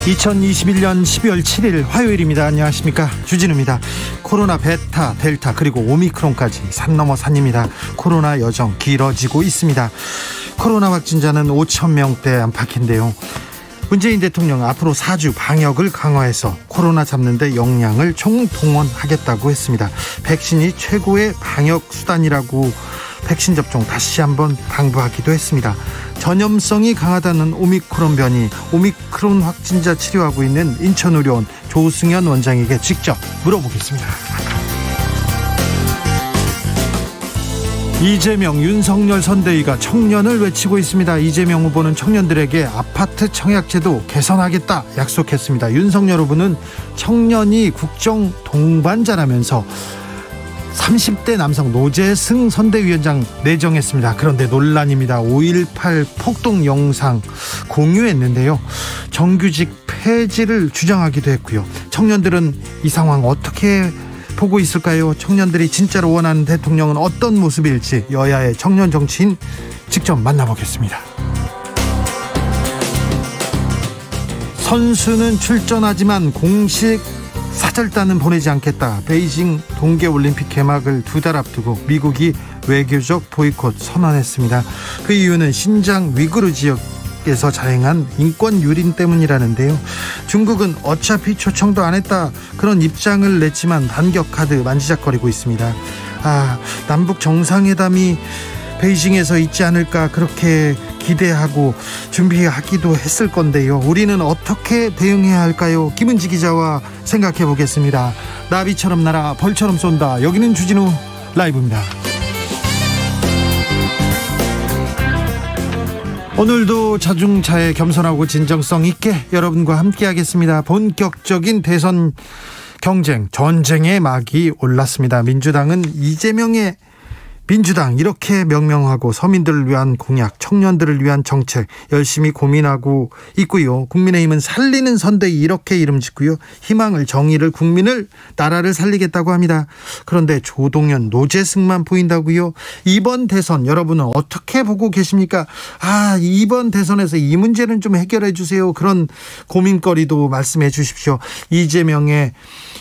2021년 12월 7일 화요일입니다. 안녕하십니까, 주진우입니다. 코로나 베타, 델타 그리고 오미크론까지 산 넘어 산입니다. 코로나 여정 길어지고 있습니다. 코로나 확진자는 5,000명대 안팎인데요. 문재인 대통령 앞으로 4주 방역을 강화해서 코로나 잡는 데 역량을 총동원하겠다고 했습니다. 백신이 최고의 방역 수단이라고 백신 접종 다시 한번 당부하기도 했습니다. 전염성이 강하다는 오미크론 변이, 오미크론 확진자 치료하고 있는 인천의료원 조승현 원장에게 직접 물어보겠습니다. 이재명, 윤석열 선대위가 청년을 외치고 있습니다. 이재명 후보는 청년들에게 아파트 청약제도 개선하겠다 약속했습니다. 윤석열 후보는 청년이 국정 동반자라면서 30대 남성 노재승 선대위원장 내정했습니다. 그런데 논란입니다. 5.18 폭동 영상 공유했는데요. 정규직 폐지를 주장하기도 했고요. 청년들은 이 상황 어떻게 보고 있을까요? 청년들이 진짜로 원하는 대통령은 어떤 모습일지 여야의 청년 정치인 직접 만나보겠습니다. 선수는 출전하지만 공식 사절단은 보내지 않겠다. 베이징 동계올림픽 개막을 2달 앞두고 미국이 외교적 보이콧 선언했습니다. 그 이유는 신장 위구르 지역에서 자행한 인권 유린 때문이라는데요. 중국은 어차피 초청도 안 했다, 그런 입장을 냈지만 반격 카드 만지작거리고 있습니다. 남북 정상회담이 베이징에서 있지 않을까 그렇게 기대하고 준비하기도 했을 건데요. 우리는 어떻게 대응해야 할까요? 김은지 기자와 생각해 보겠습니다. 나비처럼 날아 벌처럼 쏜다. 여기는 주진우 라이브입니다. 오늘도 자중차에 겸손하고 진정성 있게 여러분과 함께 하겠습니다. 본격적인 대선 경쟁, 전쟁의 막이 올랐습니다. 민주당은 이재명의 민주당 이렇게 명명하고 서민들을 위한 공약, 청년들을 위한 정책 열심히 고민하고 있고요. 국민의힘은 살리는 선대위 이렇게 이름 짓고요. 희망을, 정의를, 국민을, 나라를 살리겠다고 합니다. 그런데 조동연, 노재승만 보인다고요? 이번 대선 여러분은 어떻게 보고 계십니까? 이번 대선에서 이 문제는 좀 해결해 주세요. 그런 고민거리도 말씀해 주십시오. 이재명의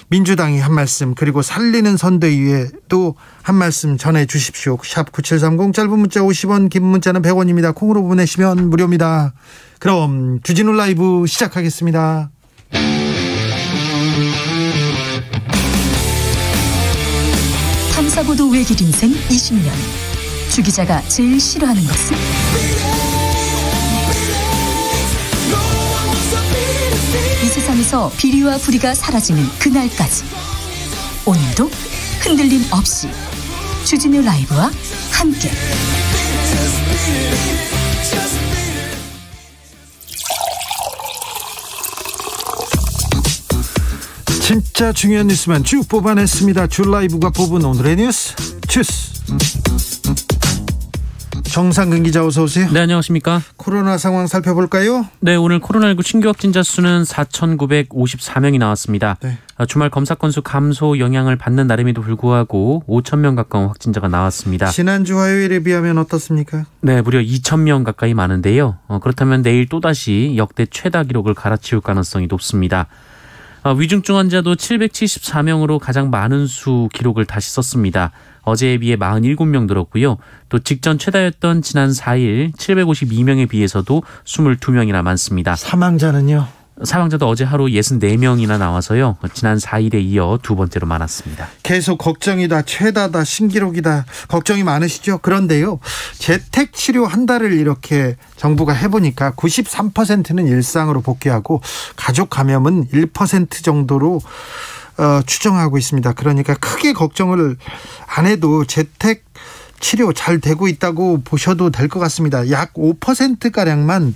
민주당이 한 말씀, 그리고 살리는 선대위에도 한 말씀 전해 주십시오. 샵 9730, 짧은 문자 50원, 긴 문자는 100원입니다. 콩으로 보내시면 무료입니다. 그럼 주진우 라이브 시작하겠습니다. 탐사보도 외길 인생 20년. 주 기자가 제일 싫어하는 것은? 이 세상에서 비리와 부리가 사라지는 그날까지, 오늘도 흔들림 없이 주진우 라이브와 함께 진짜 중요한 뉴스만 쭉 뽑아냈습니다. 주 라이브가 뽑은 오늘의 뉴스 주스. 정상근 기자, 어서 오세요. 네, 안녕하십니까. 코로나 상황 살펴볼까요? 네, 오늘 코로나19 신규 확진자 수는 4,954명이 나왔습니다. 네. 주말 검사 건수 감소 영향을 받는 날임에도 불구하고 5,000명 가까운 확진자가 나왔습니다. 지난주 화요일에 비하면 어떻습니까? 네, 무려 2,000명 가까이 많은데요. 그렇다면 내일 또다시 역대 최다 기록을 갈아치울 가능성이 높습니다. 위중증 환자도 774명으로 가장 많은 수 기록을 다시 썼습니다. 어제에 비해 47명 늘었고요. 또 직전 최다였던 지난 4일 752명에 비해서도 22명이나 많습니다. 사망자는요? 사망자도 어제 하루 64명이나 나와서요. 지난 4일에 이어 두 번째로 많았습니다. 계속 걱정이다, 최다다, 신기록이다, 걱정이 많으시죠? 그런데요, 재택치료 한 달을 이렇게 정부가 해보니까 93%는 일상으로 복귀하고 가족 감염은 1% 정도로 추정하고 있습니다. 그러니까 크게 걱정을 안 해도 재택 치료 잘 되고 있다고 보셔도 될 것 같습니다. 약 5%가량만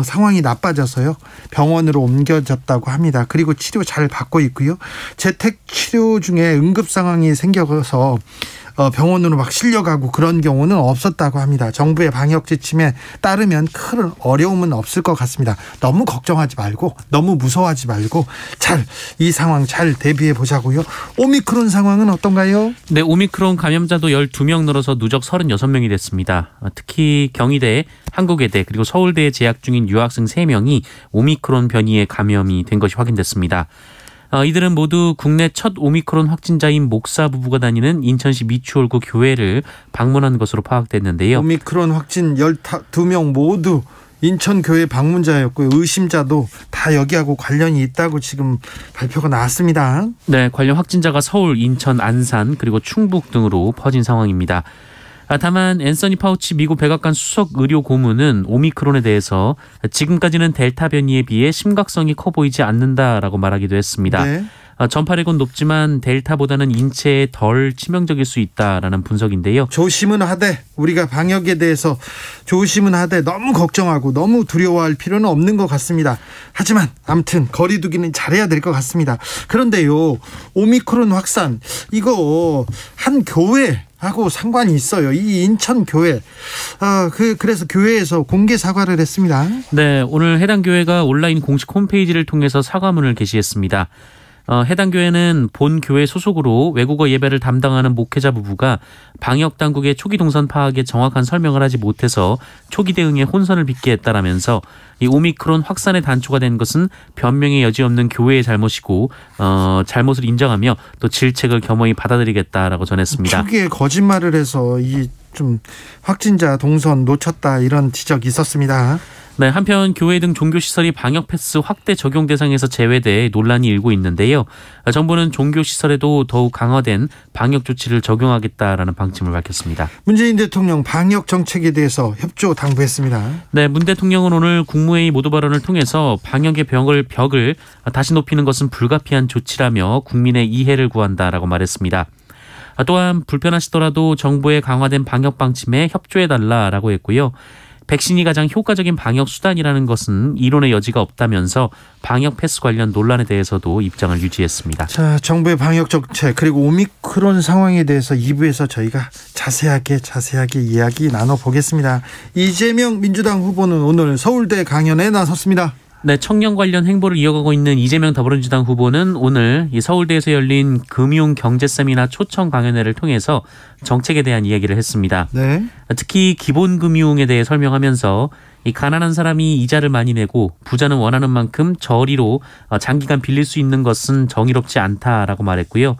상황이 나빠져서요, 병원으로 옮겨졌다고 합니다. 그리고 치료 잘 받고 있고요. 재택 치료 중에 응급 상황이 생겨서 병원으로 막 실려가고 그런 경우는 없었다고 합니다. 정부의 방역 지침에 따르면 큰 어려움은 없을 것 같습니다. 너무 걱정하지 말고 너무 무서워하지 말고 이 상황 잘 대비해 보자고요. 오미크론 상황은 어떤가요? 네, 오미크론 감염자도 12명 늘어서 누적 36명이 됐습니다. 특히 경희대, 한국외대 그리고 서울대에 재학 중인 유학생 3명이 오미크론 변이에 감염이 된 것이 확인됐습니다. 이들은 모두 국내 첫 오미크론 확진자인 목사 부부가 다니는 인천시 미추홀구 교회를 방문한 것으로 파악됐는데요. 오미크론 확진 12명 모두 인천교회 방문자였고요. 의심자도 다 여기하고 관련이 있다고 지금 발표가 나왔습니다. 네, 관련 확진자가 서울, 인천, 안산 그리고 충북 등으로 퍼진 상황입니다. 다만 앤서니 파우치 미국 백악관 수석 의료 고문은 오미크론에 대해서 지금까지는 델타 변이에 비해 심각성이 커 보이지 않는다라고 말하기도 했습니다. 네. 전파력은 높지만 델타보다는 인체에 덜 치명적일 수 있다라는 분석인데요. 조심은 하되 우리가 방역에 대해서 조심은 하되 너무 걱정하고 너무 두려워할 필요는 없는 것 같습니다. 하지만 아무튼 거리 두기는 잘해야 될 것 같습니다. 그런데요, 오미크론 확산 이거 한 교회하고 상관이 있어요. 이 인천 교회. 그래서 교회에서 공개 사과를 했습니다. 네, 오늘 해당 교회가 온라인 공식 홈페이지를 통해서 사과문을 게시했습니다. 해당 교회는 본 교회 소속으로 외국어 예배를 담당하는 목회자 부부가 방역 당국의 초기 동선 파악에 정확한 설명을 하지 못해서 초기 대응에 혼선을 빚게 했다라면서 이 오미크론 확산의 단초가 된 것은 변명의 여지 없는 교회의 잘못이고 잘못을 인정하며 또 질책을 겸허히 받아들이겠다라고 전했습니다. 초기에 거짓말을 해서 좀 확진자 동선 놓쳤다 이런 지적이 있었습니다. 네, 한편 교회 등 종교시설이 방역 패스 확대 적용 대상에서 제외돼 논란이 일고 있는데요. 정부는 종교시설에도 더욱 강화된 방역 조치를 적용하겠다라는 방침을 밝혔습니다. 문재인 대통령 방역 정책에 대해서 협조 당부했습니다. 네, 문 대통령은 오늘 국무회의 모두 발언을 통해서 방역의 벽을 다시 높이는 것은 불가피한 조치라며 국민의 이해를 구한다라고 말했습니다. 또한 불편하시더라도 정부의 강화된 방역 방침에 협조해달라라고 했고요. 백신이 가장 효과적인 방역 수단이라는 것은 이론의 여지가 없다면서 방역 패스 관련 논란에 대해서도 입장을 유지했습니다. 자, 정부의 방역 정책 그리고 오미크론 상황에 대해서 2부에서 저희가 자세하게 이야기 나눠보겠습니다. 이재명 민주당 후보는 오늘 서울대 강연에 나섰습니다. 네, 청년 관련 행보를 이어가고 있는 이재명 더불어민주당 후보는 오늘 이 서울대에서 열린 금융 경제 세미나 초청 강연회를 통해서 정책에 대한 이야기를 했습니다. 네. 특히 기본금융에 대해 설명하면서 이 가난한 사람이 이자를 많이 내고 부자는 원하는 만큼 저리로 장기간 빌릴 수 있는 것은 정의롭지 않다라고 말했고요.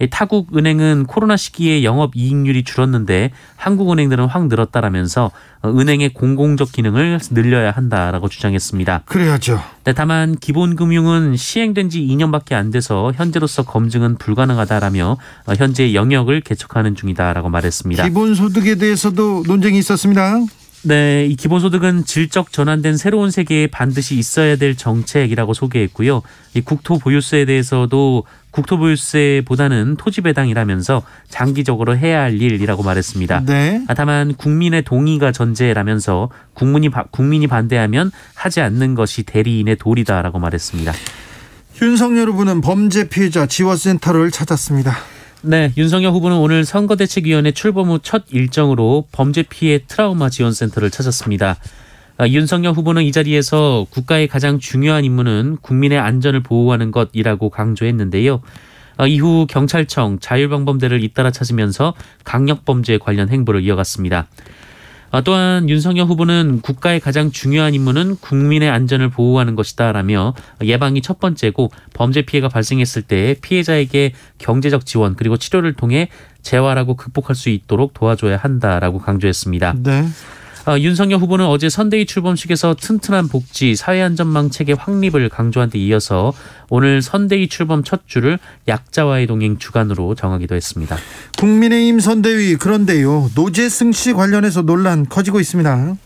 타국 은행은 코로나 시기에 영업이익률이 줄었는데 한국은행들은 확 늘었다라면서 은행의 공공적 기능을 늘려야 한다라고 주장했습니다. 그래야죠. 네, 다만 기본금융은 시행된 지 2년밖에 안 돼서 현재로서 검증은 불가능하다라며 현재 영역을 개척하는 중이다라고 말했습니다. 기본소득에 대해서도 논쟁이 있었습니다. 네, 이 기본소득은 질적 전환된 새로운 세계에 반드시 있어야 될 정책이라고 소개했고요. 이 국토보유세에 대해서도 국토보유세보다는 토지배당이라면서 장기적으로 해야 할 일이라고 말했습니다. 네. 다만 국민의 동의가 전제라면서 국민이 반대하면 하지 않는 것이 대리인의 도리다라고 말했습니다. 윤석열 후보는 범죄 피해자 지원센터를 찾았습니다. 네, 윤석열 후보는 오늘 선거대책위원회 출범 후 첫 일정으로 범죄 피해 트라우마 지원센터를 찾았습니다. 윤석열 후보는 이 자리에서 국가의 가장 중요한 임무는 국민의 안전을 보호하는 것이라고 강조했는데요. 이후 경찰청, 자율방범대를 잇따라 찾으면서 강력범죄 관련 행보를 이어갔습니다. 또한 윤석열 후보는 국가의 가장 중요한 임무는 국민의 안전을 보호하는 것이다라며 예방이 첫 번째고 범죄 피해가 발생했을 때 피해자에게 경제적 지원 그리고 치료를 통해 재활하고 극복할 수 있도록 도와줘야 한다라고 강조했습니다. 네. 윤석열 후보는 어제 선대위 출범식에서 튼튼한 복지, 사회안전망 체계 확립을 강조한 데 이어서 오늘 선대위 출범 첫 주를 약자와의 동행 주간으로 정하기도 했습니다. 국민의힘 선대위, 그런데요, 노재승 씨 관련해서 논란 커지고 있습니다.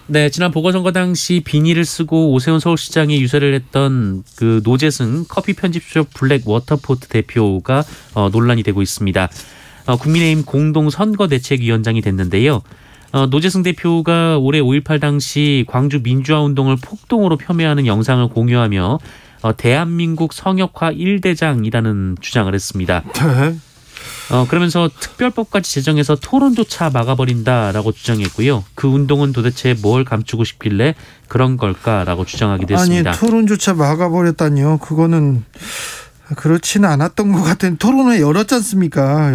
네, 지난 보궐선거 당시 비닐을 쓰고 오세훈 서울시장이 유세를 했던 그 노재승 커피 편집숍 블랙 워터포트 대표가 논란이 되고 있습니다. 국민의힘 공동선거대책위원장이 됐는데요. 노재승 대표가 올해 5.18 당시 광주 민주화운동을 폭동으로 폄훼하는 영상을 공유하며 대한민국 성역화 1대장이라는 주장을 했습니다. 네. 그러면서 특별법까지 제정해서 토론조차 막아버린다라고 주장했고요. 그 운동은 도대체 뭘 감추고 싶길래 그런 걸까라고 주장하기도 했습니다. 아니, 토론조차 막아버렸다니요. 그거는 그렇지는 않았던 것 같은. 토론을 열었지 않습니까?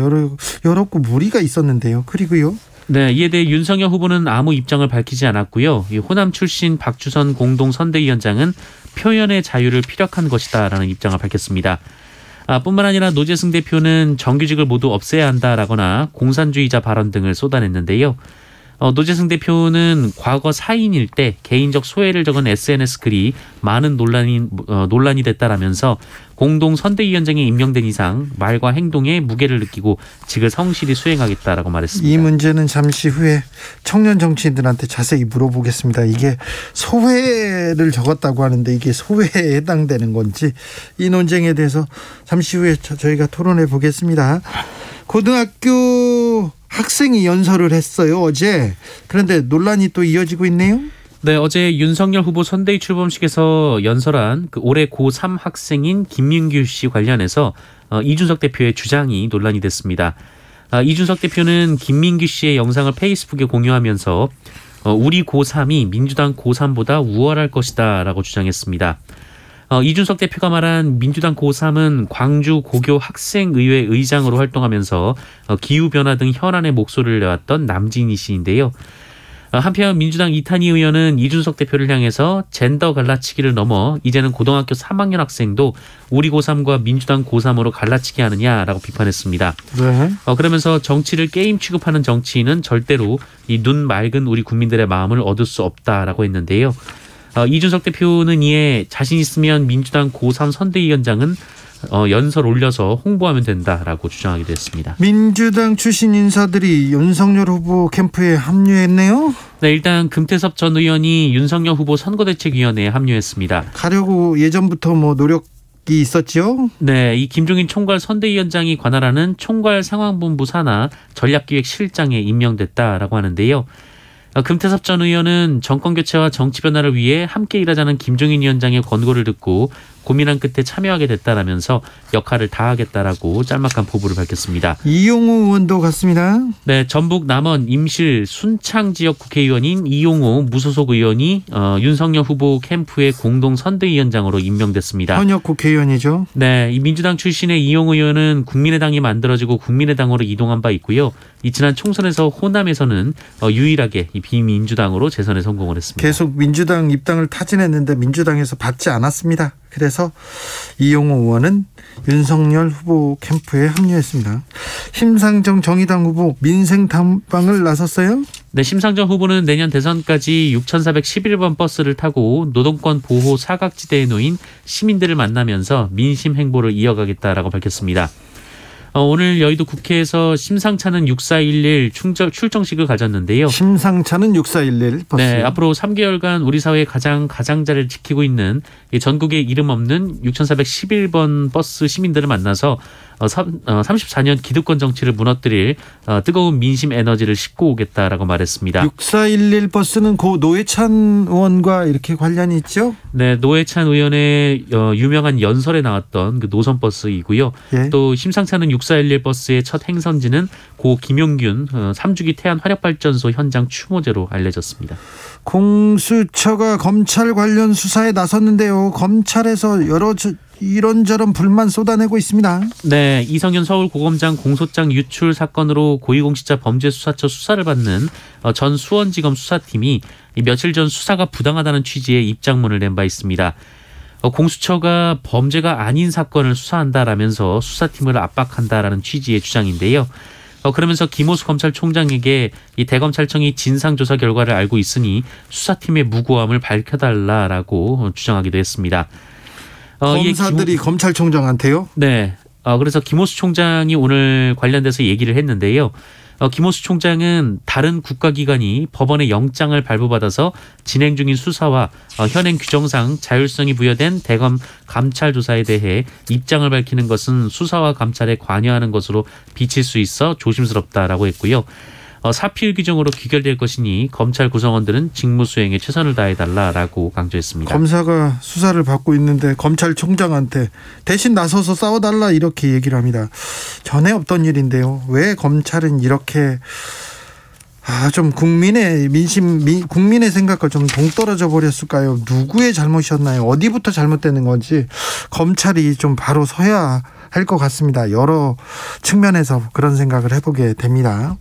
열었고 무리가 있었는데요. 그리고요. 네, 이에 대해 윤석열 후보는 아무 입장을 밝히지 않았고요. 이 호남 출신 박주선 공동선대위원장은 표현의 자유를 피력한 것이다라는 입장을 밝혔습니다. 뿐만 아니라 노재승 대표는 정규직을 모두 없애야 한다라거나 공산주의자 발언 등을 쏟아냈는데요. 노재승 대표는 과거 사인일 때 개인적 소회를 적은 SNS 글이 많은 논란이 됐다라면서 공동선대위원장에 임명된 이상 말과 행동에 무게를 느끼고 직을 성실히 수행하겠다라고 말했습니다. 이 문제는 잠시 후에 청년 정치인들한테 자세히 물어보겠습니다. 이게 소회를 적었다고 하는데 이게 소회에 해당되는 건지, 이 논쟁에 대해서 잠시 후에 저희가 토론해 보겠습니다. 고등학교 학생이 연설을 했어요, 어제. 그런데 논란이 또 이어지고 있네요. 네, 어제 윤석열 후보 선대위 출범식에서 연설한 올해 고3 학생인 김민규 씨 관련해서 이준석 대표의 주장이 논란이 됐습니다. 이준석 대표는 김민규 씨의 영상을 페이스북에 공유하면서 우리 고3이 민주당 고3보다 우월할 것이다 라고 주장했습니다. 이준석 대표가 말한 민주당 고3은 광주 고교 학생의회 의장으로 활동하면서 기후변화 등 현안의 목소리를 내왔던 남진희 씨인데요. 한편 민주당 이탄희 의원은 이준석 대표를 향해서 젠더 갈라치기를 넘어 이제는 고등학교 3학년 학생도 우리 고3과 민주당 고3으로 갈라치기 하느냐라고 비판했습니다. 네. 그러면서 정치를 게임 취급하는 정치인은 절대로 이 눈 맑은 우리 국민들의 마음을 얻을 수 없다라고 했는데요. 이준석 대표는 이에 자신 있으면 민주당 고3 선대위원장은 연설 올려서 홍보하면 된다라고 주장하기도 했습니다. 민주당 출신 인사들이 윤석열 후보 캠프에 합류했네요. 네, 일단 금태섭 전 의원이 윤석열 후보 선거대책위원회에 합류했습니다. 가려고 예전부터 노력이 있었죠? 네, 이 김종인 총괄 선대위원장이 관할하는 총괄 상황본부 산하 전략기획실장에 임명됐다라고 하는데요. 금태섭 전 의원은 정권교체와 정치 변화를 위해 함께 일하자는 김종인 위원장의 권고를 듣고 고민한 끝에 참여하게 됐다라면서 역할을 다하겠다라고 짤막한 포부를 밝혔습니다. 이용호 의원도 갔습니다. 네, 전북 남원 임실 순창 지역 국회의원인 이용호 무소속 의원이 윤석열 후보 캠프의 공동 선대위원장으로 임명됐습니다. 현역 국회의원이죠. 네, 이 민주당 출신의 이용호 의원은 국민의당이 만들어지고 국민의당으로 이동한 바 있고요. 이 지난 총선에서 호남에서는 유일하게 이 비민주당으로 재선에 성공을 했습니다. 계속 민주당 입당을 타진했는데 민주당에서 받지 않았습니다. 그래서 이용호 의원은 윤석열 후보 캠프에 합류했습니다. 심상정 정의당 후보 민생 탐방을 나섰어요? 네, 심상정 후보는 내년 대선까지 6411번 버스를 타고 노동권 보호 사각지대에 놓인 시민들을 만나면서 민심 행보를 이어가겠다라고 밝혔습니다. 오늘 여의도 국회에서 심상찮은 6411 출정식을 가졌는데요. 심상찮은 6411 버스. 네, 앞으로 3개월간 우리 사회의 가장자리를 지키고 있는 전국에 이름 없는 6411번 버스 시민들을 만나서 34년 기득권 정치를 무너뜨릴 뜨거운 민심 에너지를 싣고 오겠다라고 말했습니다. 6411 버스는 고 노회찬 의원과 이렇게 관련이 있죠? 네, 노회찬 의원의 유명한 연설에 나왔던 그 노선 버스이고요. 예. 또 심상찮은 6411 버스의 첫 행선지는 고 김용균 3주기 태안 화력발전소 현장 추모제로 알려졌습니다. 공수처가 검찰 관련 수사에 나섰는데요. 검찰에서 여러 이런저런 불만 쏟아내고 있습니다. 네, 이성윤 서울고검장 공소장 유출 사건으로 고위공직자 범죄수사처 수사를 받는 전 수원지검 수사팀이 며칠 전 수사가 부당하다는 취지의 입장문을 낸 바 있습니다. 공수처가 범죄가 아닌 사건을 수사한다라면서 수사팀을 압박한다라는 취지의 주장인데요. 그러면서 김호수 검찰총장에게 이 대검찰청이 진상조사 결과를 알고 있으니 수사팀의 무고함을 밝혀달라라고 주장하기도 했습니다. 검사들이 검찰총장한테요? 네. 그래서 김호수 총장이 오늘 관련돼서 얘기를 했는데요. 김호수 총장은 다른 국가기관이 법원의 영장을 발부받아서 진행 중인 수사와 현행 규정상 자율성이 부여된 대검 감찰 조사에 대해 입장을 밝히는 것은 수사와 감찰에 관여하는 것으로 비칠 수 있어 조심스럽다라고 했고요. 사필 규정으로 귀결될 것이니 검찰 구성원들은 직무 수행에 최선을 다해달라라고 강조했습니다. 검사가 수사를 받고 있는데 검찰총장한테 대신 나서서 싸워달라 이렇게 얘기를 합니다. 전에 없던 일인데요. 왜 검찰은 이렇게 좀 국민의 민심, 국민의 생각과 좀 동떨어져 버렸을까요? 누구의 잘못이었나요? 어디부터 잘못되는 건지 검찰이 좀 바로 서야 할 것 같습니다. 여러 측면에서 그런 생각을 해보게 됩니다.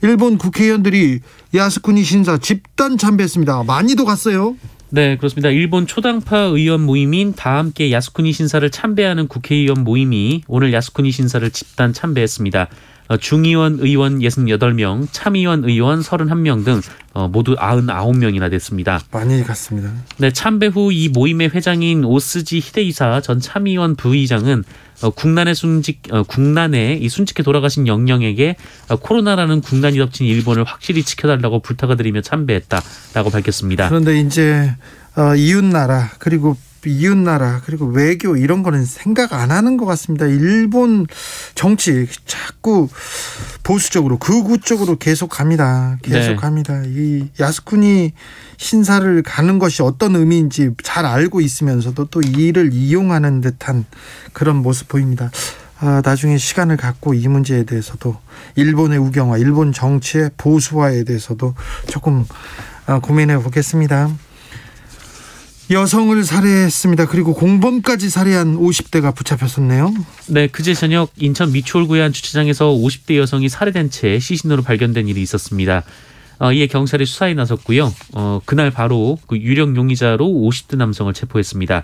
일본 국회의원들이 야스쿠니 신사 집단 참배했습니다. 많이도 갔어요. 네, 그렇습니다. 일본 초당파 의원 모임인 다함께 야스쿠니 신사를 참배하는 국회의원 모임이 오늘 야스쿠니 신사를 집단 참배했습니다. 중의원 의원 68명, 참의원 의원 31명 등 모두 99명이나 됐습니다. 많이 갔습니다. 네, 참배 후 이 모임의 회장인 오스지 히데이사 전 참의원 부의장은 국난에 이 순직해 돌아가신 영령에게 코로나라는 국난이 덮친 일본을 확실히 지켜달라고 부탁을 드리며 참배했다라고 밝혔습니다. 그런데 이제 이웃나라 그리고 외교 이런 거는 생각 안 하는 것 같습니다. 일본 정치 자꾸 보수적으로 극우 쪽으로 계속 갑니다. 이 야스쿠니 신사를 가는 것이 어떤 의미인지 잘 알고 있으면서도 또 이를 이용하는 듯한 그런 모습 보입니다. 나중에 시간을 갖고 이 문제에 대해서도 일본의 우경화, 일본 정치의 보수화에 대해서도 조금 고민해 보겠습니다. 여성을 살해했습니다. 그리고 공범까지 살해한 50대가 붙잡혔었네요. 네, 그제 저녁 인천 미추홀구의 한 주차장에서 50대 여성이 살해된 채 시신으로 발견된 일이 있었습니다. 이에 경찰이 수사에 나섰고요. 그날 바로 그 유력 용의자로 50대 남성을 체포했습니다.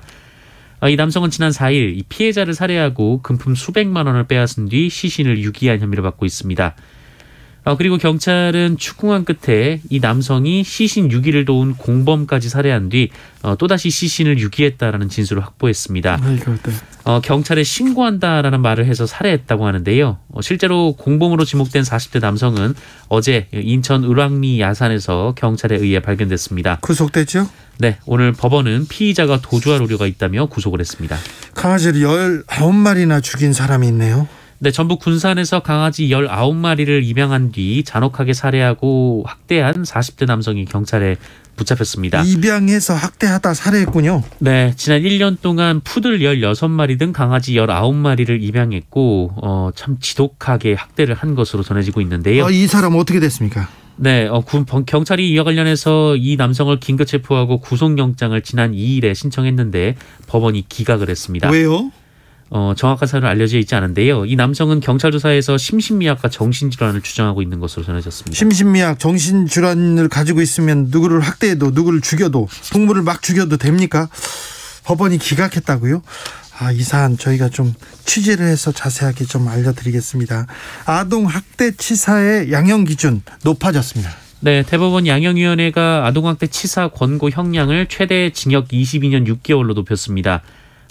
이 남성은 지난 4일 이 피해자를 살해하고 금품 수백만 원을 빼앗은 뒤 시신을 유기한 혐의를 받고 있습니다. 그리고 경찰은 추궁한 끝에 이 남성이 시신 유기를 도운 공범까지 살해한 뒤 또다시 시신을 유기했다라는 진술을 확보했습니다. 경찰에 신고한다라는 말을 해서 살해했다고 하는데요. 실제로 공범으로 지목된 40대 남성은 어제 인천 을왕리 야산에서 경찰에 의해 발견됐습니다. 구속됐죠? 네, 오늘 법원은 피의자가 도주할 우려가 있다며 구속을 했습니다. 강아지를 19마리나 죽인 사람이 있네요. 네, 전북 군산에서 강아지 19마리를 입양한 뒤 잔혹하게 살해하고 학대한 40대 남성이 경찰에 붙잡혔습니다. 입양해서 학대하다 살해했군요. 네, 지난 1년 동안 푸들 16마리 등 강아지 19마리를 입양했고 참 지독하게 학대를 한 것으로 전해지고 있는데요. 이 사람 어떻게 됐습니까? 네, 경찰이 이와 관련해서 이 남성을 긴급 체포하고 구속영장을 지난 2일에 신청했는데 법원이 기각을 했습니다. 왜요? 정확한 사유는 알려져 있지 않은데요. 이 남성은 경찰 조사에서 심신미약과 정신질환을 주장하고 있는 것으로 전해졌습니다. 심신미약, 정신질환을 가지고 있으면 누구를 학대해도 누구를 죽여도 동물을 막 죽여도 됩니까? 법원이 기각했다고요? 이 사안 저희가 좀 취재를 해서 자세하게 좀 알려드리겠습니다. 아동 학대 치사의 양형 기준 높아졌습니다. 네, 대법원 양형위원회가 아동학대 치사 권고 형량을 최대 징역 22년 6개월로 높였습니다.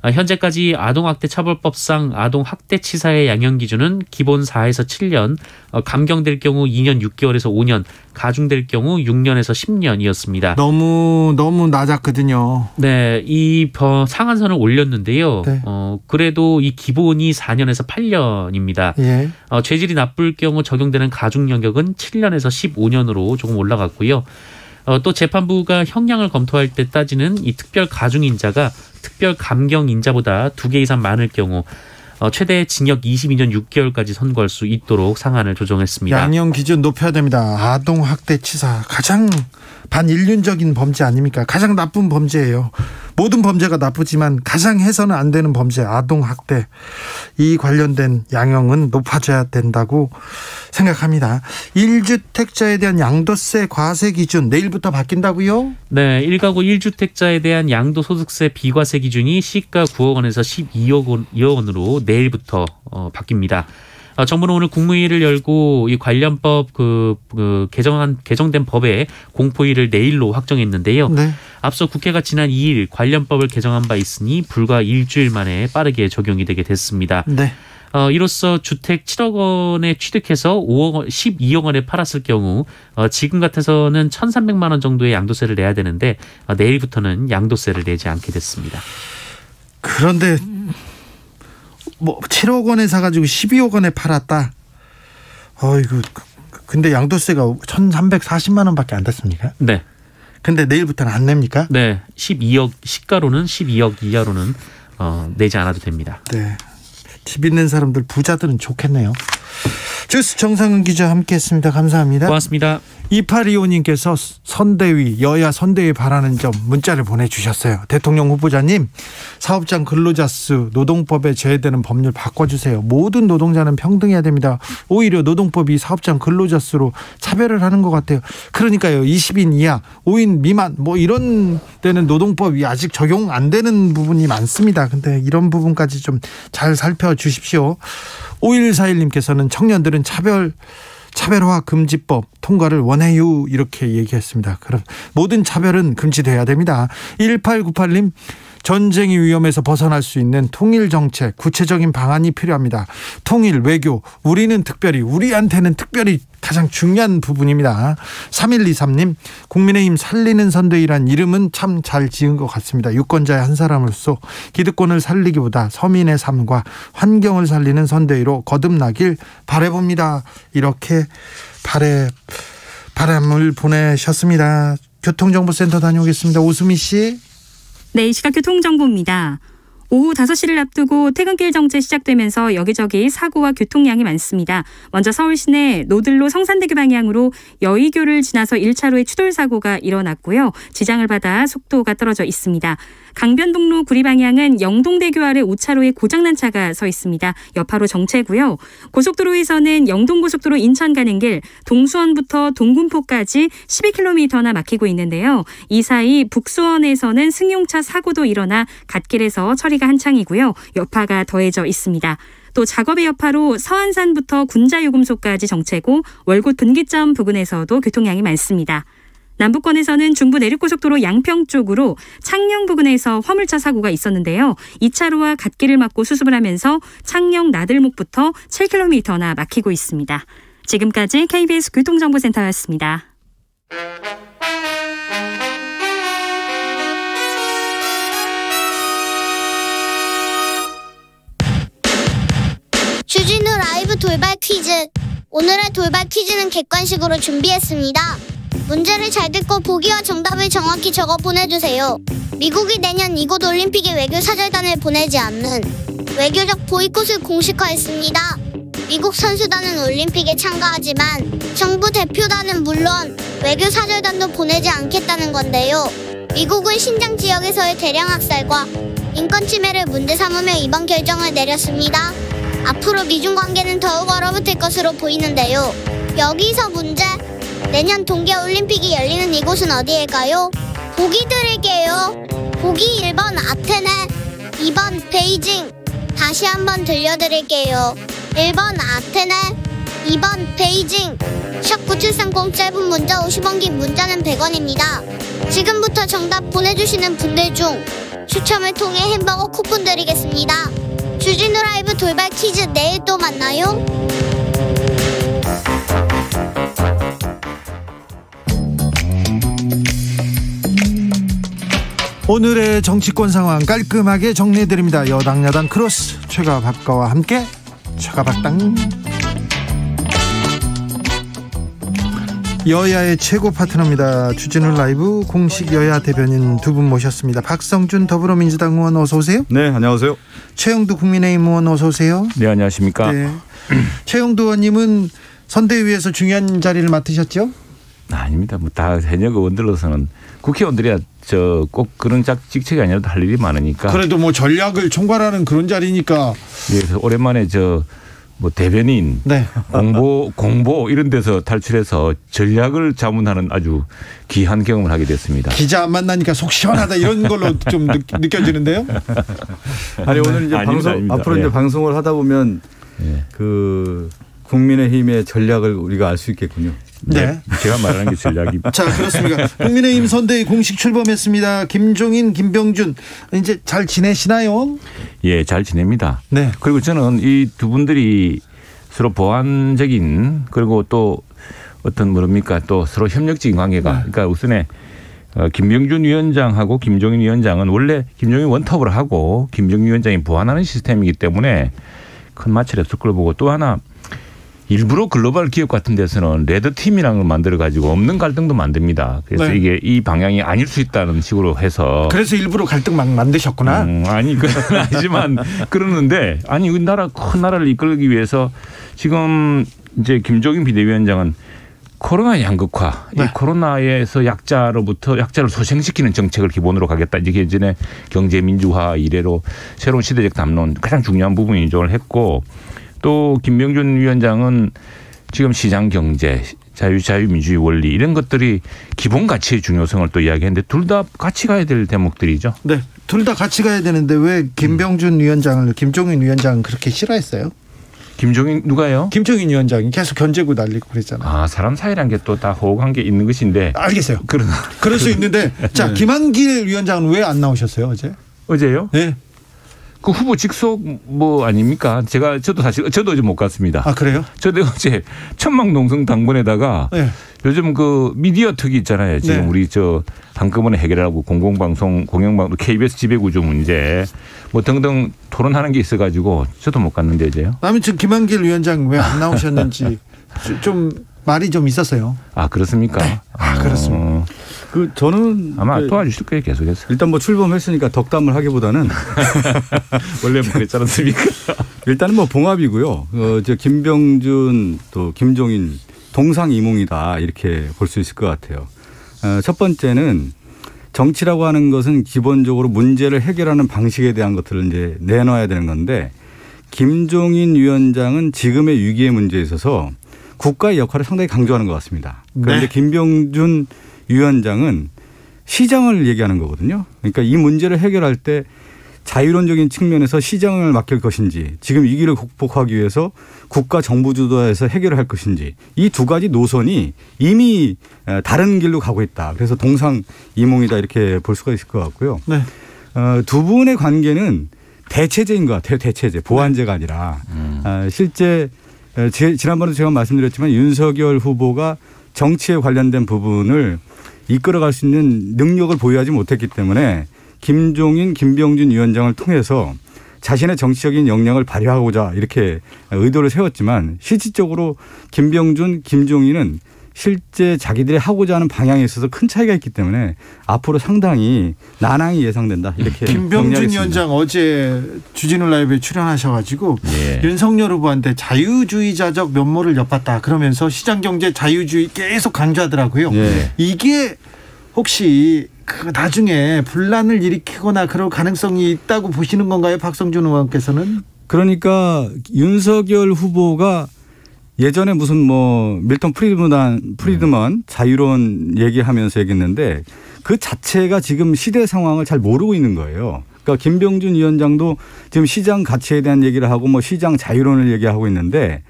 현재까지 아동학대 처벌법상 아동학대치사의 양형기준은 기본 4에서 7년, 감경될 경우 2년 6개월에서 5년, 가중될 경우 6년에서 10년이었습니다. 너무 낮았거든요. 네, 이 상한선을 올렸는데요. 네. 그래도 이 기본이 4년에서 8년입니다. 예. 죄질이 나쁠 경우 적용되는 가중 영역은 7년에서 15년으로 조금 올라갔고요. 또 재판부가 형량을 검토할 때 따지는 이 특별 가중인자가 특별 감경인자보다 2개 이상 많을 경우 최대 징역 22년 6개월까지 선고할 수 있도록 상한을 조정했습니다. 양형 기준 높여야 됩니다. 아동학대치사 가장 반인륜적인 범죄 아닙니까? 가장 나쁜 범죄예요. 모든 범죄가 나쁘지만 가장 해서는 안 되는 범죄 아동학대. 이 관련된 양형은 높아져야 된다고 생각합니다. 1주택자에 대한 양도세 과세 기준 내일부터 바뀐다고요? 네, 1가구 1주택자에 대한 양도소득세 비과세 기준이 시가 9억 원에서 12억 원으로 내일부터 바뀝니다. 정부는 오늘 국무회의를 열고 이 관련법 개정된 법의 공포일을 내일로 확정했는데요. 네. 앞서 국회가 지난 2일 관련법을 개정한 바 있으니 불과 일주일 만에 빠르게 적용이 되게 됐습니다. 네. 이로써 주택 7억 원에 취득해서 12억 원에 팔았을 경우 지금 같아서는 1,300만 원 정도의 양도세를 내야 되는데 내일부터는 양도세를 내지 않게 됐습니다. 그런데 7억 원에 사가지고 12억 원에 팔았다. 이거 근데 양도세가 1,340만 원밖에 안 됐습니까? 네. 근데 내일부터는 안 냅니까? 네. 12억 시가로는 12억 이하로는 내지 않아도 됩니다. 네. 집 있는 사람들 부자들은 좋겠네요. 주스 정상근 기자 함께했습니다. 감사합니다. 고맙습니다. 2825님께서 선대위 여야 선대위 바라는 점 문자를 보내주셨어요. 대통령 후보자님 사업장 근로자 수 노동법에 제외되는 법률 바꿔주세요. 모든 노동자는 평등해야 됩니다. 오히려 노동법이 사업장 근로자 수로 차별을 하는 것 같아요. 그러니까요 20인 이하 5인 미만 뭐 이런 데는 노동법이 아직 적용 안 되는 부분이 많습니다. 근데 이런 부분까지 좀 잘 살펴주십시오. 5141님께서는 청년들은 차별화 금지법 통과를 원해요 이렇게 얘기했습니다. 그럼 모든 차별은 금지돼야 됩니다. 1898님 전쟁의 위험에서 벗어날 수 있는 통일 정책 구체적인 방안이 필요합니다. 통일 외교 우리한테는 특별히 가장 중요한 부분입니다. 3123님 국민의힘 살리는 선대위란 이름은 참 잘 지은 것 같습니다. 유권자의 한 사람으로서 기득권을 살리기보다 서민의 삶과 환경을 살리는 선대위로 거듭나길 바라봅니다. 이렇게 바람을 보내셨습니다. 교통정보센터 다녀오겠습니다. 오수미 씨. 네, 이 시각 교통정보입니다. 오후 5시를 앞두고 퇴근길 정체 시작되면서 여기저기 사고와 교통량이 많습니다. 먼저 서울 시내 노들로 성산대교 방향으로 여의교를 지나서 1차로에 추돌 사고가 일어났고요. 지장을 받아 속도가 떨어져 있습니다. 강변북로 구리 방향은 영동대교 아래 5차로에 고장난 차가 서 있습니다. 여파로 정체고요. 고속도로에서는 영동고속도로 인천 가는 길 동수원부터 동군포까지 12km나 막히고 있는데요. 이 사이 북수원에서는 승용차 사고도 일어나 갓길에서 처리가 한창이고요. 여파가 더해져 있습니다. 또 작업의 여파로 서안산부터 군자요금소까지 정체고 월곶 분기점 부근에서도 교통량이 많습니다. 남부권에서는 중부 내륙고속도로 양평 쪽으로 창녕 부근에서 화물차 사고가 있었는데요. 2차로와 갓길을 막고 수습을 하면서 창녕 나들목부터 7km나 막히고 있습니다. 지금까지 KBS 교통정보센터였습니다. 주진우 라이브 돌발 퀴즈. 오늘의 돌발 퀴즈는 객관식으로 준비했습니다. 문제를 잘 듣고 보기와 정답을 정확히 적어 보내주세요. 미국이 내년 이곳 올림픽에 외교 사절단을 보내지 않는 외교적 보이콧을 공식화했습니다. 미국 선수단은 올림픽에 참가하지만 정부 대표단은 물론 외교 사절단도 보내지 않겠다는 건데요. 미국은 신장 지역에서의 대량 학살과 인권 침해를 문제 삼으며 이번 결정을 내렸습니다. 앞으로 미중 관계는 더욱 얼어붙을 것으로 보이는데요. 여기서 문제. 내년 동계올림픽이 열리는 이곳은 어디일까요? 보기 드릴게요. 보기 1번 아테네, 2번 베이징. 다시 한번 들려드릴게요. 1번 아테네, 2번 베이징. 샵 9730 짧은 문자 50원 긴 문자는 100원입니다. 지금부터 정답 보내주시는 분들 중 추첨을 통해 햄버거 쿠폰 드리겠습니다. 주진우 라이브 돌발 퀴즈 내일 또 만나요. 오늘의 정치권 상황 깔끔하게 정리해드립니다. 여당 야당 크로스 최가박과와 함께 최가박당. 여야의 최고 파트너입니다. 주진우 라이브 공식 여야 대변인 두 분 모셨습니다. 박성준 더불어민주당 의원 어서 오세요. 네, 안녕하세요. 최영두 국민의힘 의원 어서 오세요. 네, 안녕하십니까. 네. 최영두 의원님은 선대위에서 중요한 자리를 맡으셨죠? 아닙니다. 뭐 다 현역 의원들로서는 국회의원들이야 꼭 그런 직책이 아니라도 할 일이 많으니까. 그래도 뭐 전략을 총괄하는 그런 자리니까. 그래서 오랜만에 뭐 대변인, 네. 공보 이런 데서 탈출해서 전략을 자문하는 아주 귀한 경험을 하게 됐습니다. 기자 안 만나니까 속 시원하다 이런 걸로 좀 느껴지는데요. 아니 오늘 이제 아닙니다. 앞으로 이제 방송을 하다 보면 그 국민의힘의 전략을 우리가 알 수 있겠군요. 네. 제가 말하는 게 전략입니다. 자, 그렇습니다. 국민의힘 선대위 공식 출범했습니다. 김종인, 김병준 이제 잘 지내시나요? 예, 잘 지냅니다. 네. 그리고 저는 이 두 분들이 서로 보완적인 그리고 또 어떤 또 서로 협력적인 관계가. 그러니까 우선에 김병준 위원장하고 김종인 위원장은 원래 김종인 원톱으로 하고 김종인 위원장이 보완하는 시스템이기 때문에 큰 마찰이 없을 걸 보고 또 하나 일부러 글로벌 기업 같은 데서는 레드팀이라는 걸 만들어가지고 없는 갈등도 만듭니다. 그래서 네. 이게 이 방향이 아닐 수 있다는 식으로 해서. 그래서 일부러 갈등 막 만드셨구나. 아니 그건 아니지만 그러는데 아니 우리나라 큰 나라를 이끌기 위해서 지금 이제 김종인 비대위원장은 코로나 양극화, 네. 이 코로나에서 약자를 소생시키는 정책을 기본으로 가겠다. 이게 예전에 경제 민주화 이래로 새로운 시대적 담론 가장 중요한 부분 인정을 했고 또 김병준 위원장은 지금 시장 경제, 자유민주주의 원리 이런 것들이 기본 가치의 중요성을 또 이야기했는데 둘 다 같이 가야 될 대목들이죠. 네, 둘 다 같이 가야 되는데 왜 김병준 위원장을 김종인 위원장은 그렇게 싫어했어요? 김종인 누가요? 김종인 위원장이 계속 견제고 날리고 그랬잖아요. 아 사람 사이란 게 또 다 호흡한 게 있는 것인데. 알겠어요. 그럴 수 있는데 자 네. 김한길 위원장은 왜 안 나오셨어요 어제? 어제요? 네. 그 후보 직속 뭐 아닙니까? 저도 어제 못 갔습니다. 아 그래요? 저도 어제 천막농성 당번에다가 네. 요즘 그 미디어 특위 있잖아요. 지금 네. 우리 한꺼번에 해결하고 공공방송, 공영방송, KBS 지배구조 문제 뭐 등등 토론하는 게 있어가지고 저도 못 갔는데 어제요. 그다음에 지금 김한길 위원장 왜 안 나오셨는지 좀 말이 좀 있었어요. 아 그렇습니까? 네. 그렇습니다. 저는 아마 도와주실 거예요 계속해서. 일단 뭐 출범했으니까 덕담을 하기보다는 원래 뭐 그랬지 않습니까? 일단은 뭐 봉합이고요. 저 김병준 또 김종인 동상이몽이다 이렇게 볼 수 있을 것 같아요. 첫 번째는 정치라고 하는 것은 기본적으로 문제를 해결하는 방식에 대한 것들을 이제 내놔야 되는 건데 김종인 위원장은 지금의 위기의 문제에 있어서 국가의 역할을 상당히 강조하는 것 같습니다. 그런데 네. 김병준 위원장은 시장을 얘기하는 거거든요. 그러니까 이 문제를 해결할 때 자유론적인 측면에서 시장을 맡길 것인지 지금 위기를 극복하기 위해서 국가 정부 주도에서 해결을 할 것인지 이 두 가지 노선이 이미 다른 길로 가고 있다. 그래서 동상이몽이다 이렇게 볼 수가 있을 것 같고요. 네. 두 분의 관계는 대체제인 것 같아요. 대체제. 보완제가 아니라. 실제 지난번에 제가 말씀드렸지만 윤석열 후보가 정치에 관련된 부분을 이끌어갈 수 있는 능력을 보유하지 못했기 때문에 김종인, 김병준 위원장을 통해서 자신의 정치적인 역량을 발휘하고자 이렇게 의도를 세웠지만 실질적으로 김병준, 김종인은 실제 자기들이 하고자 하는 방향에 있어서 큰 차이가 있기 때문에 앞으로 상당히 난항이 예상된다. 이렇게 김병준 위원장 어제 주진우 라이브에 출연하셔가지고 예. 윤석열 후보한테 자유주의자적 면모를 엿봤다. 그러면서 시장경제 자유주의 계속 강조하더라고요. 예. 이게 혹시 그 나중에 분란을 일으키거나 그럴 가능성이 있다고 보시는 건가요? 박성준 의원께서는? 그러니까 윤석열 후보가 예전에 무슨 뭐 밀턴 프리드먼 자유론 얘기하면서 얘기했는데 그 자체가 지금 시대 상황을 잘 모르고 있는 거예요. 그러니까 김병준 위원장도 지금 시장 가치에 대한 얘기를 하고 뭐 시장 자유론을 얘기하고 있는데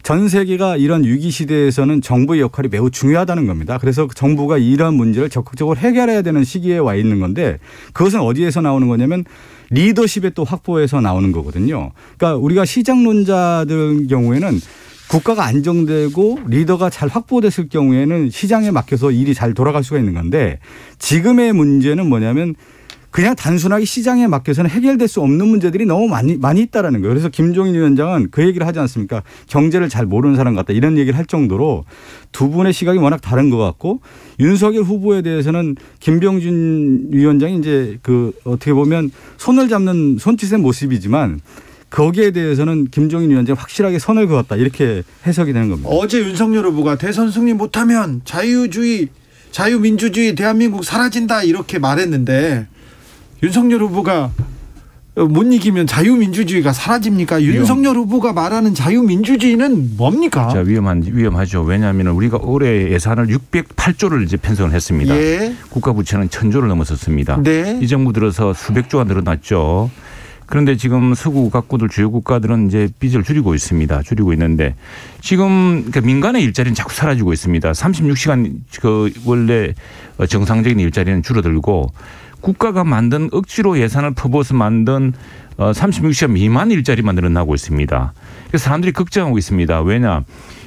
전 세계가 이런 위기 시대에서는 정부의 역할이 매우 중요하다는 겁니다. 그래서 정부가 이런 문제를 적극적으로 해결해야 되는 시기에 와 있는 건데 그것은 어디에서 나오는 거냐면 리더십의 또 확보에서 나오는 거거든요. 그러니까 우리가 시장론자들 경우에는 국가가 안정되고 리더가 잘 확보됐을 경우에는 시장에 맡겨서 일이 잘 돌아갈 수가 있는 건데 지금의 문제는 뭐냐면 그냥 단순하게 시장에 맡겨서는 해결될 수 없는 문제들이 너무 많이 있다라는 거예요. 그래서 김종인 위원장은 그 얘기를 하지 않습니까? 경제를 잘 모르는 사람 같다 이런 얘기를 할 정도로 두 분의 시각이 워낙 다른 것 같고 윤석열 후보에 대해서는 김병준 위원장이 이제 그 어떻게 보면 손을 잡는 손짓의 모습이지만 거기에 대해서는 김종인 위원장이 확실하게 선을 그었다 이렇게 해석이 되는 겁니다. 어제 윤석열 후보가 대선 승리 못하면 자유민주주의 대한민국 사라진다 이렇게 말했는데 윤석열 후보가 못 이기면 자유민주주의가 사라집니까? 윤석열 후보가 말하는 자유민주주의는 뭡니까? 자, 위험하죠. 왜냐하면 우리가 올해 예산을 608조를 이제 편성을 했습니다. 예. 국가 부채는 1000조를 넘어섰습니다. 네. 이 정부 들어서 수백조가 늘어났죠. 그런데 지금 서구 각국들 주요 국가들은 이제 빚을 줄이고 있습니다. 줄이고 있는데 지금 그러니까 민간의 일자리는 자꾸 사라지고 있습니다. 36시간 그 원래 정상적인 일자리는 줄어들고 국가가 만든 억지로 예산을 퍼부어서 만든 36시간 미만 일자리만 늘어나고 있습니다. 그래서 사람들이 걱정하고 있습니다. 왜냐?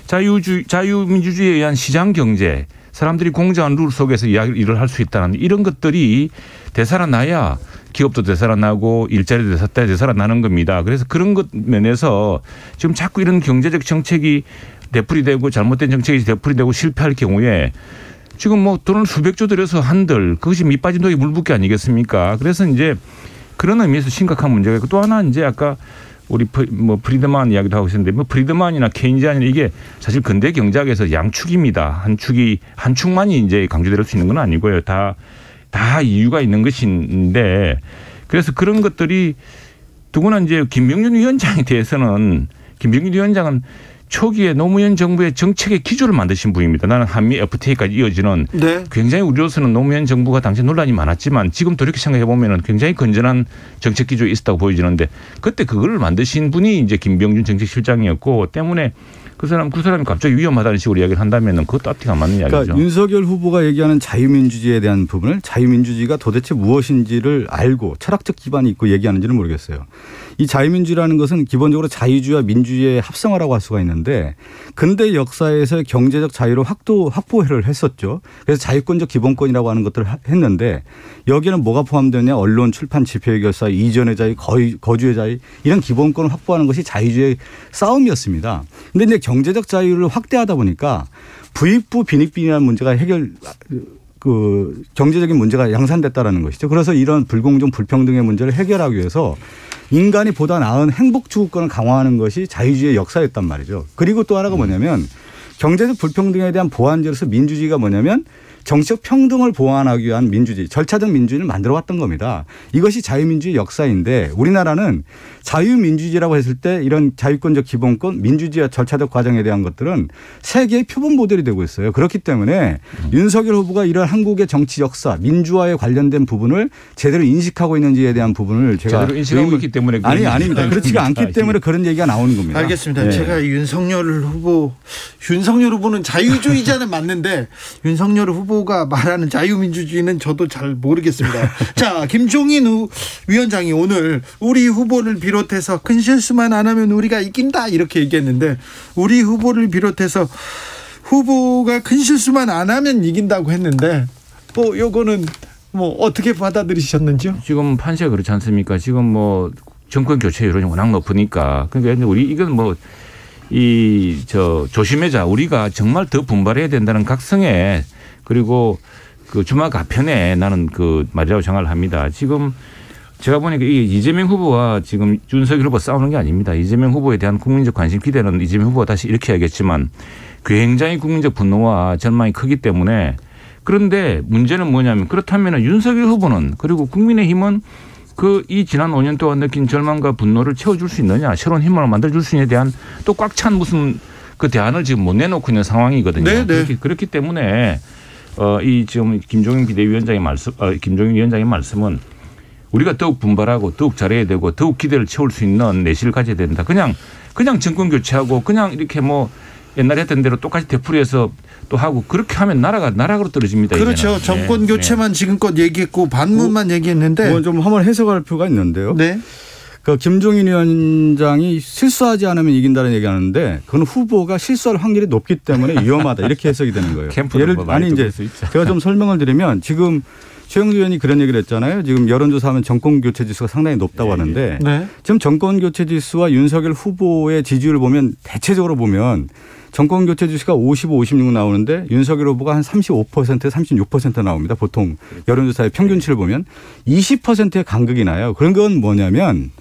자유민주주의에 의한 시장 경제, 사람들이 공정한 룰 속에서 일을 할 수 있다는 이런 것들이 되살아나야 기업도 되살아나고 일자리도 되살아나는 겁니다. 그래서 그런 것 면에서 지금 자꾸 이런 경제적 정책이 되풀이되고 잘못된 정책이 되풀이되고 실패할 경우에 지금 뭐 돈을 수백조 들여서 한들 그것이 밑빠진 독에 물붓기 아니겠습니까? 그래서 이제 그런 의미에서 심각한 문제가 있고 또 하나 이제 아까 우리 뭐 프리드만 이야기도 하고 있었는데 뭐 프리드만이나 케인즈아니나 이게 사실 근대 경제학에서 양축입니다. 한 축만이 이제 강조될 수 있는 건 아니고요. 다 이유가 있는 것인데 그래서 그런 것들이 더구나 이제 김병준 위원장에 대해서는 김병준 위원장은 초기에 노무현 정부의 정책의 기조를 만드신 분입니다. 나는 한미 FTA까지 이어지는 네. 굉장히 우리로서는 노무현 정부가 당시 논란이 많았지만 지금 돌이켜 생각해 보면은 굉장히 건전한 정책 기조에 있었다고 보여지는데 그때 그걸 만드신 분이 이제 김병준 정책실장이었고 때문에 그 사람이 갑자기 위험하다는 식으로 이야기를 한다면은 그것도 앞뒤가 안 맞는 이야기죠. 그러니까 윤석열 후보가 얘기하는 자유민주주의에 대한 부분을 자유민주주의가 도대체 무엇인지를 알고 철학적 기반이 있고 얘기하는지는 모르겠어요. 이 자유민주라는 것은 기본적으로 자유주의와 민주주의의 합성어라고 할 수가 있는데 근대 역사에서 경제적 자유를 확보를 했었죠. 그래서 자유권적 기본권이라고 하는 것들을 했는데 여기에는 뭐가 포함되느냐 언론, 출판, 집회, 결사, 이전의 자유, 거주의 자유 이런 기본권을 확보하는 것이 자유주의의 싸움이었습니다. 그런데 이제 경제적 자유를 확대하다 보니까 부익부 빈익빈이라는 문제가 경제적인 문제가 양산됐다라는 것이죠. 그래서 이런 불공정 불평등의 문제를 해결하기 위해서 인간이 보다 나은 행복 추구권을 강화하는 것이 자유주의의 역사였단 말이죠. 그리고 또 하나가 뭐냐면 경제적 불평등에 대한 보완제로서 민주주의가 뭐냐면 정치적 평등을 보완하기 위한 민주주의, 절차적 민주주의를 만들어왔던 겁니다. 이것이 자유민주주의 역사인데 우리나라는 자유민주주의라고 했을 때 이런 자유권적 기본권, 민주주의와 절차적 과정에 대한 것들은 세계의 표본 모델이 되고 있어요. 그렇기 때문에 윤석열 후보가 이런 한국의 정치 역사, 민주화에 관련된 부분을 제대로 인식하고 있는지에 대한 부분을 제가 제대로 인식하고 있기 때문에 아닙니다. 그렇지가 않기 때문에 그런 얘기가 나오는 겁니다. 알겠습니다. 네. 제가 윤석열 후보는 자유주의자는 맞는데 윤석열 후보가 말하는 자유민주주의는 저도 잘 모르겠습니다. 자, 김종인 위원장이 오늘 우리 후보를 비롯해서 큰 실수만 안 하면 우리가 이긴다 이렇게 얘기했는데 우리 후보를 비롯해서 후보가 큰 실수만 안 하면 이긴다고 했는데 요거는 어떻게 받아들이셨는지요? 지금 판세가 그렇지 않습니까? 지금 뭐 정권 교체율이 워낙 높으니까 그러니까 우리 이건 조심하자. 우리가 정말 더 분발해야 된다는 각성에 그리고 그 주마 가편에 나는 그 말이라고 생각을 합니다. 지금 제가 보니까 이게 이재명 후보와 지금 윤석열 후보 싸우는 게 아닙니다. 이재명 후보에 대한 국민적 관심 기대는 이재명 후보가 다시 이렇게 해야겠지만 굉장히 국민적 분노와 전망이 크기 때문에 그런데 문제는 뭐냐면 그렇다면 윤석열 후보는 그리고 국민의힘은 이 지난 5년 동안 느낀 절망과 분노를 채워줄 수 있느냐 새로운 힘을 만들어줄 수 있느냐에 대한 또 꽉 찬 무슨 그 대안을 지금 못 내놓고 있는 상황이거든요. 네네. 그렇기 때문에 지금 김종인 비대위원장의 김종인 위원장의 말씀은 우리가 더욱 분발하고 더욱 잘해야 되고 더욱 기대를 채울 수 있는 내실을 가져야 된다. 그냥 정권 교체하고 그냥 이렇게 옛날에 했던 대로 똑같이 되풀이해서 또 하고 그렇게 하면 나라가 떨어집니다. 그렇죠. 이제는. 정권 교체만 지금껏 얘기했고 반문만 얘기했는데 좀 한번 해석할 필요가 있는데요. 네. 김종인 위원장이 실수하지 않으면 이긴다는 얘기하는데 그건 후보가 실수할 확률이 높기 때문에 위험하다 이렇게 해석이 되는 거예요. 제가 좀 설명을 드리면 지금 최영두 의원이 그런 얘기를 했잖아요. 지금 여론조사하면 정권교체 지수가 상당히 높다고 하는데 지금 정권교체 지수와 윤석열 후보의 지지율을 보면 대체적으로 보면 정권교체 지수가 55, 56 나오는데 윤석열 후보가 한 35%, 36% 나옵니다. 보통 여론조사의 평균치를 보면 20%의 간극이 나요. 그런 건 뭐냐면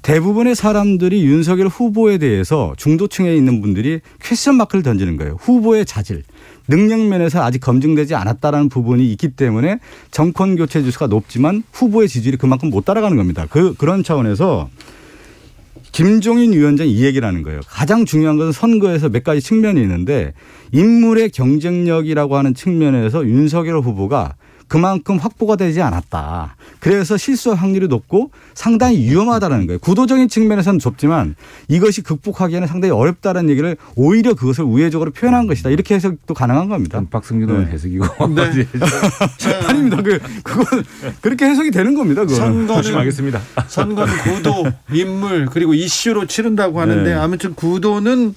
대부분의 사람들이 윤석열 후보에 대해서 중도층에 있는 분들이 퀘스천 마크를 던지는 거예요. 후보의 자질, 능력면에서 아직 검증되지 않았다라는 부분이 있기 때문에 정권 교체 지수가 높지만 후보의 지지율이 그만큼 못 따라가는 겁니다. 그런 차원에서 김종인 위원장이 이 얘기를 하는 거예요. 가장 중요한 것은 선거에서 몇 가지 측면이 있는데 인물의 경쟁력이라고 하는 측면에서 윤석열 후보가 그만큼 확보가 되지 않았다. 그래서 실수할 확률이 높고 상당히 위험하다는 거예요. 구도적인 측면에서는 좁지만 이것이 극복하기에는 상당히 어렵다는 얘기를 오히려 그것을 우회적으로 표현한 것이다. 이렇게 해석도 가능한 겁니다. 박성준 의원 해석이고. 네. 아닙니다. 그건 그렇게 해석이 되는 겁니다. 조심하겠습니다. 선거는 구도, 인물 그리고 이슈로 치른다고 하는데 아무튼 구도는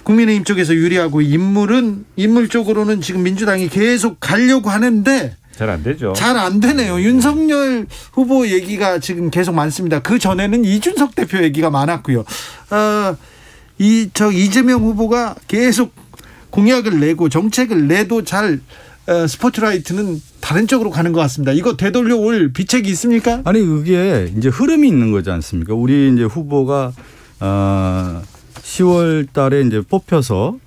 국민의힘 쪽에서 유리하고 인물 쪽으로는 지금 민주당이 계속 가려고 하는데 잘 안 되죠. 잘 안 되네요. 윤석열 후보 얘기가 지금 계속 많습니다. 그 전에는 이준석 대표 얘기가 많았고요. 이재명 후보가 계속 공약을 내고 정책을 내도 잘 스포트라이트는 다른 쪽으로 가는 것 같습니다. 이거 되돌려 올 비책이 있습니까? 아니 그게 이제 흐름이 있는 거지 않습니까? 우리 이제 후보가 10월 달에 이제 뽑혀서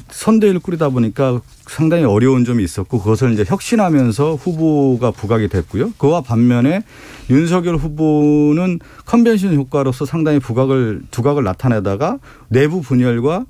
선대위를 꾸리다 보니까 상당히 어려운 점이 있었고 그것을 이제 혁신하면서 후보가 부각이 됐고요. 그와 반면에 윤석열 후보는 컨벤션 효과로서 상당히 두각을 나타내다가 내부 분열과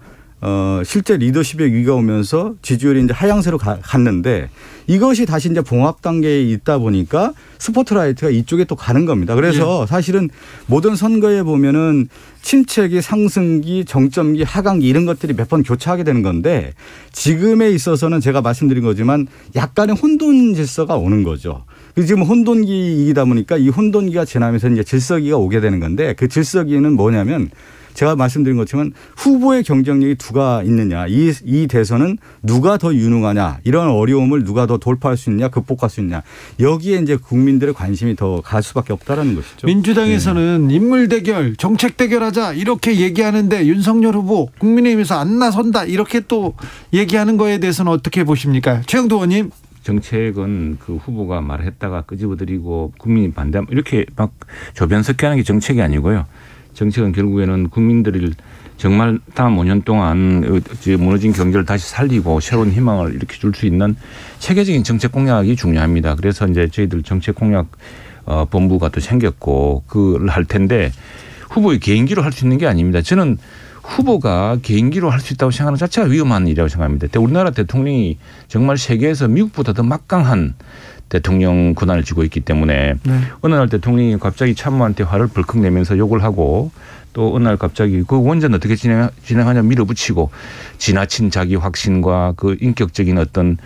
실제 리더십의 위기가 오면서 지지율이 이제 하향세로 갔는데 이것이 다시 이제 봉합 단계에 있다 보니까 스포트라이트가 이쪽에 또 가는 겁니다. 그래서 사실은 모든 선거에 보면은 침체기, 상승기, 정점기, 하강기 이런 것들이 몇 번 교차하게 되는 건데 지금에 있어서는 제가 말씀드린 거지만 약간의 혼돈 질서가 오는 거죠. 지금 혼돈기이다 보니까 이 혼돈기가 지나면서 이제 질서기가 오게 되는 건데 그 질서기는 뭐냐면 제가 말씀드린 것처럼 후보의 경쟁력이 두가 있느냐 이 대선은 누가 더 유능하냐 이런 어려움을 누가 더 돌파할 수 있느냐 극복할 수 있느냐 여기에 이제 국민들의 관심이 더 갈 수밖에 없다라는 것이죠. 민주당에서는 인물 대결 정책 대결하자 이렇게 얘기하는데 윤석열 후보 국민의힘에서 안 나선다 이렇게 또 얘기하는 거에 대해서는 어떻게 보십니까? 최영도 의원님. 정책은 그 후보가 말했다가 끄집어들이고 국민이 반대 이렇게 막 조변석회하는 게 정책이 아니고요. 정책은 결국에는 국민들을 정말 다음 5년 동안 무너진 경제를 다시 살리고 새로운 희망을 이렇게 줄 수 있는 체계적인 정책 공약이 중요합니다. 그래서 이제 저희들 정책 공약 본부가 또 생겼고 그걸 할 텐데 후보의 개인기로 할 수 있는 게 아닙니다. 저는 후보가 개인기로 할 수 있다고 생각하는 자체가 위험한 일이라고 생각합니다. 우리나라 대통령이 정말 세계에서 미국보다 더 막강한 대통령 권한을 쥐고 있기 때문에 어느 날 대통령이 갑자기 참모한테 화를 벌컥 내면서 욕을 하고 또 어느 날 갑자기 그 원전 어떻게 진행하냐 밀어붙이고 지나친 자기 확신과 그 인격적인 어떤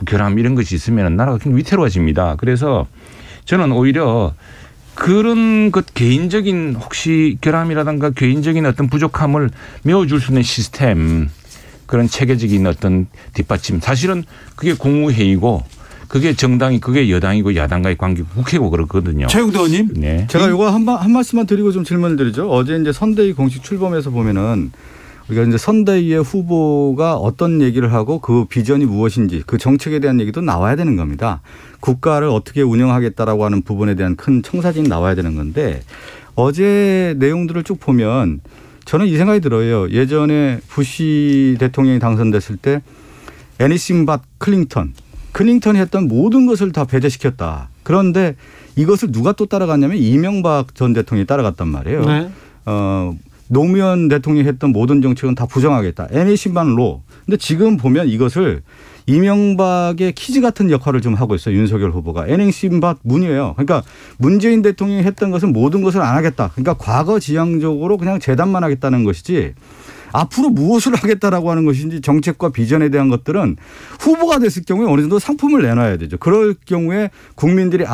결함 이런 것이 있으면 나라가 굉장히 위태로워집니다. 그래서 저는 오히려 그런 것 개인적인 혹시 결함이라든가 개인적인 어떤 부족함을 메워줄 수 있는 시스템 그런 체계적인 어떤 뒷받침 사실은 그게 국무회의고 그게 정당이 그게 여당이고 야당과의 관계고 국회고 그렇거든요. 최영도 의원님. 네. 제가 이거 한 말씀만 드리고 좀 질문을 드리죠. 어제 이제 선대위 공식 출범에서 보면은 우리가 이제 선대위의 후보가 어떤 얘기를 하고 그 비전이 무엇인지 그 정책에 대한 얘기도 나와야 되는 겁니다. 국가를 어떻게 운영하겠다라고 하는 부분에 대한 큰 청사진이 나와야 되는 건데 어제 내용들을 쭉 보면 저는 이 생각이 들어요. 예전에 부시 대통령이 당선됐을 때 anything but 클린턴이 했던 모든 것을 다 배제시켰다. 그런데 이것을 누가 또 따라갔냐면 이명박 전 대통령이 따라갔단 말이에요. 네. 노무현 대통령이 했던 모든 정책은 다 부정하겠다. anything but law. 근데 지금 보면 이것을 이명박의 키즈 같은 역할을 좀 하고 있어요. 윤석열 후보가. anything but 문이에요. 그러니까 문재인 대통령이 했던 것은 모든 것을 안 하겠다. 그러니까 과거 지향적으로 그냥 재단만 하겠다는 것이지 앞으로 무엇을 하겠다라고 하는 것인지 정책과 비전에 대한 것들은 후보가 됐을 경우에 어느 정도 상품을 내놔야 되죠. 그럴 경우에 국민들이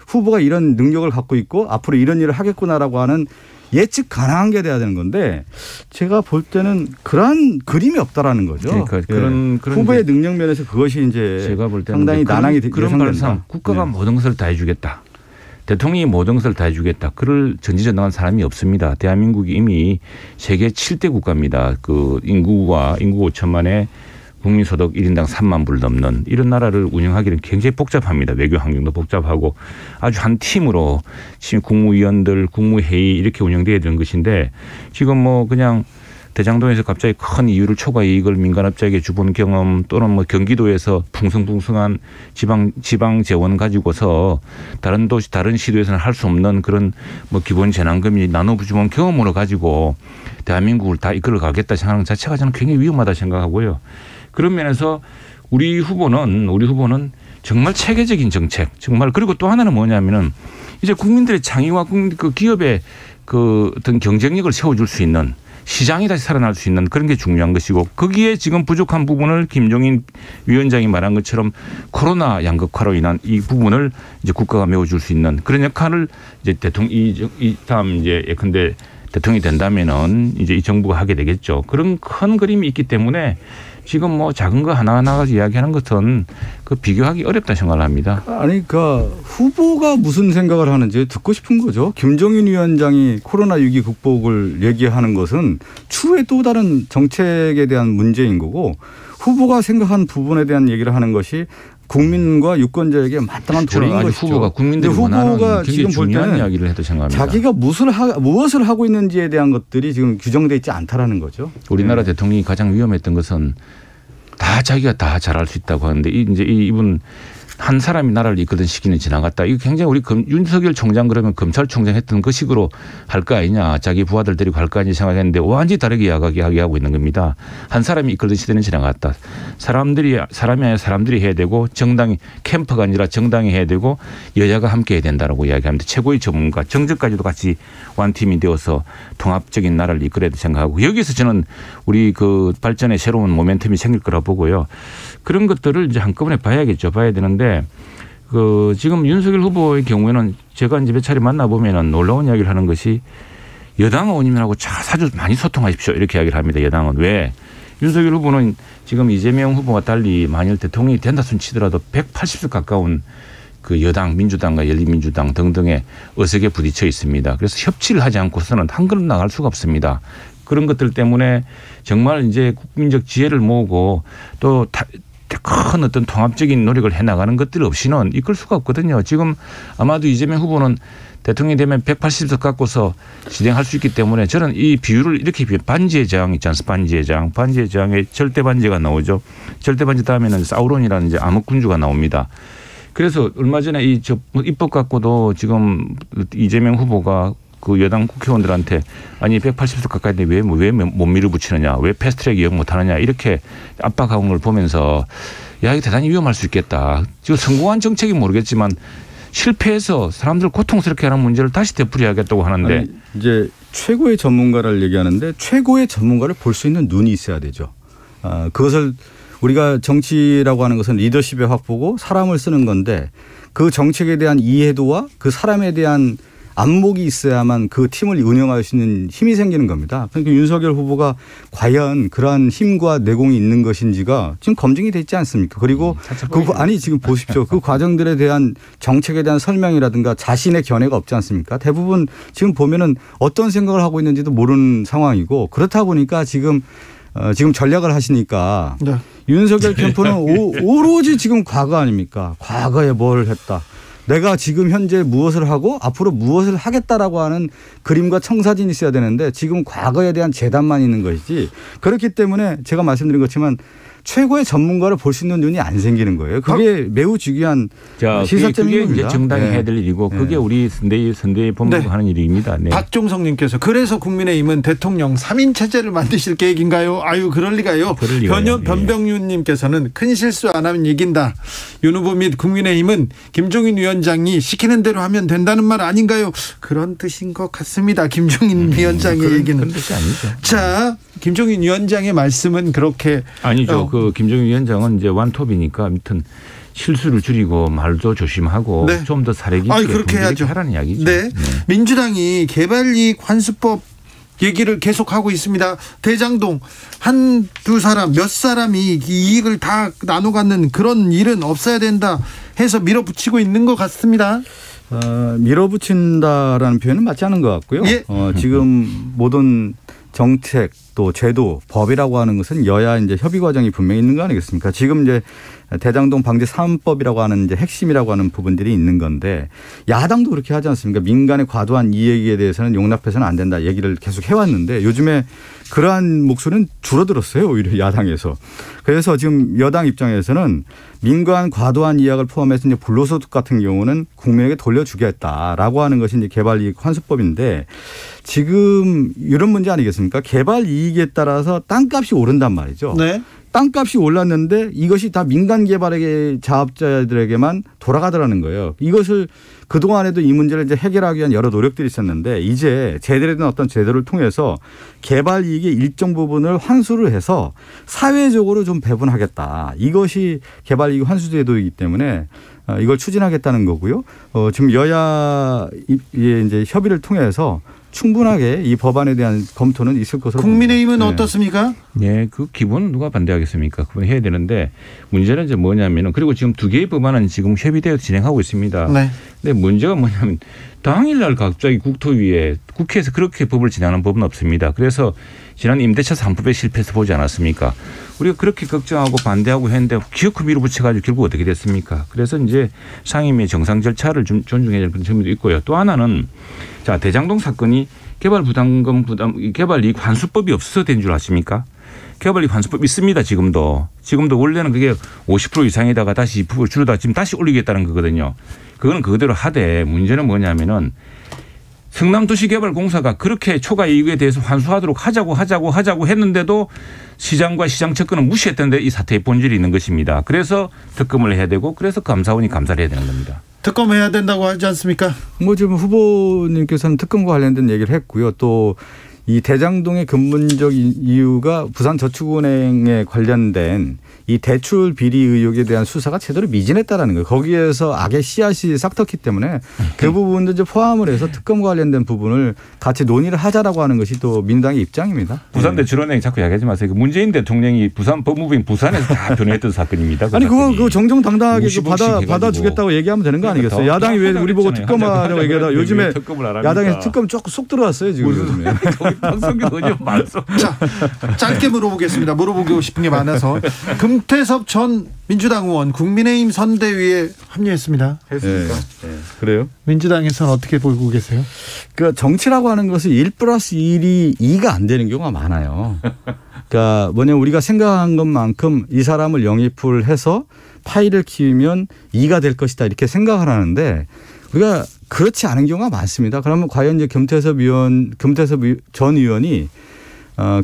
후보가 이런 능력을 갖고 있고 앞으로 이런 일을 하겠구나라고 하는 예측 가능한 게 돼야 되는 건데 제가 볼 때는 그런 그림이 없다라는 거죠. 그러니까 그런 후보의 능력 면에서 그것이 이제 제가 볼 때는 상당히 난항이 그런 발상 국가가 모든 것을 다 해주겠다. 대통령이 모든 것을 다 해주겠다. 그럴 전지전능한 사람이 없습니다. 대한민국이 이미 세계 7대 국가입니다. 그 인구 5천만에 국민소득 1인당 3만 불 넘는 이런 나라를 운영하기는 굉장히 복잡합니다. 외교 환경도 복잡하고 아주 한 팀으로 지금 국무위원들, 국무회의 이렇게 운영돼야 되는 것인데 지금 뭐 그냥 대장동에서 갑자기 큰 이유를 초과 이익을 민간업자에게 주본 경험 또는 뭐 경기도에서 풍성풍성한 지방 재원 가지고서 다른 도시 다른 시도에서는 할 수 없는 그런 뭐 기본 재난금이 나눠주본 경험으로 가지고 대한민국을 다 이끌어 가겠다 생각하는 자체가 저는 굉장히 위험하다 생각하고요. 그런 면에서 우리 후보는 정말 체계적인 정책 정말 그리고 또 하나는 뭐냐면은 이제 국민들의 창의와 그 기업의 그 어떤 경쟁력을 세워줄 수 있는 시장이 다시 살아날 수 있는 그런 게 중요한 것이고 거기에 지금 부족한 부분을 김종인 위원장이 말한 것처럼 코로나 양극화로 인한 이 부분을 이제 국가가 메워줄 수 있는 그런 역할을 이제 다음 이제 예컨대 대통령이 된다면은 이제 이 정부가 하게 되겠죠. 그런 큰 그림이 있기 때문에 지금 뭐 작은 거 하나하나 이야기하는 것은 그 비교하기 어렵다 생각을 합니다. 아니, 그러니까 후보가 무슨 생각을 하는지 듣고 싶은 거죠. 김종인 위원장이 코로나 위기 극복을 얘기하는 것은 추후에 또 다른 정책에 대한 문제인 거고 후보가 생각한 부분에 대한 얘기를 하는 것이 국민과 유권자에게 마땅한 도리인 것이죠. 후보가 국민들이 원하는 굉장히 중요한 이야기를 해도 생각합니다. 자기가 무엇을 하고 있는지에 대한 것들이 지금 규정되어 있지 않다라는 거죠. 우리나라 대통령이 가장 위험했던 것은 다 자기가 다 잘할 수 있다고 하는데 이제 이분 한 사람이 나라를 이끌던 시기는 지나갔다. 이거 굉장히 우리 윤석열 총장 그러면 검찰총장 했던 그 식으로 할 거 아니냐. 자기 부하들 데리고 할 거 아니냐 생각했는데 완전히 다르게 이야기하고 있는 겁니다. 한 사람이 이끌던 시대는 지나갔다. 사람이 아니라 사람들이 해야 되고 정당이 캠프가 아니라 정당이 해야 되고 여야가 함께 해야 된다라고 이야기합니다. 최고의 전문가 정적까지도 같이 완팀이 되어서 통합적인 나라를 이끌어야 생각하고 여기서 저는 우리 그 발전의 새로운 모멘텀이 생길 거라 보고요. 그런 것들을 이제 한꺼번에 봐야겠죠. 봐야 되는데 그 지금 윤석열 후보의 경우에는 제가 이제 몇 차례 만나보면은 놀라운 이야기를 하는 것이 여당 의원님하고 자주 많이 소통하십시오. 이렇게 이야기를 합니다. 여당은. 왜? 윤석열 후보는 지금 이재명 후보와 달리 만일 대통령이 된다 손 치더라도 180석 가까운 그 여당 민주당과 열린민주당 등등의 어색에 부딪혀 있습니다. 그래서 협치를 하지 않고서는 한 걸음 나갈 수가 없습니다. 그런 것들 때문에 정말 이제 국민적 지혜를 모으고 또 큰 어떤 통합적인 노력을 해나가는 것들 없이는 이끌 수가 없거든요. 지금 아마도 이재명 후보는 대통령이 되면 180석 갖고서 진행할 수 있기 때문에 저는 이 비율을 이렇게 반지의 제왕 있지 않습니까? 반지의 제왕. 반지의 제왕에 절대 반지가 나오죠. 절대 반지 다음에는 사우론이라는 이제 암흑군주가 나옵니다. 그래서 얼마 전에 이 입법 갖고도 지금 이재명 후보가 그 여당 국회의원들한테 아니 180석 가까이인데 왜 못 밀어붙이느냐, 왜 패스트트랙 이용 못하느냐 이렇게 압박하는 걸 보면서 야 이게 대단히 위험할 수 있겠다. 지금 성공한 정책이 모르겠지만 실패해서 사람들 고통스럽게 하는 문제를 다시 되풀이하겠다고 하는데 아니, 이제 최고의 전문가를 얘기하는데 최고의 전문가를 볼 수 있는 눈이 있어야 되죠. 그것을 우리가 정치라고 하는 것은 리더십의 확보고 사람을 쓰는 건데 그 정책에 대한 이해도와 그 사람에 대한 안목이 있어야만 그 팀을 운영할 수 있는 힘이 생기는 겁니다. 그러니까 윤석열 후보가 과연 그러한 힘과 내공이 있는 것인지가 지금 검증이 되지 않습니까? 그리고 지금 보십시오. 그 과정들에 대한 정책에 대한 설명이라든가 자신의 견해가 없지 않습니까? 대부분 지금 보면은 어떤 생각을 하고 있는지도 모르는 상황이고 그렇다 보니까 지금 전략을 하시니까 네. 윤석열 캠프는 오로지 지금 과거 아닙니까? 과거에 뭘 했다. 내가 지금 현재 무엇을 하고 앞으로 무엇을 하겠다라고 하는 그림과 청사진이 있어야 되는데 지금 과거에 대한 재단만 있는 것이지 그렇기 때문에 제가 말씀드린 것처럼 최고의 전문가를 볼 수 있는 눈이 안 생기는 거예요. 그게 매우 중요한 시사점인 그게 겁니다. 이제 정당이 해야 될 일이고 그게 우리 선대위 본부가 네. 하는 일입니다. 네. 박종성님께서 그래서 국민의힘은 대통령 3인 체제를 만드실 계획인가요? 아유 그럴 리가요. 변병윤님께서는 큰 실수 안 하면 이긴다. 윤 후보 및 국민의힘은 김종인 위원장이 시키는 대로 하면 된다는 말 아닌가요? 그런 뜻인 것 같습니다. 김종인 위원장의 얘기는. 그런 뜻이 아니죠. 자, 김종인 위원장의 말씀은 그렇게 아니죠. 그 김종인 위원장은 이제 완톱이니까 아무튼 실수를 줄이고 말도 조심하고 네. 좀 더 사례 깊게 그렇게 해야죠. 하라는 이야기죠. 네. 네. 민주당이 개발이익 환수법 얘기를 계속하고 있습니다. 대장동 한두 사람 몇 사람이 이익을 다 나눠 갖는 그런 일은 없어야 된다 해서 밀어붙이고 있는 것 같습니다. 밀어붙인다라는 표현은 맞지 않은 것 같고요. 예. 지금 모든 정책 또 제도 법이라고 하는 것은 여야 이제 협의 과정이 분명히 있는 거 아니겠습니까? 지금 이제 대장동 방지 3법이라고 하는 이제 핵심이라고 하는 부분들이 있는 건데 야당도 그렇게 하지 않습니까? 민간의 과도한 이익에 대해서는 용납해서는 안 된다 얘기를 계속 해왔는데 요즘에 그러한 목소리는 줄어들었어요. 오히려 야당에서. 그래서 지금 여당 입장에서는 민간 과도한 이익을 포함해서 이제 불로소득 같은 경우는 국민에게 돌려주겠다라고 하는 것이 이제 개발이익 환수법인데 지금 이런 문제 아니겠습니까? 개발 이익에 따라서 땅값이 오른단 말이죠. 네. 땅값이 올랐는데 이것이 다 민간 개발의 자업자들에게만 돌아가더라는 거예요. 이것을 그동안에도 이 문제를 이제 해결하기 위한 여러 노력들이 있었는데 이제 제대로 된 어떤 제도를 통해서 개발 이익의 일정 부분을 환수를 해서 사회적으로 좀 배분하겠다. 이것이 개발 이익 환수 제도이기 때문에 이걸 추진하겠다는 거고요. 지금 여야의 이제 협의를 통해서 충분하게 이 법안에 대한 검토는 있을 것으로 국민의힘은 봅니다. 어떻습니까? 네, 그 기본 누가 반대하겠습니까? 그건 해야 되는데 문제는 이제 뭐냐면은 그리고 지금 두 개의 법안은 지금 협의되어 진행하고 있습니다. 네. 근데 문제가 뭐냐면 당일날 갑자기 국토위에 국회에서 그렇게 법을 진행하는 법은 없습니다. 그래서 지난 임대차 3법에 실패해서 보지 않았습니까? 우리가 그렇게 걱정하고 반대하고 했는데 기어코 밀어붙여가지고 결국 어떻게 됐습니까? 그래서 이제 상임위 정상 절차를 좀 존중해야 될 그런 점도 있고요. 또 하나는 자 대장동 사건이 개발 이익 환수법이 없어서 된 줄 아십니까? 개발 이익 환수법 있습니다. 지금도 원래는 그게 50% 이상에다가 다시 2% 줄여다 지금 다시 올리겠다는 거거든요. 그거는 그대로 하되 문제는 뭐냐면은 성남도시개발공사가 그렇게 초과 이익에 대해서 환수하도록 하자고 했는데도 시장과 시장 접근은 무시했던데 이 사태의 본질이 있는 것입니다. 그래서 특검을 해야 되고 그래서 감사원이 감사를 해야 되는 겁니다. 특검해야 된다고 하지 않습니까? 뭐 지금 후보님께서는 특검과 관련된 얘기를 했고요. 또 이 대장동의 근본적 이유가 부산저축은행에 관련된 이 대출 비리 의혹에 대한 수사가 제대로 미진했다라는 거예요. 거기에서 악의 씨앗이 싹텄기 때문에 그 부분도 이제 포함을 해서 특검과 관련된 부분을 같이 논의를 하자라고 하는 것이 또 민당의 입장입니다. 부산대출은행 자꾸 이야기하지 마세요. 문재인 대통령이 부산 법무부인 부산에서 다 변호했던 사건입니다. 아니 그거 정정당당하게 받아주겠다고 얘기하면 되는 거 아니겠어요? 야당이 왜 우리 보고 특검하라고 얘기하다 요즘에 야당에서 특검 조금 쏙 들어왔어요 지금. 요즘에. 방송이 너무 많소. 자, 짧게 물어보겠습니다. 물어보고 싶은 게 많아서. 금태섭 전 민주당 의원 국민의힘 선대위에 합류했습니다. 했습니까? 네. 그래요? 민주당에서는 어떻게 보고 계세요? 그 정치라고 하는 것은 1+1이 2가 안 되는 경우가 많아요. 그러니까 우리가 생각한 것만큼 이 사람을 영입을 해서 파이를 키우면 2가 될 것이다 이렇게 생각을 하는데 우리가 그렇지 않은 경우가 많습니다. 그러면 과연 이제 금태섭 전 의원이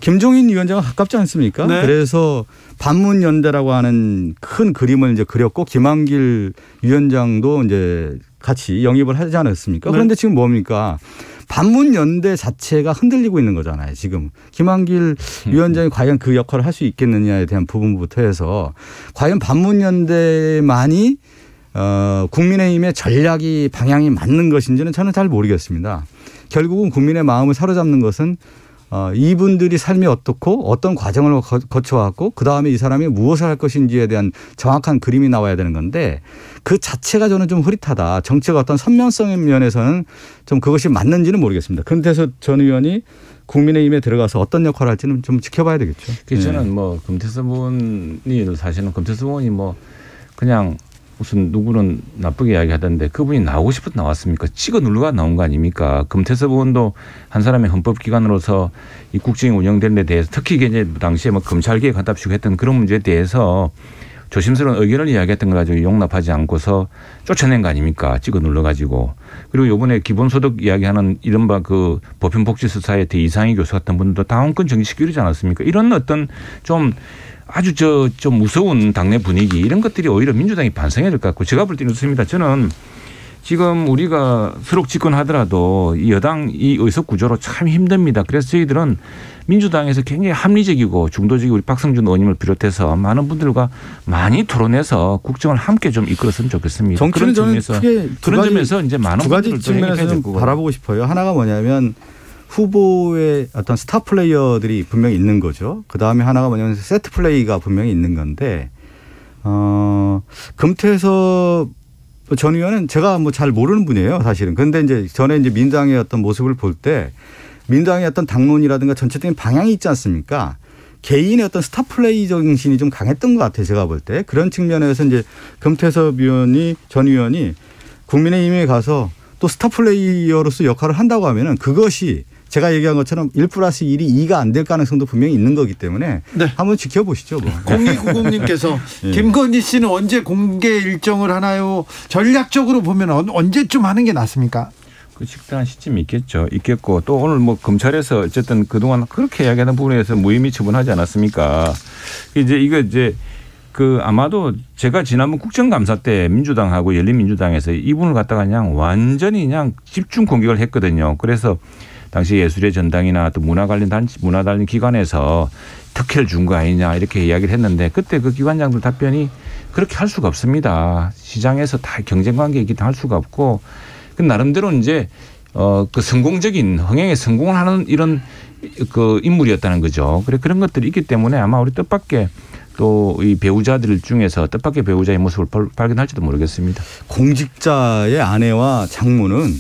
김종인 위원장과 가깝지 않습니까? 네. 그래서 반문연대라고 하는 큰 그림을 이제 그렸고 김한길 위원장도 이제 같이 영입을 하지 않았습니까? 네. 그런데 지금 뭡니까? 반문연대 자체가 흔들리고 있는 거잖아요. 지금 김한길 위원장이 과연 그 역할을 할 수 있겠느냐에 대한 부분부터 해서 과연 반문연대만이 국민의힘의 전략이 방향이 맞는 것인지는 저는 잘 모르겠습니다. 결국은 국민의 마음을 사로잡는 것은 이분들이 삶이 어떻고 어떤 과정을 거쳐왔고 그다음에 이 사람이 무엇을 할 것인지에 대한 정확한 그림이 나와야 되는 건데 그 자체가 저는 좀 흐릿하다. 정치가 어떤 선명성의 면에서는 좀 그것이 맞는지는 모르겠습니다. 그런데서 전 의원이 국민의힘에 들어가서 어떤 역할을 할지는 좀 지켜봐야 되겠죠. 저는 금태섭 의원이 사실은 금태섭 의원이 그냥 무슨 누구는 나쁘게 이야기하던데 그분이 나오고 싶어서 나왔습니까? 찍어 누르가 나온 거 아닙니까? 금태섭 의원도 한 사람의 헌법기관으로서 이 국정이 운영되는 데 대해서 특히 이제 당시에 검찰개혁 한답시고 했던 그런 문제에 대해서 조심스러운 의견을 이야기했던 걸 가지고 용납하지 않고서 쫓아낸 거 아닙니까? 찍어 눌러가지고. 그리고 이번에 기본소득 이야기하는 이른바 그 보편복지소사이어티 이상희 교수 같은 분들도 당원권 정지시키지 않았습니까? 이런 어떤 좀 아주 좀 무서운 당내 분위기 이런 것들이 오히려 민주당이 반성해야 될 것 같고 제가 볼 때는 그렇습니다. 저는 지금 우리가 수록 집권하더라도 이 여당 이 의석 구조로 참 힘듭니다. 그래서 저희들은 민주당에서 굉장히 합리적이고 중도적이고 우리 박성준 의원님을 비롯해서 많은 분들과 많이 토론해서 국정을 함께 좀 이끌었으면 좋겠습니다. 정치는 저는 크게 그런 점에서 이제 많은 두 가지 측면에서 좀 바라보고 싶어요. 하나가 뭐냐면 후보의 어떤 스타 플레이어들이 분명히 있는 거죠. 그다음에 하나가 뭐냐면 세트 플레이가 분명히 있는 건데 금태섭 전 의원은 제가 잘 모르는 분이에요, 사실은. 그런데 이제 전에 이제 민당의 어떤 모습을 볼 때 민당의 어떤 당론이라든가 전체적인 방향이 있지 않습니까? 개인의 어떤 스타 플레이 정신이 좀 강했던 것 같아요, 제가 볼 때. 그런 측면에서 이제 금태섭 전 의원이 국민의힘에 가서 또 스타 플레이어로서 역할을 한다고 하면은 그것이 제가 얘기한 것처럼 1+1이 2가 안 될 가능성도 분명히 있는 거기 때문에 네. 한번 지켜보시죠. 0290님께서 김건희 씨는 언제 공개 일정을 하나요? 전략적으로 보면 언제쯤 하는 게 낫습니까? 그 식당한 시점이 있겠고 또 오늘 검찰에서 어쨌든 그동안 그렇게 이야기하는 부분에서 무혐의 처분하지 않았습니까? 이제 아마도 제가 지난번 국정감사 때 민주당하고 열린민주당에서 이분을 갖다가 그냥 완전히 그냥 집중 공격을 했거든요. 그래서 당시 예술의 전당이나 또 문화 관련 기관에서 특혜를 준 거 아니냐 이렇게 이야기를 했는데 그때 그 기관장들 답변이 그렇게 할 수가 없습니다. 시장에서 다 경쟁 관계에 있기 때문에 할 수가 없고 그 나름대로 이제 그 성공적인 흥행에 성공을 하는 이런 그 인물이었다는 거죠. 그래 그런 것들이 있기 때문에 아마 우리 뜻밖의 또 이 배우자들 중에서 뜻밖의 배우자의 모습을 발견할지도 모르겠습니다. 공직자의 아내와 장모는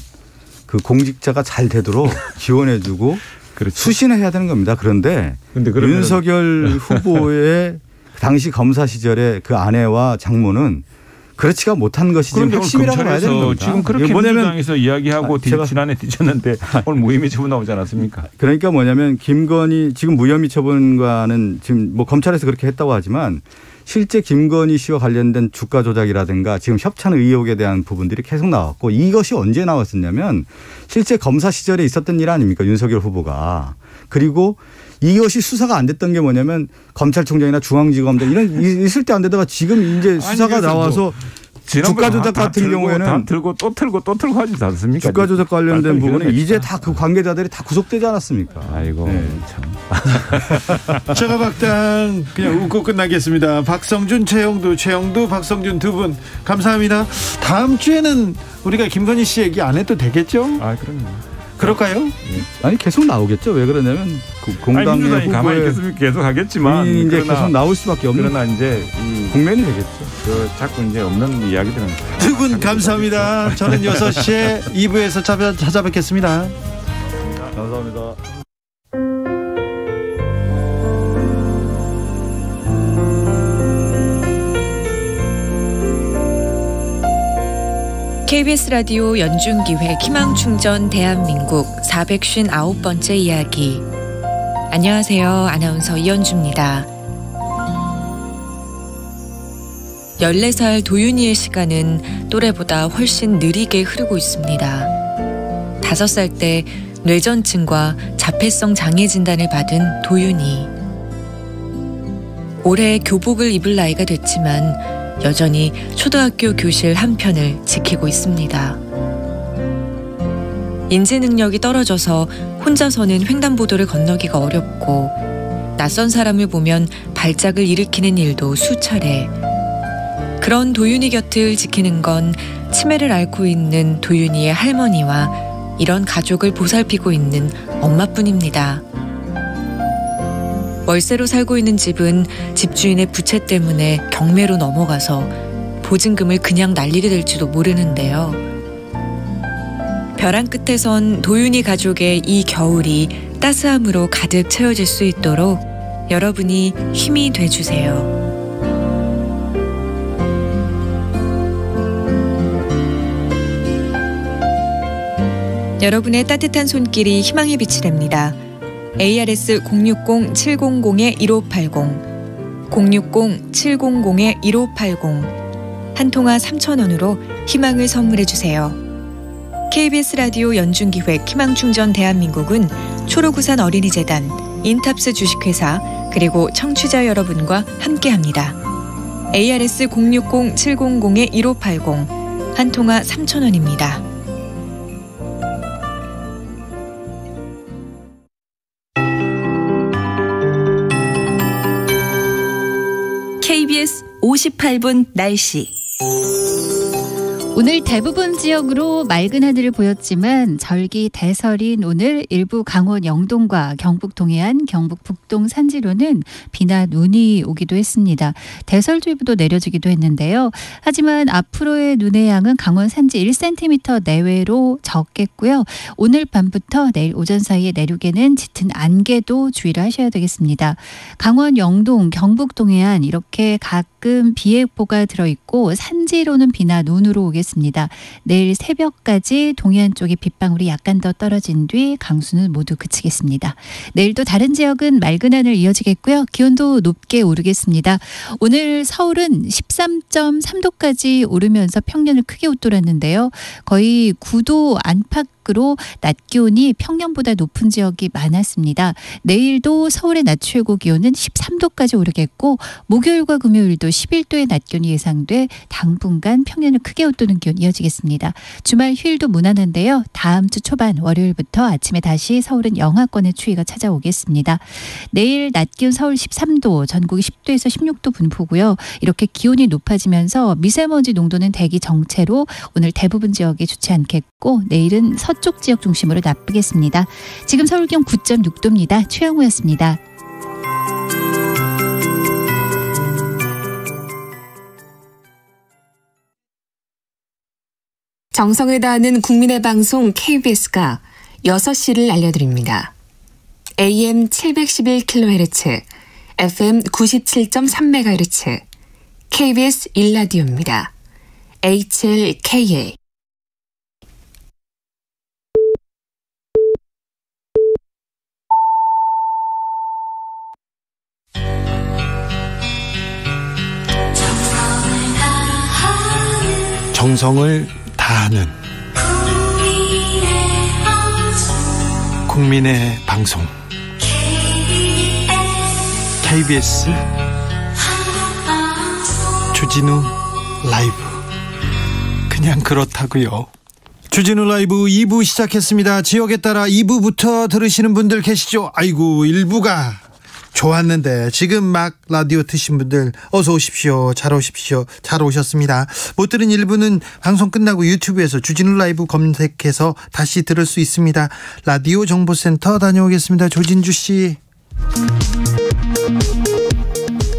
그 공직자가 잘 되도록 지원해주고 그렇죠. 수신해야 되는 겁니다. 그런데 윤석열 후보의 당시 검사 시절에 그 아내와 장모는 그렇지가 못한 것이 지금 핵심이라고 봐야 되는 겁니다. 지금 그렇게 민주당에서 이야기하고 지난해 뒤졌는데 오늘 무혐의 처분 나오지 않았습니까? 그러니까 뭐냐면 김건희 지금 무혐의 처분과는 지금 뭐 검찰에서 그렇게 했다고 하지만 실제 김건희 씨와 관련된 주가 조작이라든가 지금 협찬 의혹에 대한 부분들이 계속 나왔고 이것이 언제 나왔었냐면 실제 검사 시절에 있었던 일 아닙니까? 윤석열 후보가. 그리고 이것이 수사가 안 됐던 게 뭐냐면 검찰총장이나 중앙지검장 이런 있을 때 안 되다가 지금 이제 수사가 나와서 주가 조작 같은 경우에는 다 들고 또 틀고 하지 않습니까? 주가 조작 관련된 부분은 이제 다 그 관계자들이 다 구속되지 않았습니까? 아이고 네. 참. 최가박당 그냥 웃고 끝나겠습니다. 박성준, 최영두, 박성준 두 분 감사합니다. 다음 주에는 우리가 김건희 씨 얘기 안 해도 되겠죠? 아 그럼요. 그럴까요? 아니 계속 나오겠죠. 왜 그러냐면 공당의 민주당이 가만히 있겠습니까? 계속 하겠지만 이제 계속 나올 수밖에 없는. 그러나 이제 국면이 되겠죠. 자꾸 이제 없는 이야기들은 두 분 감사합니다. 저는 6시에 2부에서 찾아뵙겠습니다. 감사합니다. KBS 라디오 연중기획 희망충전 대한민국 459번째 이야기. 안녕하세요. 아나운서 이현주입니다. 14살 도윤이의 시간은 또래보다 훨씬 느리게 흐르고 있습니다. 5살 때 뇌전증과 자폐성 장애 진단을 받은 도윤이. 올해 교복을 입을 나이가 됐지만 여전히 초등학교 교실 한 편을 지키고 있습니다. 인지 능력이 떨어져서 혼자서는 횡단보도를 건너기가 어렵고 낯선 사람을 보면 발작을 일으키는 일도 수차례. 그런 도윤이 곁을 지키는 건 치매를 앓고 있는 도윤이의 할머니와 이런 가족을 보살피고 있는 엄마뿐입니다. 월세로 살고 있는 집은 집주인의 부채 때문에 경매로 넘어가서 보증금을 그냥 날리게 될지도 모르는데요. 벼랑 끝에선 도윤이 가족의 이 겨울이 따스함으로 가득 채워질 수 있도록 여러분이 힘이 돼주세요. 여러분의 따뜻한 손길이 희망의 빛이 됩니다. ARS 060-700-1580 060-700-1580 한 통화 3,000원으로 희망을 선물해 주세요. KBS 라디오 연중기획 희망충전 대한민국은 초록우산 어린이재단, 인탑스 주식회사 그리고 청취자 여러분과 함께합니다. ARS 060-700-1580 한 통화 3,000원입니다. KBS 58분 날씨. 오늘 대부분 지역으로 맑은 하늘을 보였지만 절기 대설인 오늘 일부 강원 영동과 경북 동해안, 경북 북동 산지로는 비나 눈이 오기도 했습니다. 대설주의보도 내려지기도 했는데요. 하지만 앞으로의 눈의 양은 강원 산지 1cm 내외로 적겠고요. 오늘 밤부터 내일 오전 사이에 내륙에는 짙은 안개도 주의를 하셔야 되겠습니다. 강원 영동, 경북 동해안 이렇게 가끔 비 예보가 들어있고 산지로는 비나 눈으로 오겠습니다. 내일 새벽까지 동해안 쪽에 빗방울이 약간 더 떨어진 뒤 강수는 모두 그치겠습니다. 내일도 다른 지역은 맑은 하늘 이어지겠고요. 기온도 높게 오르겠습니다. 오늘 서울은 13.3도까지 오르면서 평년을 크게 웃돌았는데요. 거의 9도 안팎 밖으로 낮 기온이 평년보다 높은 지역이 많았습니다. 내일도 서울의 낮 최고 기온은 13도까지 오르겠고 목요일과 금요일도 11도의 낮 기온이 예상돼 당분간 평년을 크게 웃도는 기온 이어지겠습니다. 주말 휴일도 무난한데요. 다음 주 초반 월요일부터 아침에 다시 서울은 영하권의 추위가 찾아오겠습니다. 내일 낮 기온 서울 13도, 전국이 10도에서 16도 분포고요. 이렇게 기온이 높아지면서 미세먼지 농도는 대기 정체로 오늘 대부분 지역에 좋지 않겠고 내일은 서쪽 지역 중심으로 나쁘겠습니다. 지금 서울 기온 9.6도입니다. 최영우였습니다. 정성을 다하는 국민의 방송 KBS가 6시를 알려드립니다. AM 711kHz, FM 97.3MHz, KBS 1라디오입니다. HLKA. 정성을 다하는 국민의 방송 KBS 주진우 라이브. 그냥 그렇다고요. 주진우 라이브 2부 시작했습니다. 지역에 따라 2부부터 들으시는 분들 계시죠? 아이고 1부가 좋았는데 지금 막 라디오 트신 분들 어서 오십시오. 잘 오십시오. 잘 오셨습니다. 못 들은 1부는 방송 끝나고 유튜브에서 주진우 라이브 검색해서 다시 들을 수 있습니다. 라디오 정보센터 다녀오겠습니다. 조진주 씨.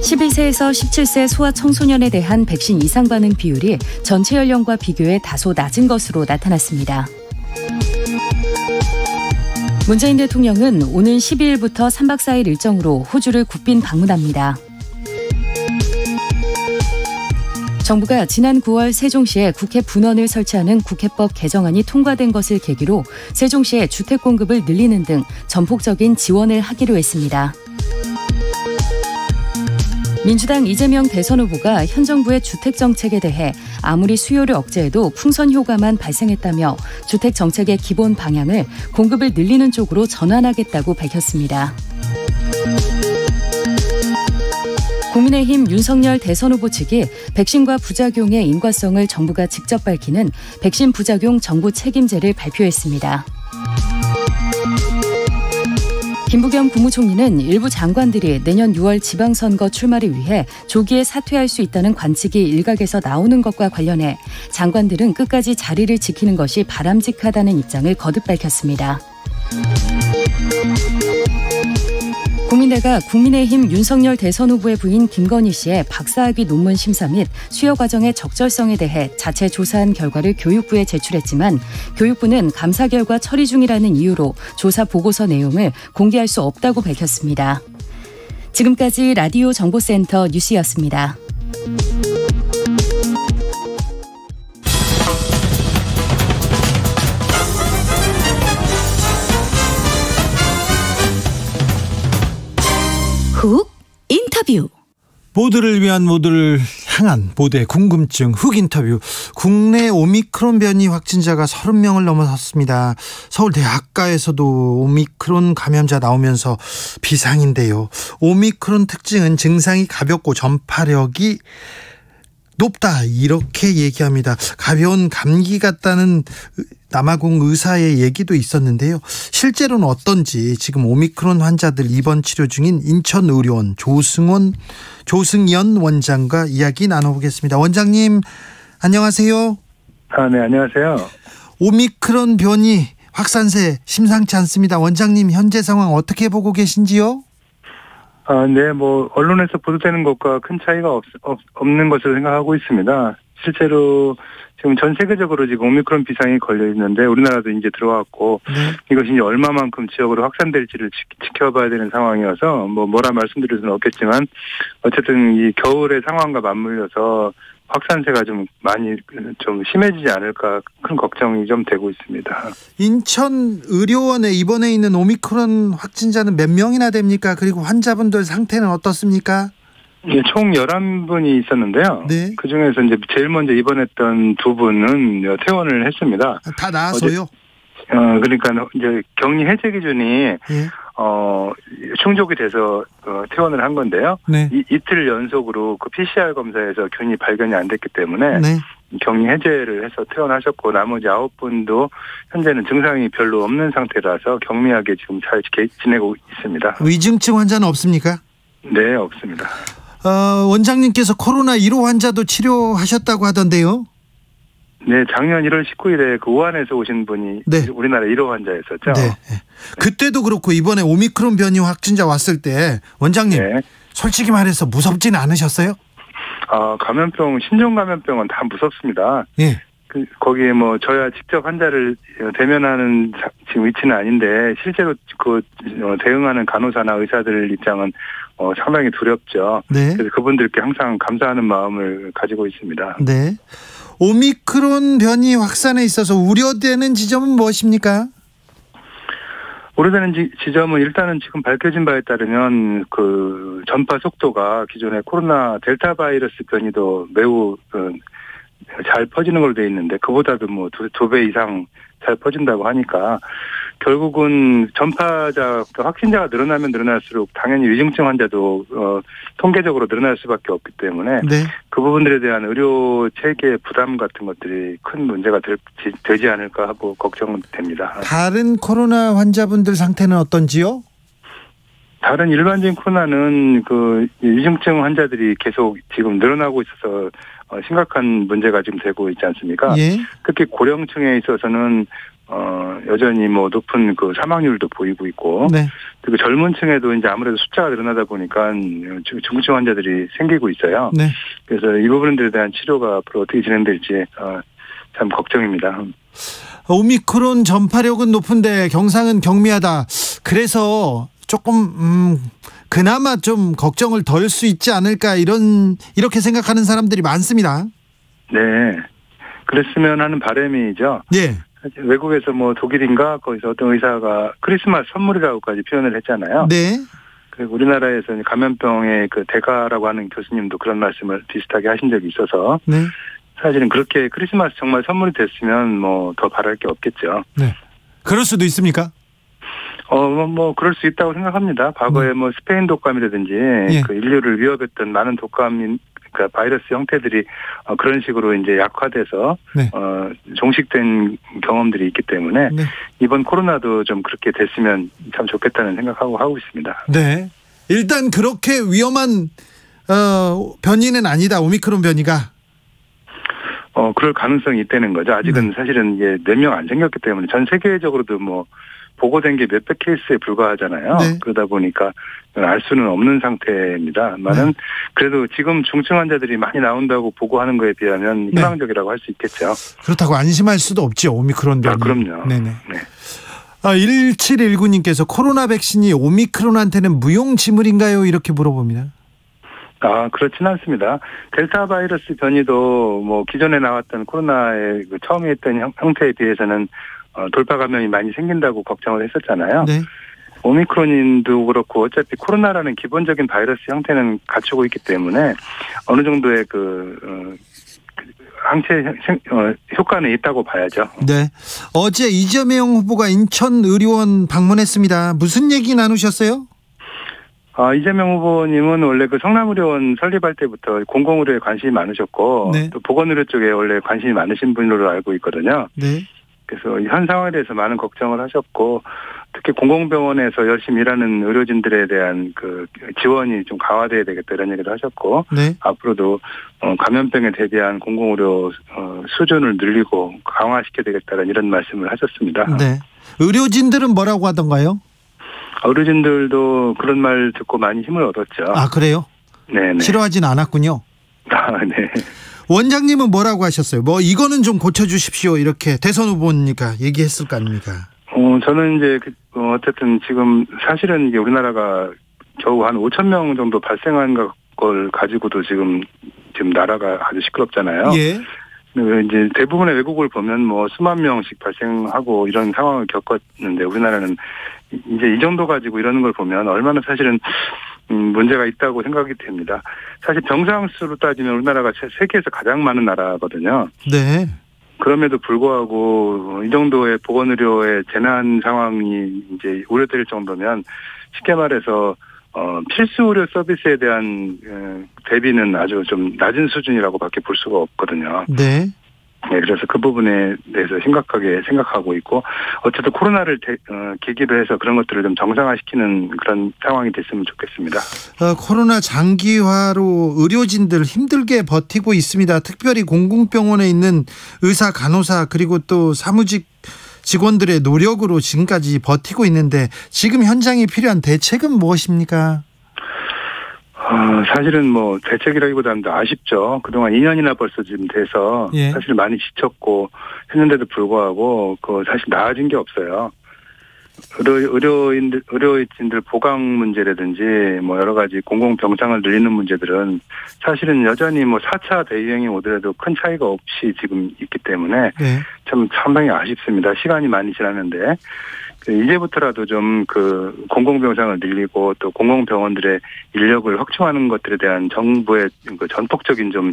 12세에서 17세 소아청소년에 대한 백신 이상 반응 비율이 전체 연령과 비교해 다소 낮은 것으로 나타났습니다. 문재인 대통령은 오는 12일부터 3박 4일 일정으로 호주를 국빈 방문합니다. 정부가 지난 9월 세종시에 국회 분원을 설치하는 국회법 개정안이 통과된 것을 계기로 세종시의 주택 공급을 늘리는 등 전폭적인 지원을 하기로 했습니다. 민주당 이재명 대선 후보가 현 정부의 주택 정책에 대해 아무리 수요를 억제해도 풍선 효과만 발생했다며 주택 정책의 기본 방향을 공급을 늘리는 쪽으로 전환하겠다고 밝혔습니다. 국민의힘 윤석열 대선 후보 측이 백신과 부작용의 인과성을 정부가 직접 밝히는 백신 부작용 정보 책임제를 발표했습니다. 김부겸 국무총리는 일부 장관들이 내년 6월 지방선거 출마를 위해 조기에 사퇴할 수 있다는 관측이 일각에서 나오는 것과 관련해 장관들은 끝까지 자리를 지키는 것이 바람직하다는 입장을 거듭 밝혔습니다. 국민대가 국민의힘 윤석열 대선 후보의 부인 김건희 씨의 박사학위 논문 심사 및 수여 과정의 적절성에 대해 자체 조사한 결과를 교육부에 제출했지만 교육부는 감사 결과 처리 중이라는 이유로 조사 보고서 내용을 공개할 수 없다고 밝혔습니다. 지금까지 라디오 정보센터 뉴스였습니다. 훅 인터뷰. 모두를 위한 모두를 향한 모두의 궁금증 훅 인터뷰. 국내 오미크론 변이 확진자가 30명을 넘어섰습니다. 서울대학가에서도 오미크론 감염자 나오면서 비상인데요. 오미크론 특징은 증상이 가볍고 전파력이 높다 이렇게 얘기합니다. 가벼운 감기 같다는 남아공 의사의 얘기도 있었는데요. 실제로는 어떤지 지금 오미크론 환자들 입원 치료 중인 인천의료원 조승연 원장과 이야기 나눠보겠습니다. 원장님 안녕하세요. 네, 안녕하세요. 오미크론 변이 확산세 심상치 않습니다. 원장님 현재 상황 어떻게 보고 계신지요? 네, 언론에서 보도되는 것과 큰 차이가 없는 것으로 생각하고 있습니다. 실제로 지금 전 세계적으로 지금 오미크론 비상이 걸려 있는데 우리나라도 이제 들어왔고 이것이 이제 얼마만큼 지역으로 확산될지를 지켜봐야 되는 상황이어서 뭐라 말씀드릴 수는 없겠지만 어쨌든 이 겨울의 상황과 맞물려서 확산세가 좀 많이 좀 심해지지 않을까 큰 걱정이 좀 되고 있습니다. 인천 의료원에 입원해 있는 오미크론 확진자는 몇 명이나 됩니까? 그리고 환자분들 상태는 어떻습니까? 네, 총 11분이 있었는데요. 네. 그중에서 이제 제일 먼저 입원했던 2분은 퇴원을 했습니다. 다 나아서요? 그러니까 이제 격리 해제 기준이 충족이 돼서 퇴원을 한 건데요. 네. 이틀 연속으로 그 PCR 검사에서 균이 발견이 안 됐기 때문에 네. 격리 해제를 해서 퇴원하셨고 나머지 9분도 현재는 증상이 별로 없는 상태라서 경미하게 지금 잘 지내고 있습니다. 위중증 환자는 없습니까? 네, 없습니다. 원장님께서 코로나 1호 환자도 치료하셨다고 하던데요. 네, 작년 1월 19일에 그 우한에서 오신 분이 네. 우리나라 1호 환자였었죠. 네. 그때도 그렇고 이번에 오미크론 변이 확진자 왔을 때 원장님 네. 솔직히 말해서 무섭지는 않으셨어요? 감염병, 신종 감염병은 다 무섭습니다. 예. 거기에 뭐 저야 직접 환자를 대면하는 지금 위치는 아닌데 실제로 대응하는 간호사나 의사들 입장은 상당히 두렵죠. 네. 그래서 그분들께 항상 감사하는 마음을 가지고 있습니다. 네. 오미크론 변이 확산에 있어서 우려되는 지점은 무엇입니까? 우려되는 지점은 일단은 지금 밝혀진 바에 따르면 그 전파 속도가 기존의 코로나 델타 바이러스 변이도 매우 잘 퍼지는 걸로 돼 있는데 그보다도 뭐 두 배 이상 잘 퍼진다고 하니까 결국은 전파자 확진자가 늘어나면 늘어날수록 당연히 위중증 환자도 통계적으로 늘어날 수밖에 없기 때문에 네. 그 부분들에 대한 의료 체계 부담 같은 것들이 큰 문제가 되지 않을까 하고 걱정됩니다. 다른 코로나 환자분들 상태는 어떤지요? 다른 일반적인 코로나는 그 위중증 환자들이 계속 지금 늘어나고 있어서 심각한 문제가 지금 되고 있지 않습니까? 예. 특히 고령층에 있어서는 여전히 뭐 높은 그 사망률도 보이고 있고, 네. 그리고 젊은 층에도 이제 아무래도 숫자가 늘어나다 보니까 중증 환자들이 생기고 있어요. 네. 그래서 이 부분들에 대한 치료가 앞으로 어떻게 진행될지 참 걱정입니다. 오미크론 전파력은 높은데 경상은 경미하다. 그래서 조금 그나마 좀 걱정을 덜 수 있지 않을까 이렇게 생각하는 사람들이 많습니다. 네, 그랬으면 하는 바람이죠. 예. 외국에서 뭐 독일인가 거기서 어떤 의사가 크리스마스 선물이라고까지 표현을 했잖아요. 네. 그리고 우리나라에서 감염병의 그 대가라고 하는 교수님도 그런 말씀을 비슷하게 하신 적이 있어서 네. 사실은 그렇게 크리스마스 정말 선물이 됐으면 뭐 더 바랄 게 없겠죠. 네. 그럴 수도 있습니까? 뭐 그럴 수 있다고 생각합니다. 과거에 뭐 스페인 독감이라든지 예. 그 인류를 위협했던 많은 독감인 그러니까 바이러스 형태들이 그런 식으로 이제 약화돼서 네. 종식된 경험들이 있기 때문에 네. 이번 코로나도 좀 그렇게 됐으면 참 좋겠다는 생각하고 하고 있습니다. 네. 일단 그렇게 위험한 변이는 아니다. 오미크론 변이가. 그럴 가능성이 있다는 거죠. 아직은 사실은 이게 몇 명 안 생겼기 때문에 전 세계적으로도 뭐 보고된 게 몇백 케이스에 불과하잖아요. 네. 그러다 보니까 알 수는 없는 상태입니다만은 그래도 지금 중증 환자들이 많이 나온다고 보고하는 거에 비하면 희망적이라고 할 수 있겠죠. 그렇다고 안심할 수도 없죠. 오미크론 변이. 그럼요. 네네. 네. 1719님께서 코로나 백신이 오미크론한테는 무용지물인가요? 이렇게 물어봅니다. 그렇진 않습니다. 델타 바이러스 변이도 뭐 기존에 나왔던 코로나의 그 처음에 했던 형태에 비해서는 돌파 감염이 많이 생긴다고 걱정을 했었잖아요. 네. 오미크론인도 그렇고 어차피 코로나라는 기본적인 바이러스 형태는 갖추고 있기 때문에 어느 정도의 항체 효과는 있다고 봐야죠. 네. 어제 이재명 후보가 인천의료원 방문했습니다. 무슨 얘기 나누셨어요? 이재명 후보님은 원래 그 성남의료원 설립할 때부터 공공의료에 관심이 많으셨고 네. 또 보건의료 쪽에 원래 관심이 많으신 분으로 알고 있거든요. 네. 그래서 현 상황에 대해서 많은 걱정을 하셨고 특히 공공병원에서 열심히 일하는 의료진들에 대한 그 지원이 좀 강화돼야 되겠다 이런 얘기를 하셨고 네. 앞으로도 감염병에 대비한 공공의료 수준을 늘리고 강화시켜야 되겠다는 이런 말씀을 하셨습니다. 네. 의료진들은 뭐라고 하던가요? 의료진들도 그런 말 듣고 많이 힘을 얻었죠. 그래요? 네네. 싫어하진 않았군요. 네. 원장님은 뭐라고 하셨어요? 뭐 이거는 좀 고쳐주십시오. 이렇게 대선 후보니까 얘기했을 거 아닙니까? 저는 이제 어쨌든 지금 사실은 이게 우리나라가 겨우 한 5천 명 정도 발생한 걸 가지고도 지금 나라가 아주 시끄럽잖아요. 예. 이제 대부분의 외국을 보면 뭐 수만 명씩 발생하고 이런 상황을 겪었는데 우리나라는 이제 이 정도 가지고 이러는 걸 보면 얼마나 사실은 문제가 있다고 생각이 됩니다. 사실 병상 수로 따지면 우리나라가 세계에서 가장 많은 나라거든요. 네. 그럼에도 불구하고 이 정도의 보건의료의 재난 상황이 이제 우려될 정도면 쉽게 말해서 필수 의료 서비스에 대한 대비는 아주 좀 낮은 수준이라고밖에 볼 수가 없거든요. 네. 네, 그래서 그 부분에 대해서 심각하게 생각하고 있고 어쨌든 코로나를 계기로 해서 그런 것들을 좀 정상화시키는 그런 상황이 됐으면 좋겠습니다. 코로나 장기화로 의료진들 힘들게 버티고 있습니다. 특별히 공공병원에 있는 의사, 간호사 그리고 또 사무직 직원들의 노력으로 지금까지 버티고 있는데 지금 현장에 필요한 대책은 무엇입니까? 사실은 뭐 대책이라기보다는 아쉽죠. 그동안 2년이나 벌써 지금 돼서 예. 사실 많이 지쳤고 했는데도 불구하고 사실 나아진 게 없어요. 의료진들 보강 문제라든지 뭐 여러 가지 공공병상을 늘리는 문제들은 사실은 여전히 뭐 4차 대유행이 오더라도 큰 차이가 없이 지금 있기 때문에 네. 참 상당히 아쉽습니다. 시간이 많이 지났는데 이제부터라도 좀 공공병상을 늘리고 또 공공병원들의 인력을 확충하는 것들에 대한 정부의 전폭적인 좀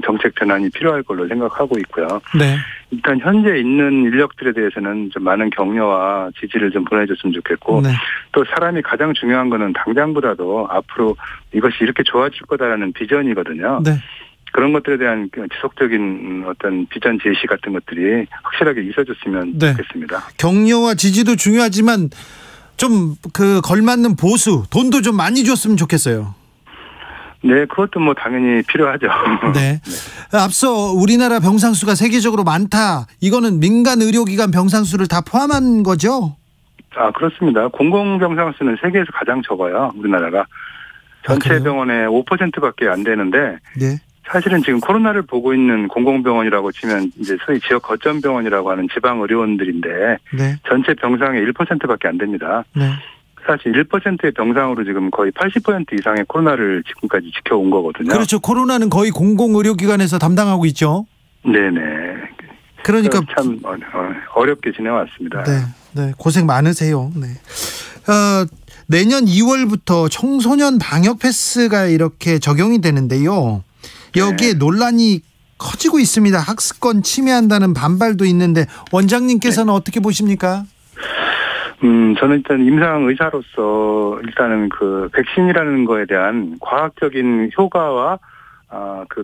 정책 전환이 필요할 걸로 생각하고 있고요. 네. 일단 현재 있는 인력들에 대해서는 좀 많은 격려와 지지를 좀 보내줬으면 좋겠고 네. 또 사람이 가장 중요한 거는 당장보다도 앞으로 이것이 이렇게 좋아질 거다라는 비전이거든요. 네. 그런 것들에 대한 지속적인 어떤 비전 제시 같은 것들이 확실하게 있어줬으면 네. 좋겠습니다. 격려와 지지도 중요하지만 좀 걸맞는 보수, 돈도 좀 많이 줬으면 좋겠어요. 네, 그것도 뭐 당연히 필요하죠. 네. 앞서 우리나라 병상 수가 세계적으로 많다. 이거는 민간 의료기관 병상 수를 다 포함한 거죠? 그렇습니다. 공공병상 수는 세계에서 가장 적어요. 우리나라가. 전체 병원의 5%밖에 안 되는데 네. 사실은 지금 코로나를 보고 있는 공공병원이라고 치면 이제 소위 지역 거점 병원이라고 하는 지방 의료원들인데 네. 전체 병상의 1%밖에 안 됩니다. 네. 사실 1%의 병상으로 지금 거의 80% 이상의 코로나를 지금까지 지켜온 거거든요. 그렇죠. 코로나는 거의 공공의료기관에서 담당하고 있죠. 네네. 그러니까 참 어렵게 지내왔습니다. 네, 네, 고생 많으세요. 네. 내년 2월부터 청소년 방역 패스가 이렇게 적용이 되는데요. 여기에 논란이 커지고 있습니다. 학습권 침해한다는 반발도 있는데 원장님께서는 어떻게 보십니까? 저는 일단 임상 의사로서 일단은 백신이라는 거에 대한 과학적인 효과와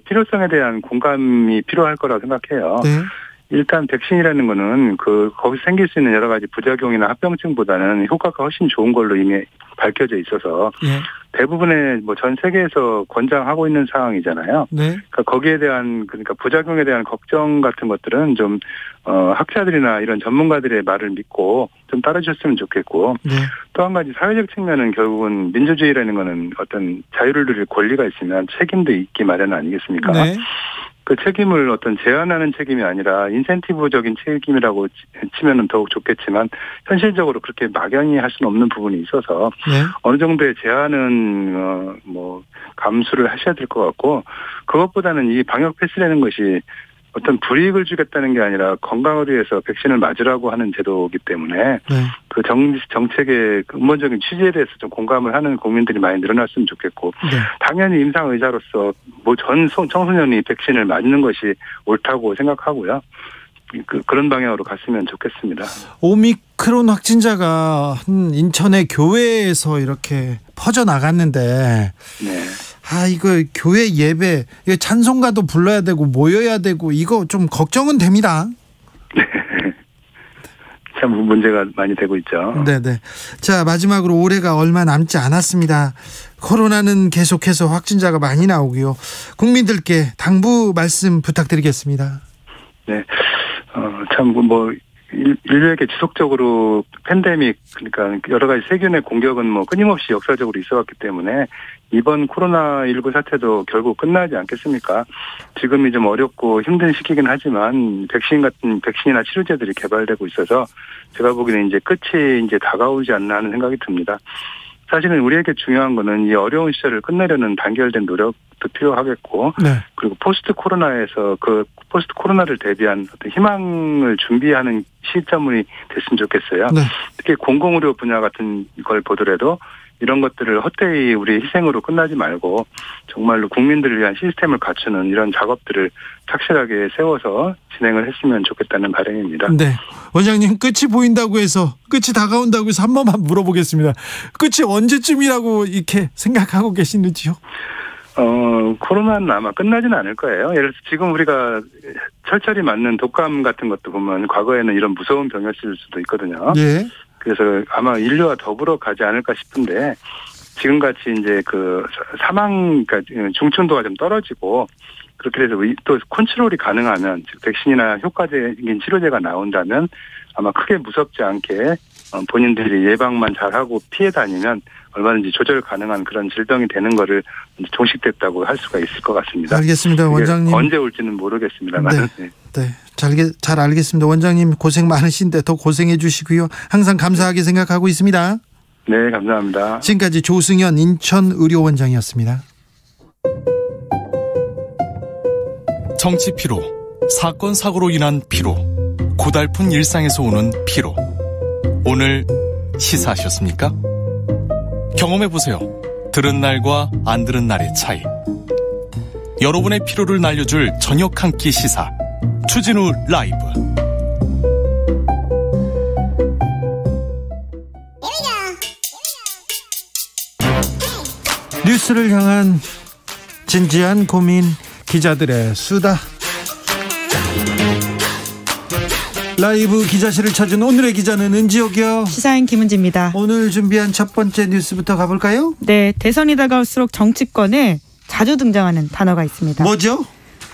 필요성에 대한 공감이 필요할 거라고 생각해요. 네. 일단 백신이라는 거는 거기서 생길 수 있는 여러 가지 부작용이나 합병증보다는 효과가 훨씬 좋은 걸로 이미 밝혀져 있어서 예. 대부분의 전 세계에서 권장하고 있는 상황이잖아요. 네. 그러니까 거기에 대한 부작용에 대한 걱정 같은 것들은 좀 학자들이나 이런 전문가들의 말을 믿고 좀 따르셨으면 좋겠고 네. 또 한 가지 사회적 측면은 결국은 민주주의라는 거는 어떤 자유를 누릴 권리가 있으면 책임도 있기 마련 아니겠습니까? 네. 그 책임을 제한하는 책임이 아니라 인센티브적인 책임이라고 치면은 더욱 좋겠지만 현실적으로 그렇게 막연히 할 수는 없는 부분이 있어서 네. 어느 정도의 제한은 감수를 하셔야 될 것 같고 그것보다는 이 방역 패스라는 것이 어떤 불이익을 주겠다는 게 아니라 건강을 위해서 백신을 맞으라고 하는 제도이기 때문에 네. 그 정책의 근본적인 취지에 대해서 좀 공감을 하는 국민들이 많이 늘어났으면 좋겠고 네. 당연히 임상 의사로서 전 청소년이 백신을 맞는 것이 옳다고 생각하고요. 그런 방향으로 갔으면 좋겠습니다. 오미크론 확진자가 인천의 교회에서 이렇게 퍼져 나갔는데 네. 이거 교회 예배 찬송가도 불러야 되고 모여야 되고 이거 좀 걱정은 됩니다. 네. 참 문제가 많이 되고 있죠. 네네. 자, 마지막으로 올해가 얼마 남지 않았습니다. 코로나는 계속해서 확진자가 많이 나오고요. 국민들께 당부 말씀 부탁드리겠습니다. 네. 참 인류에게 지속적으로 팬데믹 그러니까 여러 가지 세균의 공격은 끊임없이 역사적으로 있어왔기 때문에 이번 코로나19 사태도 결국 끝나지 않겠습니까? 지금이 좀 어렵고 힘든 시기긴 하지만 백신이나 치료제들이 개발되고 있어서 제가 보기에는 이제 끝이 다가오지 않나 하는 생각이 듭니다. 사실은 우리에게 중요한 거는 이 어려운 시절을 끝내려는 단결된 노력도 필요하겠고, 네. 그리고 포스트 코로나에서 포스트 코로나를 대비한 어떤 희망을 준비하는 시점이 됐으면 좋겠어요. 네. 특히 공공의료 분야 같은 걸 보더라도 이런 것들을 헛되이 우리 희생으로 끝나지 말고 정말로 국민들을 위한 시스템을 갖추는 이런 작업들을 착실하게 세워서 진행을 했으면 좋겠다는 바람입니다. 네, 원장님 끝이 보인다고 해서 끝이 다가온다고 해서 한 번만 물어보겠습니다. 끝이 언제쯤이라고 이렇게 생각하고 계시는지요? 코로나는 아마 끝나지는 않을 거예요. 예를 들어서 지금 우리가 철철이 맞는 독감 같은 것도 보면 과거에는 이런 무서운 병이었을 수도 있거든요. 예. 그래서 아마 인류와 더불어 가지 않을까 싶은데 지금같이 이제 그 사망, 그러니까 중증도가 좀 떨어지고 그렇게 돼서 또 컨트롤이 가능하면 즉 백신이나 효과적인 치료제가 나온다면 아마 크게 무섭지 않게 본인들이 예방만 잘하고 피해 다니면 얼마든지 조절 가능한 그런 질병이 되는 거를 종식됐다고 할 수가 있을 것 같습니다. 알겠습니다. 원장님. 언제 올지는 모르겠습니다만. 네. 네. 잘 알겠습니다. 원장님 고생 많으신데 더 고생해 주시고요. 항상 감사하게 생각하고 있습니다. 네, 감사합니다. 지금까지 조승현 인천의료원장이었습니다. 정치 피로, 사건 사고로 인한 피로, 고달픈 일상에서 오는 피로. 오늘 시사하셨습니까? 경험해보세요. 들은 날과 안 들은 날의 차이. 여러분의 피로를 날려줄 저녁 한 끼 시사 추진우 라이브. 뉴스를 향한 진지한 고민, 기자들의 수다. 라이브 기자실을 찾은 오늘의 기자는 은지옥이요. 시사인 김은지입니다. 오늘 준비한 첫 번째 뉴스부터 가볼까요? 네, 대선이 다가올수록 정치권에 자주 등장하는 단어가 있습니다. 뭐죠?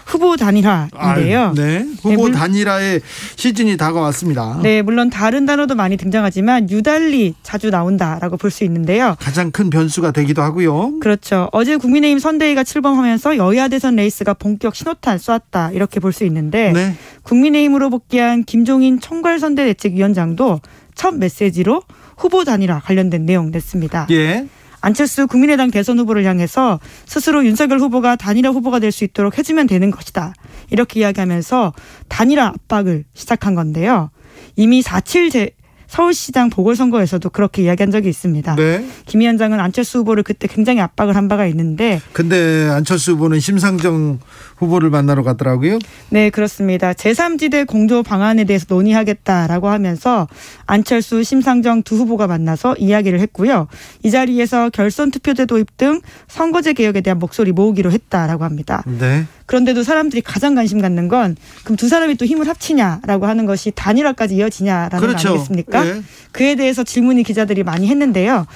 후보 단일화인데요. 네, 후보 단일화의 시즌이 다가왔습니다. 네, 물론 다른 단어도 많이 등장하지만 유달리 자주 나온다라고 볼 수 있는데요. 가장 큰 변수가 되기도 하고요. 그렇죠. 어제 국민의힘 선대위가 출범하면서 여야 대선 레이스가 본격 신호탄 쏘았다 이렇게 볼 수 있는데 네. 국민의힘으로 복귀한 김종인 총괄선대대책위원장도 첫 메시지로 후보 단일화 관련된 내용 냈습니다. 예. 안철수 국민의당 대선 후보를 향해서 스스로 윤석열 후보가 단일화 후보가 될 수 있도록 해주면 되는 것이다. 이렇게 이야기하면서 단일화 압박을 시작한 건데요. 이미 4.7 서울시장 보궐선거에서도 그렇게 이야기한 적이 있습니다. 네. 김 위원장은 안철수 후보를 그때 굉장히 압박을 한 바가 있는데. 근데 안철수 후보는 심상정 후보를 만나러 갔더라고요. 네, 그렇습니다. 제3지대 공조 방안에 대해서 논의하겠다라고 하면서 안철수, 심상정 두 후보가 만나서 이야기를 했고요. 이 자리에서 결선 투표제 도입 등 선거제 개혁에 대한 목소리 모으기로 했다라고 합니다. 네. 그런데도 사람들이 가장 관심 갖는 건 그럼 두 사람이 또 힘을 합치냐라고 하는 것이 단일화까지 이어지냐라는 그렇죠. 거 아니겠습니까? 네. 그에 대해서 질문이 기자들이 많이 했는데요.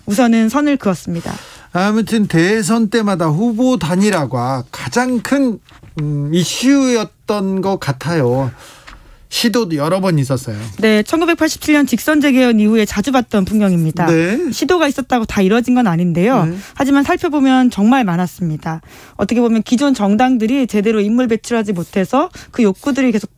우선은 선을 그었습니다. 아무튼 대선 때마다 후보 단일화가 가장 큰 이슈였던 것 같아요. 시도도 여러 번 있었어요. 네, 1987년 직선 재개헌 이후에 자주 봤던 풍경입니다. 네. 시도가 있었다고 다 이뤄진 건 아닌데요. 네. 하지만 살펴보면 정말 많았습니다. 어떻게 보면 기존 정당들이 제대로 인물 배출하지 못해서 그 욕구들이 계속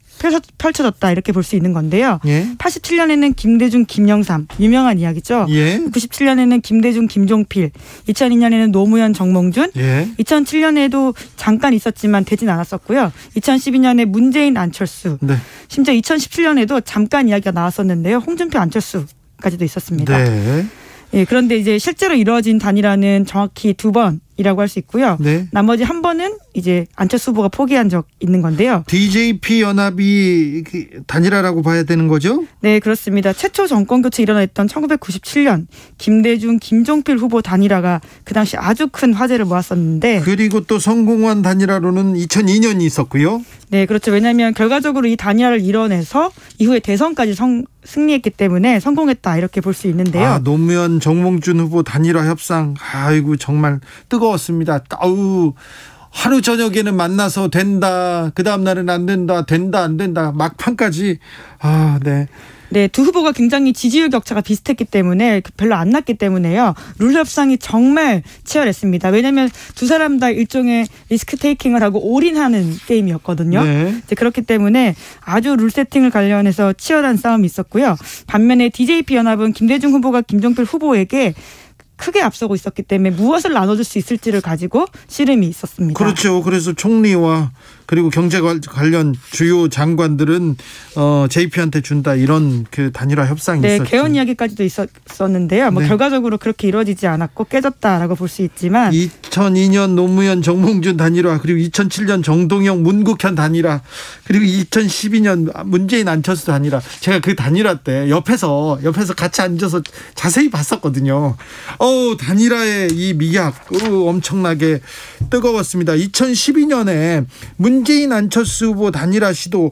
펼쳐졌다 이렇게 볼 수 있는 건데요. 예. 87년에는 김대중, 김영삼 유명한 이야기죠. 예. 97년에는 김대중, 김종필, 2002년에는 노무현, 정몽준, 예. 2007년에도 잠깐 있었지만 되진 않았었고요. 2012년에 문재인, 안철수, 네. 심지어 2017년에도 잠깐 이야기가 나왔었는데요. 홍준표, 안철수까지도 있었습니다. 네. 예, 그런데 이제 실제로 이루어진 단일화는 정확히 2번이라고 할 수 있고요. 네. 나머지 한 번은 이제 안철수 후보가 포기한 적 있는 건데요. DJP 연합이 단일화라고 봐야 되는 거죠? 네, 그렇습니다. 최초 정권 교체 일어났던 1997년 김대중, 김종필 후보 단일화가 그 당시 아주 큰 화제를 모았었는데. 그리고 또 성공한 단일화로는 2002년이 있었고요. 네, 그렇죠. 왜냐하면 결과적으로 이 단일화를 이뤄내서 이후에 대선까지 승리했기 때문에 성공했다 이렇게 볼 수 있는데요. 아, 노무현, 정몽준 후보 단일화 협상, 아이고 정말 뜨거웠습니다. 아우. 하루 저녁에는 만나서 된다. 그 다음 날은 안 된다. 된다 안 된다. 막판까지. 아, 네. 네, 두 후보가 굉장히 지지율 격차가 비슷했기 때문에 별로 안 났기 때문에요. 룰 협상이 정말 치열했습니다. 왜냐하면 두 사람 다 일종의 리스크 테이킹을 하고 올인하는 게임이었거든요. 네. 이제 그렇기 때문에 아주 룰 세팅을 관련해서 치열한 싸움이 있었고요. 반면에 DJP 연합은 김대중 후보가 김종필 후보에게 크게 앞서고 있었기 때문에 무엇을 나눠줄 수 있을지를 가지고 씨름이 있었습니다. 그렇죠. 그래서 총리와 그리고 경제 관련 주요 장관들은 JP한테 준다 이런 그 단일화 협상이 네, 있었죠. 개헌 이야기까지도 있었는데요. 뭐 네. 결과적으로 그렇게 이루어지지 않았고 깨졌다라고 볼 수 있지만 2002년 노무현 정몽준 단일화, 그리고 2007년 정동영 문국현 단일화, 그리고 2012년 문재인 안철수 단일화. 제가 그 단일화 때 옆에서 같이 앉아서 자세히 봤었거든요. 단일화의 이 미학 엄청나게 뜨거웠습니다. 2012년에 문재인 안철수 후보 단일화 시도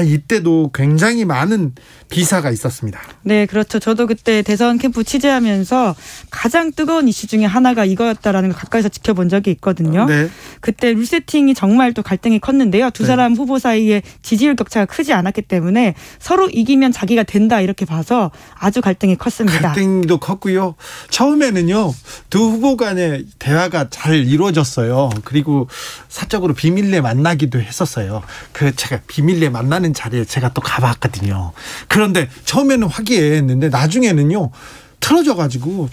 이때도 굉장히 많은 기사가 있었습니다. 네, 그렇죠. 저도 그때 대선 캠프 취재하면서 가장 뜨거운 이슈 중에 하나가 이거였다라는 걸 가까이서 지켜본 적이 있거든요. 네. 그때 룰 세팅이 정말 또 갈등이 컸는데요. 두 사람 후보 사이에 지지율 격차가 크지 않았기 때문에 서로 이기면 자기가 된다 이렇게 봐서 아주 갈등이 컸습니다. 갈등도 컸고요. 처음에는요, 두 후보 간의 대화가 잘 이루어졌어요. 그리고 사적으로 비밀리에 만나기도 했었어요. 제가 비밀리에 만나는 자리에 제가 또 가봤거든요. 그런데 처음에는 화기애애했는데 나중에는요, 틀어져가지고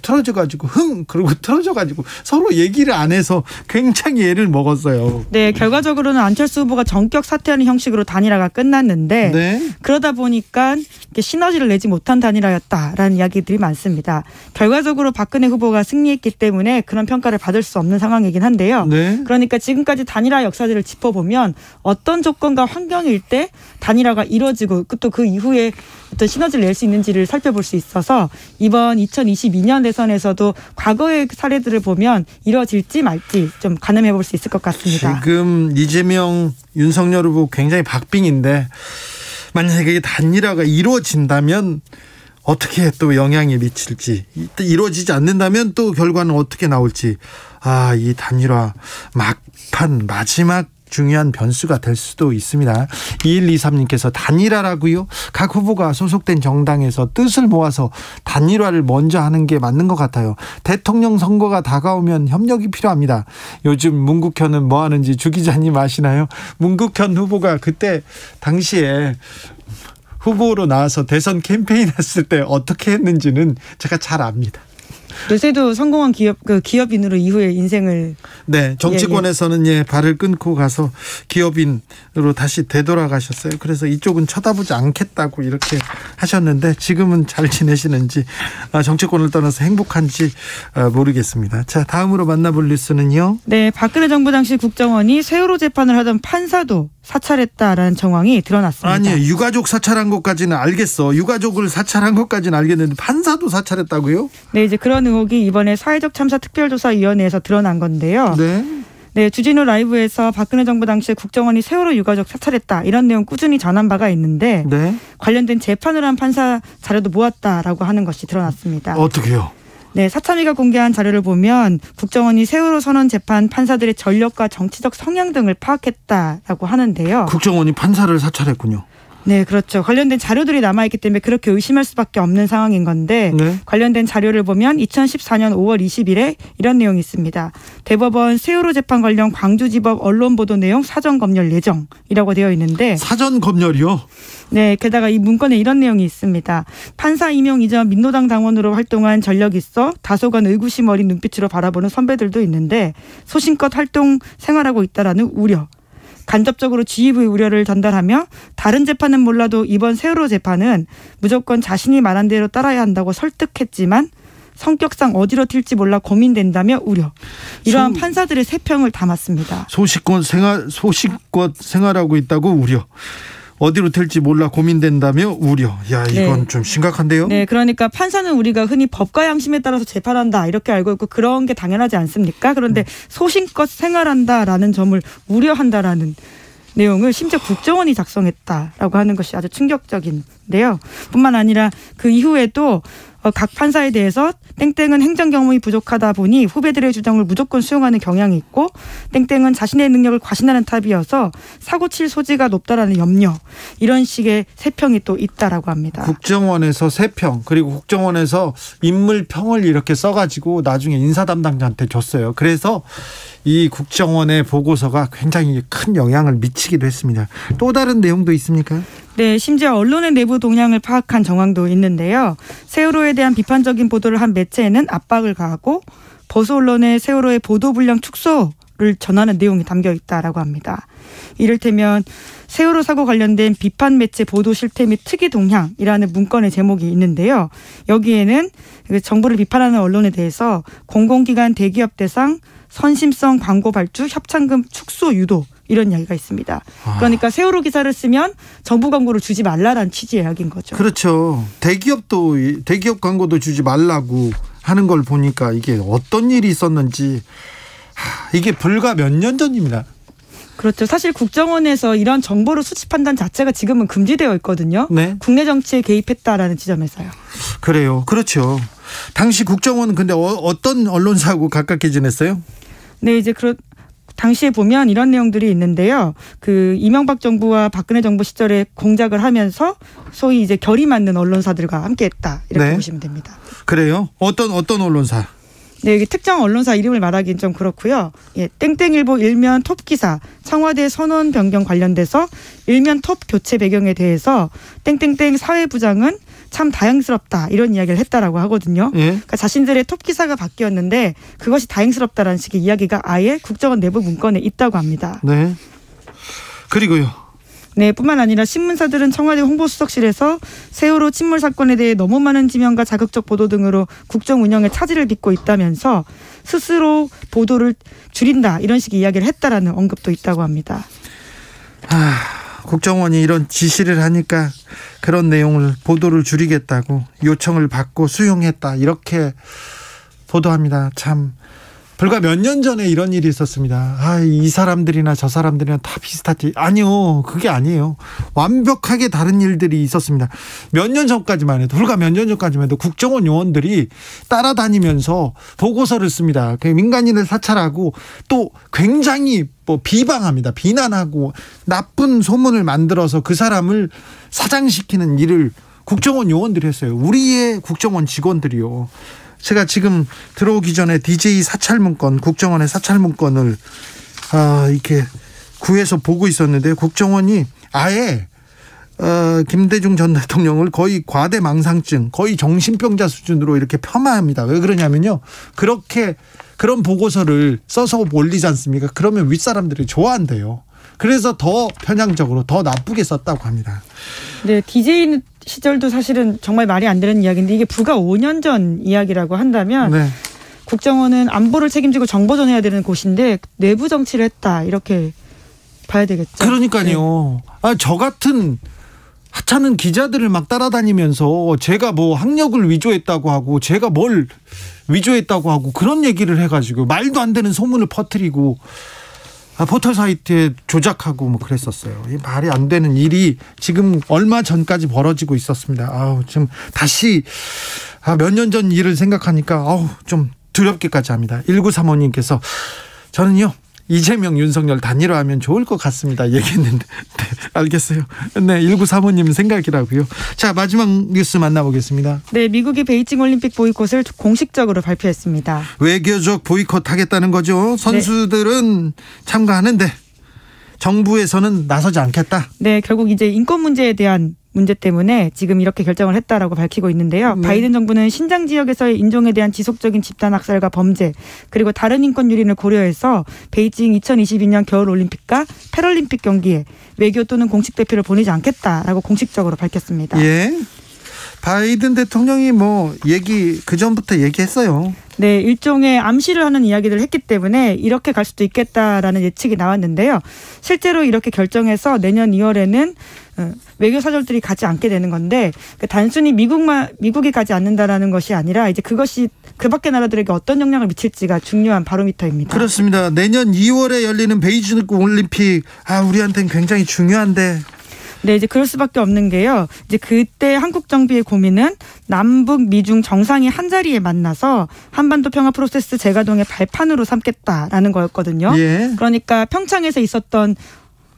그리고 틀어져가지고 서로 얘기를 안 해서 굉장히 애를 먹었어요. 네, 결과적으로는 안철수 후보가 전격 사퇴하는 형식으로 단일화가 끝났는데 네. 그러다 보니까 시너지를 내지 못한 단일화였다라는 이야기들이 많습니다. 결과적으로 박근혜 후보가 승리했기 때문에 그런 평가를 받을 수 없는 상황이긴 한데요. 네. 그러니까 지금까지 단일화 역사들을 짚어보면 어떤 조건과 환경일 때 단일화가 이루어지고 또 그 이후에 어떤 시너지를 낼 수 있는지를 살펴볼 수 있어서 이번 2022년 대선에서도 과거의 사례들을 보면 이루어질지 말지 좀 가늠해 볼 수 있을 것 같습니다. 지금 이재명, 윤석열 후보 굉장히 박빙인데 만약에 단일화가 이루어진다면 어떻게 또 영향이 미칠지, 이루어지지 않는다면 또 결과는 어떻게 나올지, 이 단일화 막판 마지막 중요한 변수가 될 수도 있습니다. 2123님께서 단일화라고요? 각 후보가 소속된 정당에서 뜻을 모아서 단일화를 먼저 하는 게 맞는 것 같아요. 대통령 선거가 다가오면 협력이 필요합니다. 요즘 문국현은 뭐 하는지 주 기자님 아시나요? 문국현 후보가 그때 당시에 후보로 나와서 대선 캠페인 했을 때 어떻게 했는지는 제가 잘 압니다. 요새도 성공한 기업인으로 이후에 인생을 정치권에서는 발을 끊고 가서 기업인으로 다시 되돌아가셨어요. 그래서 이쪽은 쳐다보지 않겠다고 이렇게 하셨는데 지금은 잘 지내시는지 정치권을 떠나서 행복한지 모르겠습니다. 자, 다음으로 만나볼 뉴스는요. 네, 박근혜 정부 당시 국정원이 세월호 재판을 하던 판사도 사찰했다라는 정황이 드러났습니다. 아니요, 유가족 사찰한 것까지는 알겠어. 유가족을 사찰한 것까지는 알겠는데 판사도 사찰했다고요? 네, 이제 그런 의혹이 이번에 사회적 참사 특별조사위원회에서 드러난 건데요. 네, 주진우 라이브에서 박근혜 정부 당시에 국정원이 세월호 유가족 사찰했다 이런 내용 꾸준히 전한 바가 있는데 관련된 재판을 한 판사 자료도 모았다라고 하는 것이 드러났습니다. 어떻게요? 네, 사참위가 공개한 자료를 보면 국정원이 세월호 선언 재판 판사들의 전력과 정치적 성향 등을 파악했다라고 하는데요. 국정원이 판사를 사찰했군요. 네, 그렇죠. 관련된 자료들이 남아있기 때문에 그렇게 의심할 수밖에 없는 상황인 건데 관련된 자료를 보면 2014년 5월 20일에 이런 내용이 있습니다. 대법원 세월호 재판 관련 광주지법 언론 보도 내용 사전 검열 예정이라고 되어 있는데 사전 검열이요? 네, 게다가 이 문건에 이런 내용이 있습니다. 판사 임용 이전 민노당 당원으로 활동한 전력이 있어 다소간 의구심 어린 눈빛으로 바라보는 선배들도 있는데 소신껏 활동 생활하고 있다라는 우려. 간접적으로 지휘부의 우려를 전달하며 다른 재판은 몰라도 이번 세월호 재판은 무조건 자신이 말한 대로 따라야 한다고 설득했지만 성격상 어디로 튈지 몰라 고민된다며 우려. 이러한 판사들의 세평을 담았습니다. 소신껏 생활하고 있다고 우려. 어디로 튈지 몰라 고민된다며 우려. 야, 이건 좀 심각한데요. 네, 그러니까 판사는 우리가 흔히 법과 양심에 따라서 재판한다 이렇게 알고 있고 그런 게 당연하지 않습니까? 그런데 소신껏 생활한다라는 점을 우려한다라는 내용을 심지어 국정원이 작성했다라고 하는 것이 아주 충격적인데요. 뿐만 아니라 그 이후에도 각 판사에 대해서 땡땡은 행정 경험이 부족하다 보니 후배들의 주장을 무조건 수용하는 경향이 있고 땡땡은 자신의 능력을 과신하는 탑이어서 사고 칠 소지가 높다라는 염려, 이런 식의 세평이 또 있다라고 합니다. 국정원에서 세평, 그리고 국정원에서 인물평을 이렇게 써가지고 나중에 인사 담당자한테 줬어요. 그래서 이 국정원의 보고서가 굉장히 큰 영향을 미치기도 했습니다. 또 다른 내용도 있습니까? 네, 심지어 언론의 내부 동향을 파악한 정황도 있는데요. 세월호에 대한 비판적인 보도를 한 매체에는 압박을 가하고 보수 언론의 세월호의 보도 분량 축소를 전하는 내용이 담겨 있다라고 합니다. 이를테면 세월호 사고 관련된 비판 매체 보도 실태 및 특이 동향이라는 문건의 제목이 있는데요. 여기에는 정부를 비판하는 언론에 대해서 공공기관 대기업 대상 선심성 광고 발주 협찬금 축소 유도 이런 이야기가 있습니다. 그러니까 세월호 기사를 쓰면 정부 광고를 주지 말라라는 취지의 이야기인 거죠. 그렇죠. 대기업 광고도 주지 말라고 하는 걸 보니까 이게 어떤 일이 있었는지 이게 불과 몇 년 전입니다. 그렇죠. 사실 국정원에서 이런 정보를 수집한다는 자체가 지금은 금지되어 있거든요. 네. 국내 정치에 개입했다라는 지점에서요. 그래요. 그렇죠. 당시 국정원은 근데 어떤 언론사하고 가깝게 지냈어요? 네, 이제 당시에 보면 이런 내용들이 있는데요. 그 이명박 정부와 박근혜 정부 시절에 공작을 하면서 소위 이제 결이 맞는 언론사들과 함께했다 이렇게 보시면 됩니다. 그래요? 어떤 언론사? 네, 여기 특정 언론사 이름을 말하기는 좀 그렇고요. 예, 땡땡일보 일면 톱 기사 청와대 선언 변경 관련돼서 일면 톱 교체 배경에 대해서 땡땡땡 사회부장은 참 다행스럽다 이런 이야기를 했다라고 하거든요. 예? 그러니까 자신들의 톱 기사가 바뀌었는데 그것이 다행스럽다라는 식의 이야기가 아예 국정원 내부 문건에 있다고 합니다. 네. 그리고요. 네, 뿐만 아니라 신문사들은 청와대 홍보수석실에서 세월호 침몰 사건에 대해 너무 많은 지명과 자극적 보도 등으로 국정 운영에 차질을 빚고 있다면서 스스로 보도를 줄인다 이런 식의 이야기를 했다라는 언급도 있다고 합니다. 국정원이 이런 지시를 하니까 그런 내용을 보도를 줄이겠다고 요청을 받고 수용했다 이렇게 보도합니다. 참 불과 몇 년 전에 이런 일이 있었습니다. 이 사람들이나 저 사람들이나 다 비슷하지. 아니요. 그게 아니에요. 완벽하게 다른 일들이 있었습니다. 몇 년 전까지만 해도 불과 몇 년 전까지만 해도 국정원 요원들이 따라다니면서 보고서를 씁니다. 민간인을 사찰하고 또 굉장히 비방합니다. 비난하고 나쁜 소문을 만들어서 그 사람을 사장시키는 일을 국정원 요원들이 했어요. 우리의 국정원 직원들이요. 제가 지금 들어오기 전에 DJ 사찰문건, 국정원의 사찰문건을 이렇게 구해서 보고 있었는데 국정원이 아예 김대중 전 대통령을 거의 과대망상증, 거의 정신병자 수준으로 이렇게 폄하합니다. 왜 그러냐면요. 그런 보고서를 써서 올리지 않습니까? 그러면 윗사람들이 좋아한대요. 그래서 더 편향적으로 더 나쁘게 썼다고 합니다. 네, DJ 시절도 사실은 정말 말이 안 되는 이야기인데 이게 불과 5년 전 이야기라고 한다면 네. 국정원은 안보를 책임지고 정보 전해야 되는 곳인데 내부 정치를 했다 이렇게 봐야 되겠죠. 그러니까요. 네. 저 같은 하찮은 기자들을 막 따라다니면서 제가 뭐 학력을 위조했다고 하고 제가 뭘 위조했다고 하고 그런 얘기를 해가지고 말도 안 되는 소문을 퍼뜨리고 포털 사이트에 조작하고 뭐 그랬었어요. 이 말이 안 되는 일이 지금 얼마 전까지 벌어지고 있었습니다. 지금 다시 몇 년 전 일을 생각하니까 좀 두렵기까지 합니다. 1935님께서 저는요 이재명 윤석열 단일화하면 좋을 것 같습니다 얘기했는데 네, 알겠어요. 네, 1935님 생각이라고요. 자, 마지막 뉴스 만나보겠습니다. 네, 미국이 베이징 올림픽 보이콧을 공식적으로 발표했습니다. 외교적 보이콧 하겠다는 거죠. 선수들은 참가하는데 정부에서는 나서지 않겠다. 네, 결국 이제 인권 문제에 대한 문제 때문에 지금 이렇게 결정을 했다라고 밝히고 있는데요. 네. 바이든 정부는 신장 지역에서의 인종에 대한 지속적인 집단 학살과 범죄 그리고 다른 인권 유린을 고려해서 베이징 2022년 겨울올림픽과 패럴림픽 경기에 외교 또는 공식 대표를 보내지 않겠다라고 공식적으로 밝혔습니다. 예. 바이든 대통령이 그 전부터 얘기했어요. 네, 일종의 암시를 하는 이야기들을 했기 때문에 이렇게 갈 수도 있겠다라는 예측이 나왔는데요. 실제로 이렇게 결정해서 내년 2월에는 외교 사절들이 가지 않게 되는 건데 단순히 미국이 가지 않는다라는 것이 아니라 이제 그것이 그 밖의 나라들에게 어떤 영향을 미칠지가 중요한 바로미터입니다. 그렇습니다. 내년 2월에 열리는 베이징 올림픽 우리한테는 굉장히 중요한데. 네, 이제 그럴 수밖에 없는 게요. 이제 그때 한국 정부의 고민은 남북 미중 정상이 한 자리에 만나서 한반도 평화 프로세스 재가동의 발판으로 삼겠다라는 거였거든요. 예. 그러니까 평창에서 있었던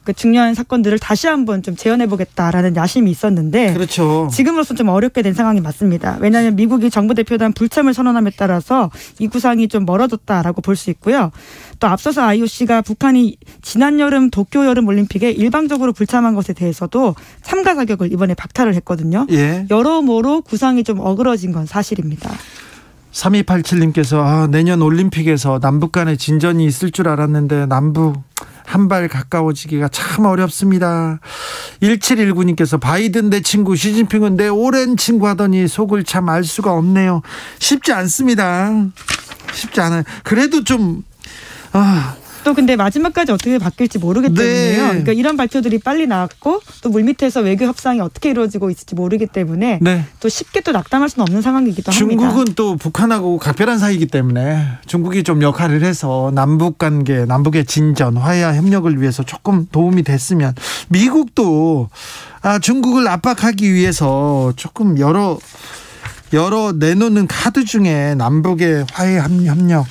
그 중요한 사건들을 다시 한번 좀 재현해보겠다라는 야심이 있었는데 그렇죠. 지금으로서는 좀 어렵게 된 상황이 맞습니다. 왜냐하면 미국이 정부 대표단 불참을 선언함에 따라서 이 구상이 좀 멀어졌다라고 볼 수 있고요. 또 앞서서 IOC가 북한이 지난 여름 도쿄 여름 올림픽에 일방적으로 불참한 것에 대해서도 참가 자격을 이번에 박탈을 했거든요. 예. 여러모로 구상이 좀 어그러진 건 사실입니다. 3287님께서 내년 올림픽에서 남북 간의 진전이 있을 줄 알았는데 남북 한 발 가까워지기가 참 어렵습니다. 1719님께서 바이든 내 친구, 시진핑은 내 오랜 친구 하더니 속을 참 알 수가 없네요. 쉽지 않습니다. 쉽지 않아요. 그래도 좀 또 근데 마지막까지 어떻게 바뀔지 모르기 때문에요. 그러니까 이런 발표들이 빨리 나왔고 또 물밑에서 외교 협상이 어떻게 이루어지고 있을지 모르기 때문에 또 쉽게 또 낙담할 수는 없는 상황이기도 합니다. 중국은 또 북한하고 각별한 사이이기 때문에 중국이 좀 역할을 해서 남북 관계, 남북의 진전, 화해와 협력을 위해서 조금 도움이 됐으면 미국도 중국을 압박하기 위해서 조금 여러 내놓는 카드 중에 남북의 화해 협력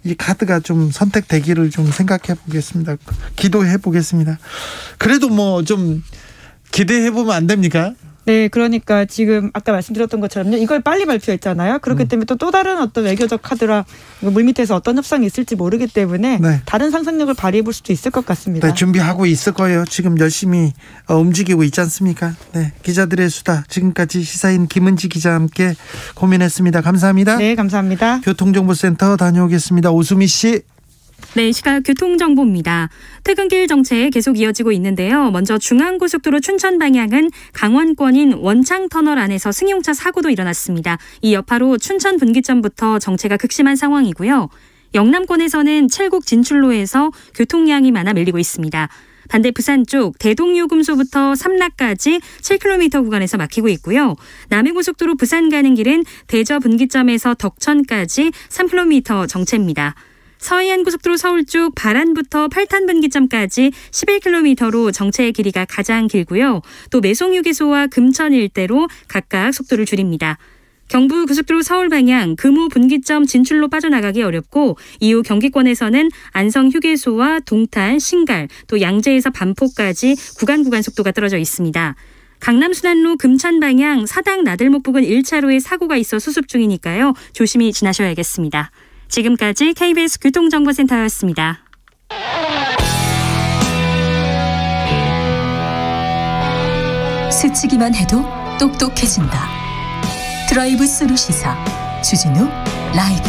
이 카드가 좀 선택되기를 좀 생각해 보겠습니다. 기도해 보겠습니다. 그래도 뭐 좀 기대해 보면 안 됩니까? 네, 그러니까 지금 아까 말씀드렸던 것처럼요. 이걸 빨리 발표했잖아요. 그렇기 때문에 또 다른 어떤 외교적 카드랑 물밑에서 어떤 협상이 있을지 모르기 때문에 다른 상상력을 발휘해 볼 수도 있을 것 같습니다. 네, 준비하고 있을 거예요. 지금 열심히 움직이고 있지 않습니까? 네, 기자들의 수다. 지금까지 시사인 김은지 기자와 함께 고민했습니다. 감사합니다. 네, 감사합니다. 교통정보센터 다녀오겠습니다. 오수미 씨. 네, 이 시각 교통정보입니다. 퇴근길 정체 계속 이어지고 있는데요. 먼저 중앙고속도로 춘천 방향은 강원권인 원창터널 안에서 승용차 사고도 일어났습니다. 이 여파로 춘천 분기점부터 정체가 극심한 상황이고요. 영남권에서는 칠곡 진출로에서 교통량이 많아 밀리고 있습니다. 반대 부산 쪽 대동요금소부터 삼락까지 7km 구간에서 막히고 있고요. 남해고속도로 부산 가는 길은 대저 분기점에서 덕천까지 3km 정체입니다. 서해안고속도로 서울 쪽 바란부터 팔탄 분기점까지 11km로 정체의 길이가 가장 길고요. 또 매송휴게소와 금천 일대로 각각 속도를 줄입니다. 경부고속도로 서울 방향 금호 분기점 진출로 빠져나가기 어렵고 이후 경기권에서는 안성휴게소와 동탄, 신갈, 또 양재에서 반포까지 구간 속도가 떨어져 있습니다. 강남순환로 금천 방향 사당 나들목 부근 1차로에 사고가 있어 수습 중이니까요. 조심히 지나셔야겠습니다. 지금까지 KBS 교통정보센터였습니다. 스치기만 해도 똑똑해진다. 드라이브 스루 시사 주진우 라이브.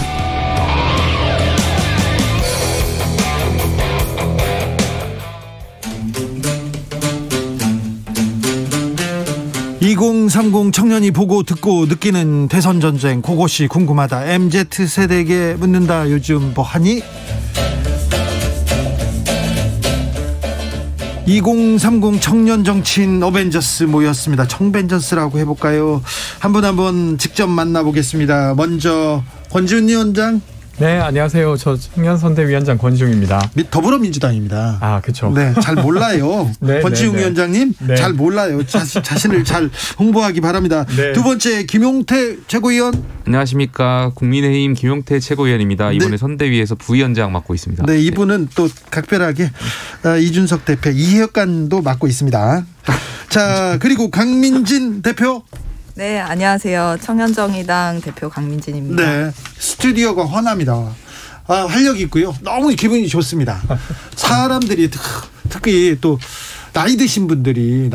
(2030) 청년이 보고 듣고 느끼는 대선 전쟁, 그것이 궁금하다. MZ세대에게 묻는다. 요즘 뭐하니? 2030 청년 정치인 어벤져스 모였습니다. 청벤져스라고 해볼까요? 한 분 직접 만나보겠습니다. 먼저 권지훈 위원장. 네, 안녕하세요. 저 청년선대위원장 권지웅입니다. 더불어민주당입니다. 아, 그렇죠. 네, 잘 몰라요. 네, 권지웅 위원장님 잘 몰라요. 자신을 잘 홍보하기 바랍니다. 네. 두 번째 김용태 최고위원. 안녕하십니까. 국민의힘 김용태 최고위원입니다. 이번에 선대위에서 부위원장 맡고 있습니다. 네, 이분은 또 각별하게 이준석 대표 이해관도 맡고 있습니다. 자, 그리고 강민진 대표. 네, 안녕하세요. 청년정의당 대표 강민진입니다. 네, 스튜디오가 환합니다. 활력 있고요. 너무 기분이 좋습니다. 사람들이 특히 또 나이 드신 분들이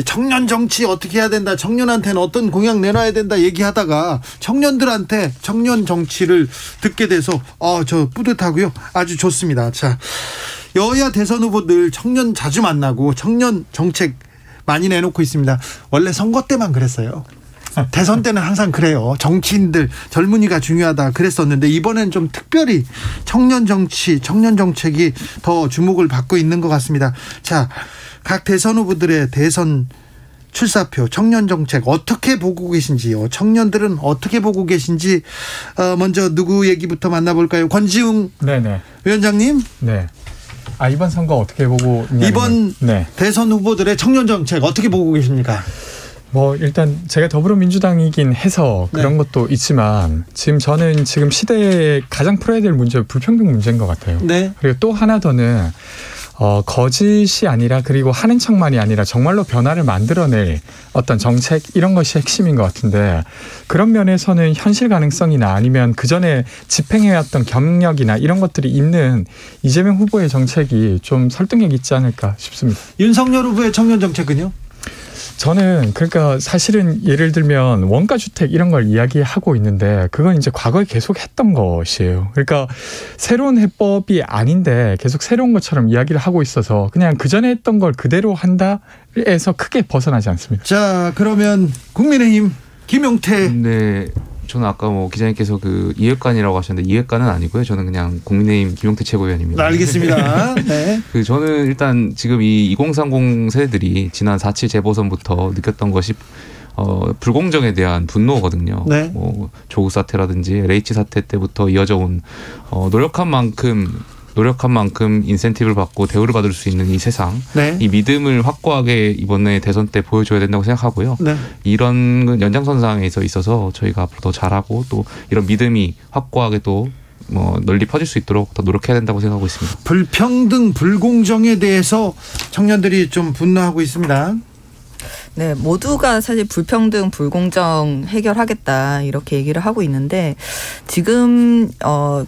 청년 정치 어떻게 해야 된다, 청년한테는 어떤 공약 내놔야 된다 얘기하다가 청년들한테 청년 정치를 듣게 돼서 저 뿌듯하고요. 아주 좋습니다. 자, 여야 대선 후보들 청년 자주 만나고 청년 정책 많이 내놓고 있습니다. 원래 선거 때만 그랬어요. 대선 때는 항상 그래요. 정치인들, 젊은이가 중요하다 그랬었는데 이번엔 좀 특별히 청년 정치, 청년 정책이 더 주목을 받고 있는 것 같습니다. 자, 각 대선 후보들의 대선 출사표, 청년 정책 어떻게 보고 계신지요? 청년들은 어떻게 보고 계신지 먼저 누구 얘기부터 만나볼까요? 권지웅 위원장님. 네. 이번 선거 어떻게 보고 있냐면, 이번 대선 후보들의 청년 정책 어떻게 보고 계십니까? 일단 제가 더불어민주당이긴 해서 그런 것도 있지만 저는 지금 시대에 가장 풀어야 될 문제 불평등 문제인 것 같아요. 네. 그리고 또 하나 더는 거짓이 아니라 그리고 하는 척만이 아니라 정말로 변화를 만들어낼 어떤 정책 이런 것이 핵심인 것 같은데 그런 면에서는 현실 가능성이나 아니면 그전에 집행해왔던 경력이나 이런 것들이 있는 이재명 후보의 정책이 좀 설득력 있지 않을까 싶습니다. 윤석열 후보의 청년 정책은요? 저는 그러니까 사실은 예를 들면 원가주택 이런 걸 이야기하고 있는데 그건 이제 과거에 계속 했던 것이에요. 그러니까 새로운 해법이 아닌데 계속 새로운 것처럼 이야기를 하고 있어서 그냥 그전에 했던 걸 그대로 한다에서 크게 벗어나지 않습니다. 자, 그러면 국민의힘 김용태. 네. 저는 아까 기자님께서 그 이해관이라고 하셨는데 이해관은 아니고요. 저는 그냥 국민의힘 김용태 최고위원입니다. 알겠습니다. 네. 저는 일단 지금 이 2030 세대들이 지난 4.7 재보선부터 느꼈던 것이 불공정에 대한 분노거든요. 네. 조국 사태라든지 LH 사태 때부터 이어져 온 노력한 만큼 인센티브를 받고 대우를 받을 수 있는 이 세상, 네. 이 믿음을 확고하게 이번에 대선 때 보여줘야 된다고 생각하고요. 네. 이런 연장선상에서 있어서 저희가 앞으로 더 잘하고 또 이런 믿음이 확고하게 또 널리 퍼질 수 있도록 더 노력해야 된다고 생각하고 있습니다. 불평등, 불공정에 대해서 청년들이 좀 분노하고 있습니다. 네, 모두가 사실 불평등, 불공정 해결하겠다 이렇게 얘기를 하고 있는데 지금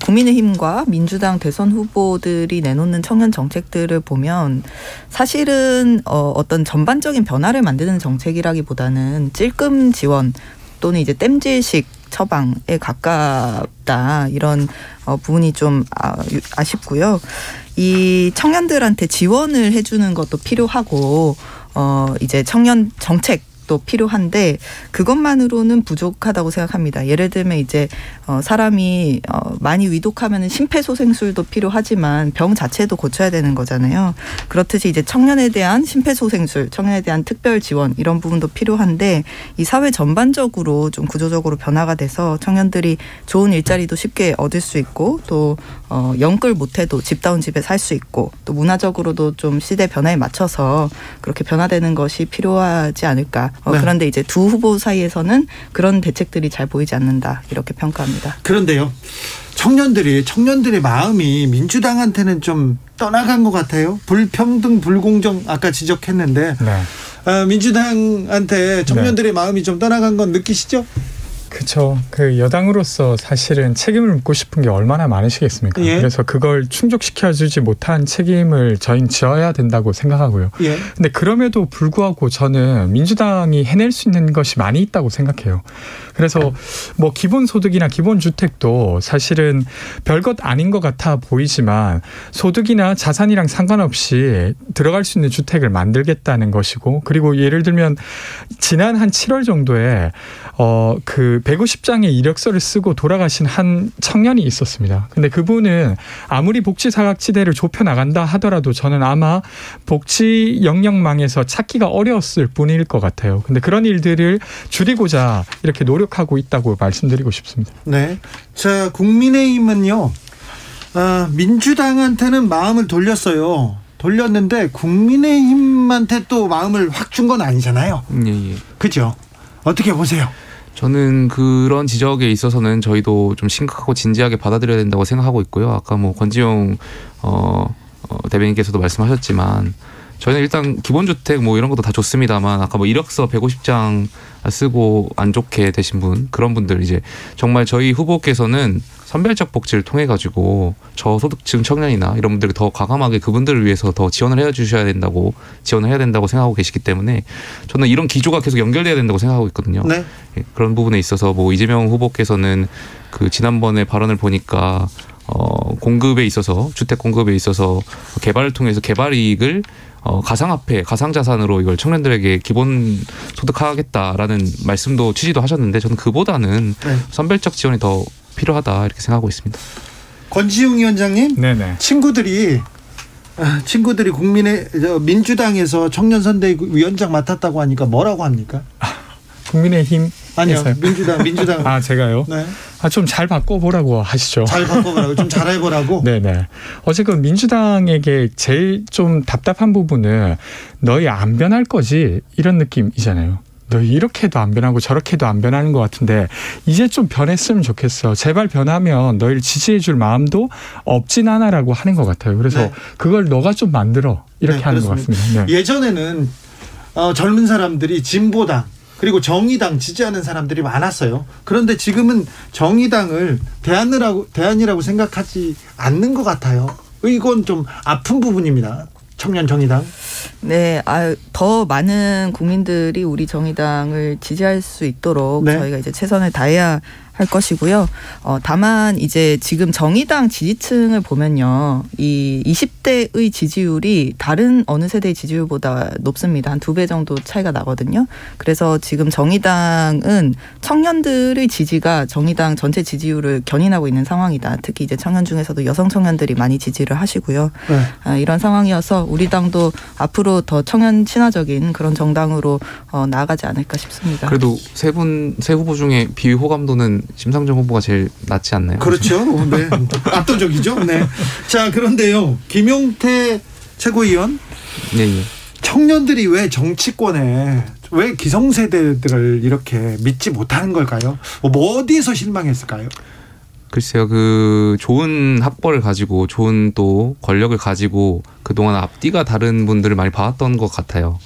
국민의힘과 민주당 대선 후보들이 내놓는 청년 정책들을 보면 사실은 어떤 전반적인 변화를 만드는 정책이라기보다는 찔끔 지원 또는 이제 땜질식 처방에 가깝다 이런 부분이 좀 아쉽고요. 이 청년들한테 지원을 해주는 것도 필요하고 이제 청년 정책도 필요한데 그것만으로는 부족하다고 생각합니다. 예를 들면 이제 사람이 많이 위독하면 심폐소생술도 필요하지만 병 자체도 고쳐야 되는 거잖아요. 그렇듯이 이제 청년에 대한 심폐소생술, 청년에 대한 특별 지원 이런 부분도 필요한데 이 사회 전반적으로 좀 구조적으로 변화가 돼서 청년들이 좋은 일자리도 쉽게 얻을 수 있고 또 영끌 못해도 집다운 집에 살 수 있고 또 문화적으로도 좀 시대 변화에 맞춰서 그렇게 변화되는 것이 필요하지 않을까. 네. 그런데 이제 두 후보 사이에서는 그런 대책들이 잘 보이지 않는다 이렇게 평가합니다. 그런데요, 청년들의 마음이 민주당한테는 좀 떠나간 것 같아요. 불평등, 불공정 아까 지적했는데 네. 민주당한테 청년들의 마음이 좀 떠나간 건 느끼시죠? 그렇죠. 그 여당으로서 사실은 책임을 묻고 싶은 게 얼마나 많으시겠습니까? 예. 그래서 그걸 충족시켜주지 못한 책임을 저희는 지어야 된다고 생각하고요. 예. 근데 그럼에도 불구하고 저는 민주당이 해낼 수 있는 것이 많이 있다고 생각해요. 그래서 기본소득이나 기본주택도 사실은 별것 아닌 것 같아 보이지만 소득이나 자산이랑 상관없이 들어갈 수 있는 주택을 만들겠다는 것이고 그리고 예를 들면 지난 한 7월 정도에 그 150장의 이력서를 쓰고 돌아가신 한 청년이 있었습니다. 근데 그분은 아무리 복지 사각지대를 좁혀 나간다 하더라도 저는 아마 복지 영역망에서 찾기가 어려웠을 뿐일 것 같아요. 근데 그런 일들을 줄이고자 이렇게 노력하고 있다고 말씀드리고 싶습니다. 네. 자, 국민의힘은요, 민주당한테는 마음을 돌렸는데 국민의힘한테 또 마음을 확 준 건 아니잖아요. 예. 그죠? 어떻게 보세요? 저는 그런 지적에 있어서는 저희도 좀 심각하고 진지하게 받아들여야 된다고 생각하고 있고요. 아까 권지용 대변인께서도 말씀하셨지만 저희는 일단 기본주택 이런 것도 다 좋습니다만 아까 이력서 150장 쓰고 안 좋게 되신 분 그런 분들 이제 정말 저희 후보께서는 선별적 복지를 통해 가지고 저소득층 청년이나 이런 분들이 더 과감하게 그분들을 위해서 더 지원을 해야 된다고 생각하고 계시기 때문에 저는 이런 기조가 계속 연결돼야 된다고 생각하고 있거든요. 네. 그런 부분에 있어서 이재명 후보께서는 그 지난번에 발언을 보니까 공급에 있어서 주택 공급에 있어서 개발을 통해서 개발 이익을 가상화폐, 가상자산으로 이걸 청년들에게 기본 소득하겠다라는 말씀도 취지도 하셨는데 저는 그보다는 선별적 지원이 더 필요하다 이렇게 생각하고 있습니다. 권지웅 위원장님, 네네. 친구들이 민주당에서 청년선대위원장 맡았다고 하니까 뭐라고 합니까? 국민의힘 아니요, 민주당. 아, 제가요? 네. 좀 잘 바꿔보라고 하시죠. 잘 바꿔보라고, 좀 잘해보라고. 네네. 어쨌든 민주당에게 제일 좀 답답한 부분은 너희 안 변할 거지 이런 느낌이잖아요. 너 이렇게도 안 변하고 저렇게도 안 변하는 것 같은데 이제 좀 변했으면 좋겠어. 제발 변하면 너희를 지지해 줄 마음도 없진 않아라고 하는 것 같아요. 그래서 네. 그걸 너가 좀 만들어 이렇게 하는 것 같습니다. 네. 예전에는 젊은 사람들이 진보당 그리고 정의당 지지하는 사람들이 많았어요. 그런데 지금은 정의당을 대안이라고 생각하지 않는 것 같아요. 이건 좀 아픈 부분입니다. 청년 정의당. 네, 더 많은 국민들이 우리 정의당을 지지할 수 있도록 네. 저희가 이제 최선을 다해야 할 것이고요. 다만 이제 지금 정의당 지지층을 보면요, 이 20대의 지지율이 다른 어느 세대의 지지율보다 높습니다. 한 2배 정도 차이가 나거든요. 그래서 지금 정의당은 청년들의 지지가 정의당 전체 지지율을 견인하고 있는 상황이다. 특히 이제 청년 중에서도 여성 청년들이 많이 지지를 하시고요. 네. 이런 상황이어서 우리 당도 앞으로 더 청년 친화적인 그런 정당으로 나아가지 않을까 싶습니다. 그래도 세 후보 중에 비호감도는 심상정 후보가 제일 낫지 않나요? 그렇죠. 네. 압도적이죠. 네. 자, 그런데요. 김용태 최고위원. 네. 청년들이 왜 정치권에 왜 기성세대들을 이렇게 믿지 못하는 걸까요? 뭐 어디에서 실망했을까요? 글쎄요, 그 좋은 학벌을 가지고 좋은 또 권력을 가지고 그동안 앞뒤가 다른 분들을 많이 봐왔던 것 같아요.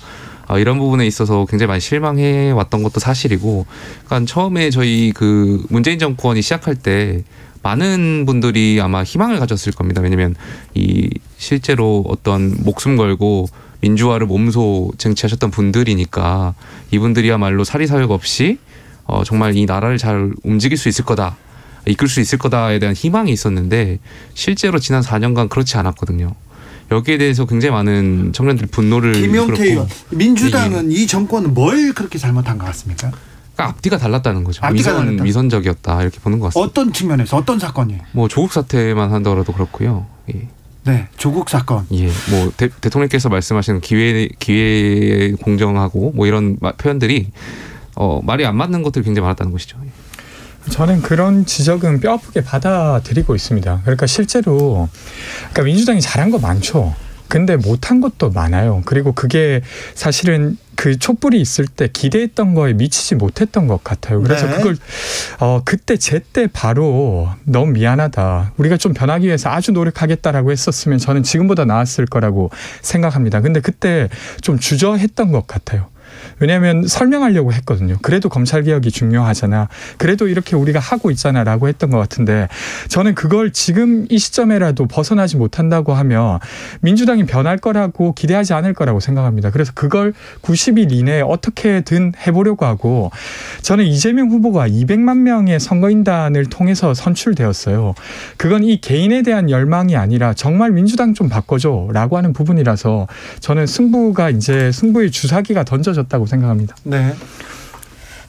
이런 부분에 있어서 굉장히 많이 실망해 왔던 것도 사실이고, 그러니까 처음에 저희 그 문재인 정권이 시작할 때 많은 분들이 아마 희망을 가졌을 겁니다. 왜냐하면 이 실제로 어떤 목숨 걸고 민주화를 몸소 쟁취하셨던 분들이니까 이분들이야말로 사리사욕 없이 정말 이 나라를 잘 움직일 수 있을 거다, 이끌 수 있을 거다에 대한 희망이 있었는데 실제로 지난 4년간 그렇지 않았거든요. 여기에 대해서 굉장히 많은 청년들이 분노를 김용태 의원, 민주당은 이 정권은 뭘 그렇게 잘못한 것 같습니까? 그러니까 앞뒤가 달랐다는 거죠. 앞뒤가 달랐다. 위선적이었다 이렇게 보는 것 같습니다. 어떤 측면에서 어떤 사건이? 뭐 조국 사태만 한다고도 그렇고요. 예. 네, 조국 사건. 예, 뭐 대통령께서 말씀하시는 기회 공정하고 뭐 이런 표현들이 말이 안 맞는 것들이 굉장히 많았다는 것이죠. 저는 그런 지적은 뼈아프게 받아들이고 있습니다. 그러니까 실제로 그러니까 민주당이 잘한 거 많죠. 근데 못한 것도 많아요. 그리고 그게 사실은 그 촛불이 있을 때 기대했던 거에 미치지 못했던 것 같아요. 그래서 네. 그걸 그때 제때 바로 너무 미안하다, 우리가 좀 변하기 위해서 아주 노력하겠다라고 했었으면 저는 지금보다 나았을 거라고 생각합니다. 근데 그때 좀 주저했던 것 같아요. 왜냐하면 설명하려고 했거든요. 그래도 검찰개혁이 중요하잖아, 그래도 이렇게 우리가 하고 있잖아 라고 했던 것 같은데, 저는 그걸 지금 이 시점에라도 벗어나지 못한다고 하면 민주당이 변할 거라고 기대하지 않을 거라고 생각합니다. 그래서 그걸 90일 이내에 어떻게든 해보려고 하고, 저는 이재명 후보가 200만 명의 선거인단을 통해서 선출되었어요. 그건 이 개인에 대한 열망이 아니라 정말 민주당 좀 바꿔줘 라고 하는 부분이라서 저는 승부의 주사기가 던져졌다고 생각합니다. 네.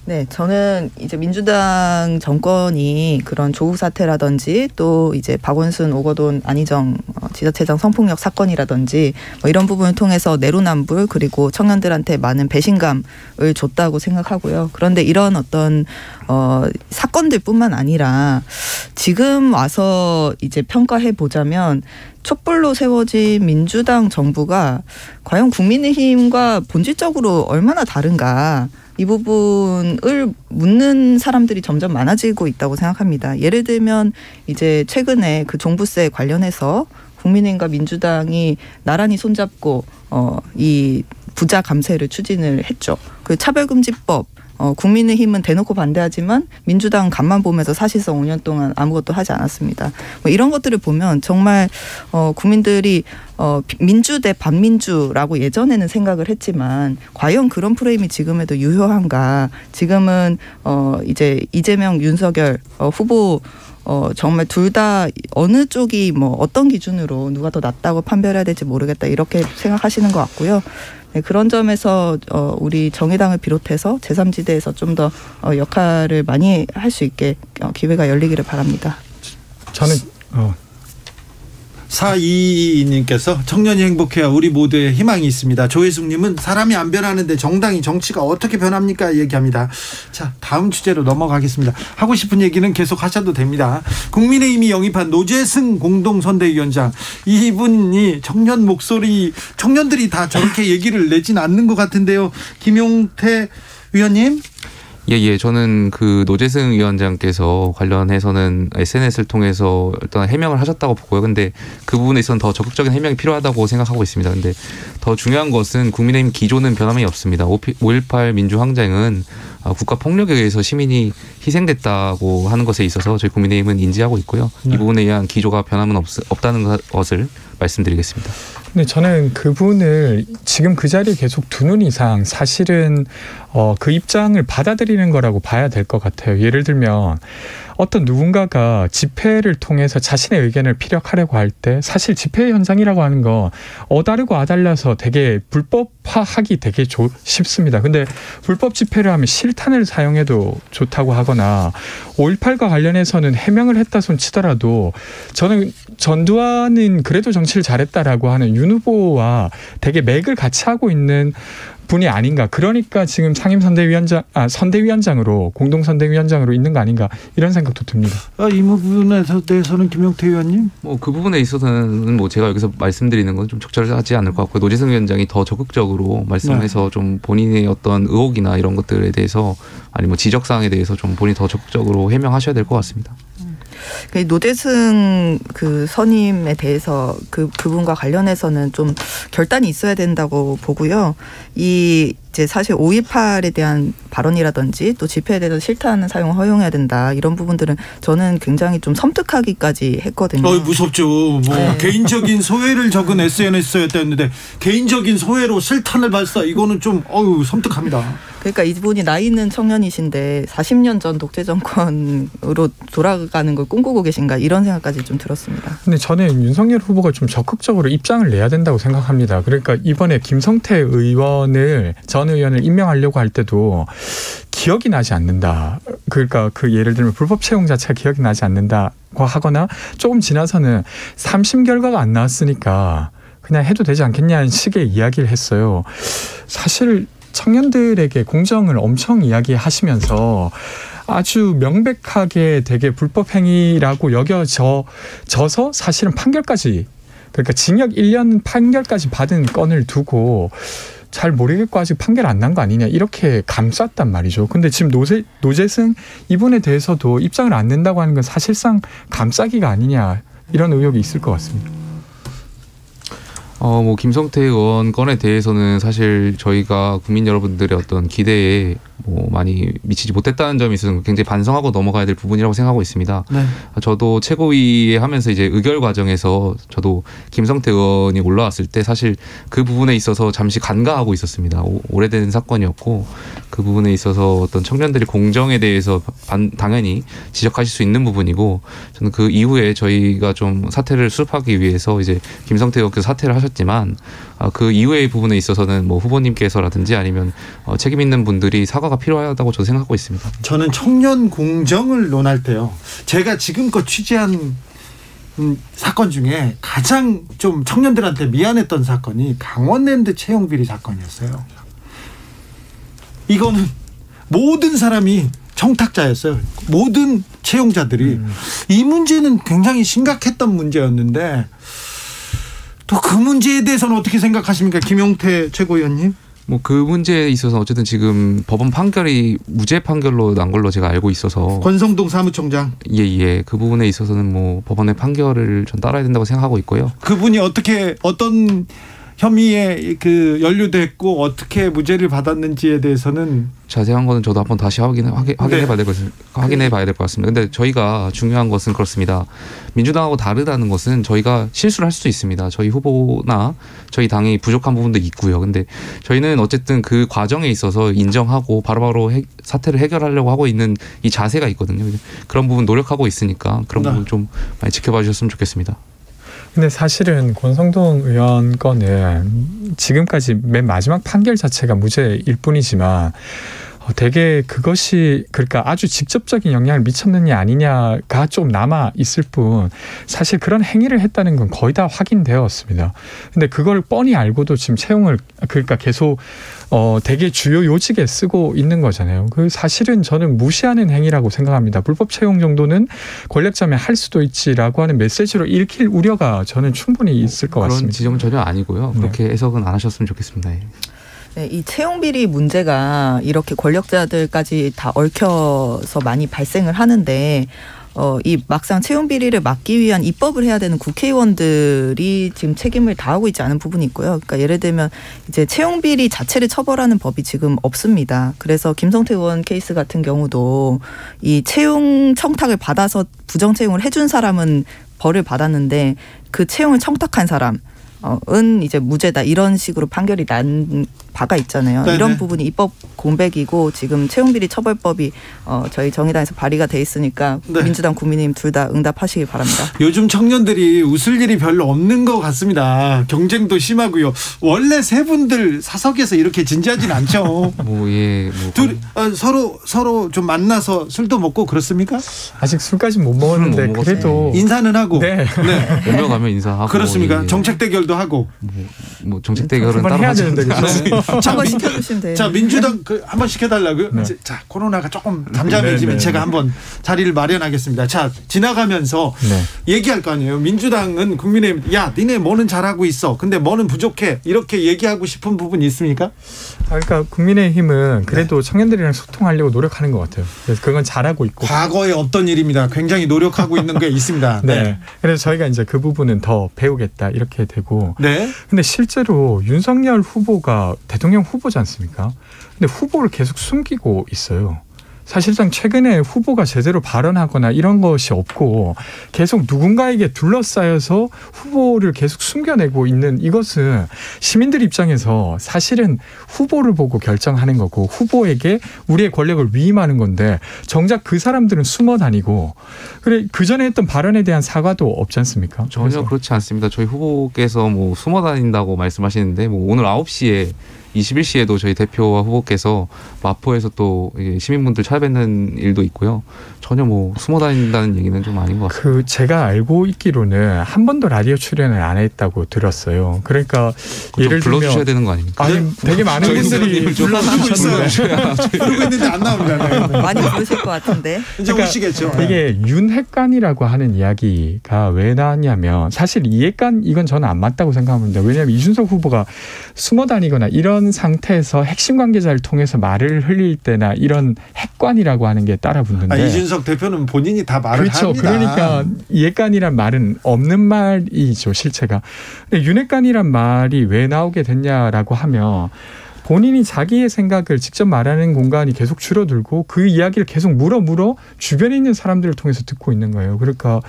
네, 저는 이제 민주당 정권이 그런 조국 사태라든지 또 이제 박원순, 오거돈, 안희정 지자체장 성폭력 사건이라든지 뭐 이런 부분을 통해서 내로남불 그리고 청년들한테 많은 배신감을 줬다고 생각하고요. 그런데 이런 어떤 사건들뿐만 아니라 지금 와서 이제 평가해 보자면 촛불로 세워진 민주당 정부가 과연 국민의힘과 본질적으로 얼마나 다른가, 이 부분을 묻는 사람들이 점점 많아지고 있다고 생각합니다. 예를 들면 이제 최근에 그 종부세 관련해서 국민의힘과 민주당이 나란히 손잡고 이 부자 감세를 추진을 했죠. 그 차별금지법, 국민의힘은 대놓고 반대하지만 민주당은 간만 보면서 사실상 5년 동안 아무것도 하지 않았습니다. 뭐 이런 것들을 보면 정말 국민들이 민주 대 반민주라고 예전에는 생각을 했지만 과연 그런 프레임이 지금에도 유효한가. 지금은 이제 이재명, 윤석열 후보 정말 둘 다 어느 쪽이 뭐 어떤 기준으로 누가 더 낫다고 판별해야 될지 모르겠다, 이렇게 생각하시는 것 같고요. 네, 그런 점에서 우리 정의당을 비롯해서 제3지대에서 좀 더 역할을 많이 할 수 있게 기회가 열리기를 바랍니다. 저는 4222님께서 청년이 행복해야 우리 모두의 희망이 있습니다. 조혜숙님은 사람이 안 변하는데 정당이, 정치가 어떻게 변합니까? 얘기합니다. 자, 다음 주제로 넘어가겠습니다. 하고 싶은 얘기는 계속 하셔도 됩니다. 국민의힘이 영입한 노재승 공동선대위원장, 이분이 청년 목소리, 청년들이 다 저렇게 얘기를 내진 않는 것 같은데요. 김용태 위원님. 예. 저는 그 노재승 위원장께서 관련해서는 SNS를 통해서 일단 해명을 하셨다고 보고요. 근데 그 부분에 있어서는 더 적극적인 해명이 필요하다고 생각하고 있습니다. 근데 더 중요한 것은 국민의힘 기조는 변함이 없습니다. 5.18 민주항쟁은 국가 폭력에 의해서 시민이 희생됐다고 하는 것에 있어서 저희 국민의힘은 인지하고 있고요. 이 부분에 의한 기조가 변함은 없다는 것을 말씀드리겠습니다. 근데 저는 그분을 지금 그 자리에 계속 두는 이상 사실은 그 입장을 받아들이는 거라고 봐야 될 것 같아요. 예를 들면 어떤 누군가가 집회를 통해서 자신의 의견을 피력하려고 할 때 사실 집회 현장이라고 하는 건 어다르고 아달라서 되게 불법화하기 되게 쉽습니다. 근데 불법 집회를 하면 실탄을 사용해도 좋다고 하거나 5.18과 관련해서는 해명을 했다 손 치더라도 저는 전두환은 그래도 정치를 잘했다라고 하는 윤 후보와 되게 맥을 같이 하고 있는 분이 아닌가. 그러니까 지금 선대위원장으로 공동선대위원장으로 있는 거 아닌가 이런 생각도 듭니다. 이 부분에 대해서는 김용태 의원님? 그 부분에 있어서는 제가 여기서 말씀드리는 건 좀 적절하지 않을 것 같고요. 노재승 위원장이 더 적극적으로 말씀해서 좀 본인의 어떤 의혹이나 이런 것들에 대해서 아니 지적 사항에 대해서 좀 본인이 더 적극적으로 해명하셔야 될 것 같습니다. 노재승 그 선임에 대해서 그분과 관련해서는 좀 결단이 있어야 된다고 보고요. 이제 사실 5.18에 대한 발언이라든지 또 집회에 대해서 실탄 사용 허용해야 된다 이런 부분들은 저는 굉장히 좀 섬뜩하기까지 했거든요. 무섭죠. 네. 개인적인 소회를 적은 SNS였다는데 개인적인 소회로 실탄을 발사 이거는 좀 섬뜩합니다. 그러니까 이분이 나이 있는 청년이신데 40년 전 독재 정권으로 돌아가는 걸 꿈꾸고 계신가 이런 생각까지 좀 들었습니다. 근데 저는 윤석열 후보가 좀 적극적으로 입장을 내야 된다고 생각합니다. 그러니까 이번에 김성태 전 의원을 임명하려고 할 때도 기억이 나지 않는다. 그러니까 예를 들면 불법 채용 자체가 기억이 나지 않는다고 하거나 조금 지나서는 3심 결과가 안 나왔으니까 그냥 해도 되지 않겠냐는 식의 이야기를 했어요. 사실 청년들에게 공정을 엄청 이야기하시면서 아주 명백하게 되게 불법 행위라고 여겨져서 사실은 판결까지 그러니까 징역 1년 판결까지 받은 건을 두고 잘 모르겠고 아직 판결 안 난 거 아니냐 이렇게 감쌌단 말이죠. 근데 지금 노재승 이분에 대해서도 입장을 안 낸다고 하는 건 사실상 감싸기가 아니냐 이런 의혹이 있을 것 같습니다. 김성태 의원 건에 대해서는 사실 저희가 국민 여러분들의 어떤 기대에 많이 미치지 못했다는 점이 있어서 굉장히 반성하고 넘어가야 될 부분이라고 생각하고 있습니다. 네. 저도 최고위에 하면서 이제 의결 과정에서 저도 김성태 의원이 올라왔을 때 사실 그 부분에 있어서 잠시 간과하고 있었습니다. 오래된 사건이었고 그 부분에 있어서 어떤 청년들이 공정에 대해서 당연히 지적하실 수 있는 부분이고 저는 그 이후에 저희가 좀 사태를 수습하기 위해서 이제 김성태 의원께서 사퇴를 하셨지만 그 이후의 부분에 있어서는 후보님께서라든지 아니면 책임 있는 분들이 사과가 필요하다고 저도 생각하고 있습니다. 저는 청년 공정을 논할 때요. 제가 지금껏 취재한 사건 중에 가장 좀 청년들한테 미안했던 사건이 강원랜드 채용 비리 사건이었어요. 이거는 모든 사람이 청탁자였어요. 모든 채용자들이. 이 문제는 굉장히 심각했던 문제였는데 또 그 문제에 대해서는 어떻게 생각하십니까? 김용태 최고위원님? 그 문제에 있어서 어쨌든 지금 법원 판결이 무죄 판결로 난 걸로 제가 알고 있어서 권성동 사무총장 그 부분에 있어서는 법원의 판결을 전 따라야 된다고 생각하고 있고요. 그분이 어떤 혐의에 연루됐고 어떻게 무죄를 받았는지에 대해서는 자세한 거는 저도 한번 다시 확인해봐야 될 것 같습니다. 근데 저희가 중요한 것은 그렇습니다. 민주당하고 다르다는 것은 저희가 실수를 할 수도 있습니다. 저희 후보나 저희 당이 부족한 부분도 있고요. 근데 저희는 어쨌든 그 과정에 있어서 인정하고 바로바로 사태를 해결하려고 하고 있는 이 자세가 있거든요. 그런 부분 노력하고 있으니까 그런 부분 좀 많이 지켜봐 주셨으면 좋겠습니다. 근데 사실은 권성동 의원 건은 지금까지 맨 마지막 판결 자체가 무죄일 뿐이지만 되게 그것이 그러니까 아주 직접적인 영향을 미쳤느냐 아니냐가 좀 남아 있을 뿐 사실 그런 행위를 했다는 건 거의 다 확인되었습니다. 근데 그걸 뻔히 알고도 지금 채용을 그러니까 계속 되게 주요 요직에 쓰고 있는 거잖아요. 그 사실은 저는 무시하는 행위라고 생각합니다. 불법 채용 정도는 권력자면 할 수도 있지라고 하는 메시지로 읽힐 우려가 저는 충분히 있을 것 같습니다. 그런 지점은 전혀 아니고요. 그렇게 해석은 안 하셨으면 좋겠습니다. 네, 이 채용 비리 문제가 이렇게 권력자들까지 다 얽혀서 많이 발생을 하는데 이 막상 채용 비리를 막기 위한 입법을 해야 되는 국회의원들이 지금 책임을 다하고 있지 않은 부분이 있고요. 그러니까 예를 들면 이제 채용 비리 자체를 처벌하는 법이 지금 없습니다. 그래서 김성태 의원 케이스 같은 경우도 이 채용 청탁을 받아서 부정 채용을 해준 사람은 벌을 받았는데 그 채용을 청탁한 사람 은 이제 무죄다 이런 식으로 판결이 난 바가 있잖아요. 네네. 이런 부분이 입법 공백이고 지금 채용비리 처벌법이 저희 정의당에서 발의가 돼 있으니까 네. 민주당 국민의힘 둘 다 응답하시길 바랍니다. 요즘 청년들이 웃을 일이 별로 없는 것 같습니다. 경쟁도 심하고요. 원래 세 분들 사석에서 이렇게 진지하진 않죠. 둘 서로 좀 만나서 술도 먹고 그렇습니까? 아직 술까지 못 먹었는데 그래도 인사는 하고. 네. 오며 가면 인사하고. 그렇습니까? 예. 정책 대결도 하고. 뭐 정책 대결은 따로 해야 하지 되는데 않습니다. 한번 시켜주시면 돼요. 자, 민주당 한번 시켜달라고요. 네. 자, 코로나가 조금 잠잠해지면 제가 한번 자리를 마련하겠습니다. 자, 지나가면서 얘기할 거 아니에요. 민주당은 국민의힘, 야, 니네 뭐는 잘하고 있어. 근데 뭐는 부족해. 이렇게 얘기하고 싶은 부분이 있습니까? 그러니까 국민의힘은 그래도 청년들이랑 소통하려고 노력하는 것 같아요. 그래서 그건 잘하고 있고. 과거에 없던 일입니다. 굉장히 노력하고 있는 게 있습니다. 네. 그래서 저희가 이제 그 부분은 더 배우겠다 이렇게 되고. 네. 근데 실제로 윤석열 후보가 대통령 후보지 않습니까? 근데 후보를 계속 숨기고 있어요. 사실상 최근에 후보가 제대로 발언하거나 이런 것이 없고 계속 누군가에게 둘러싸여서 후보를 계속 숨겨내고 있는 이것은 시민들 입장에서 사실은 후보를 보고 결정하는 거고 후보에게 우리의 권력을 위임하는 건데 정작 그 사람들은 숨어 다니고 그래 그 전에 했던 발언에 대한 사과도 없지 않습니까? 전혀 그렇지 않습니다. 저희 후보께서 뭐 숨어 다닌다고 말씀하시는데 뭐 오늘 9시에 21시에도 저희 대표와 후보께서 마포에서 또 시민분들 찾아뵙는 일도 있고요. 전혀 뭐 숨어 다닌다는 얘기는 좀 아닌 것 같습니다. 그 제가 알고 있기로는 한 번도 라디오 출연을 안 했다고 들었어요. 그러니까 예를 들면 불러주셔야 되는 거 아닙니까? 아니 되게 많은 분들이 불러주고 있어요. 부르고 있는데 안 나옵니다. 많이 부르실 것 같은데. 이제 오시겠죠. 이게 윤핵관이라고 하는 이야기가 왜 나왔냐면 사실 이핵관 이건 저는 안 맞다고 생각합니다. 왜냐하면 이준석 후보가 숨어 다니거나 이런 상태에서 핵심 관계자를 통해서 말을 흘릴 때나 이런 핵관이라고 하는 게 따라붙는데 이준석 대표는 본인이 다 말을 그렇죠. 합니다. 그러니까 이핵관이란 말은 없는 말이죠. 실체가. 근데 윤핵관이란 말이 왜 나오게 됐냐라고 하면 본인이 자기의 생각을 직접 말하는 공간이 계속 줄어들고 그 이야기를 계속 물어 주변에 있는 사람들을 통해서 듣고 있는 거예요. 그러니까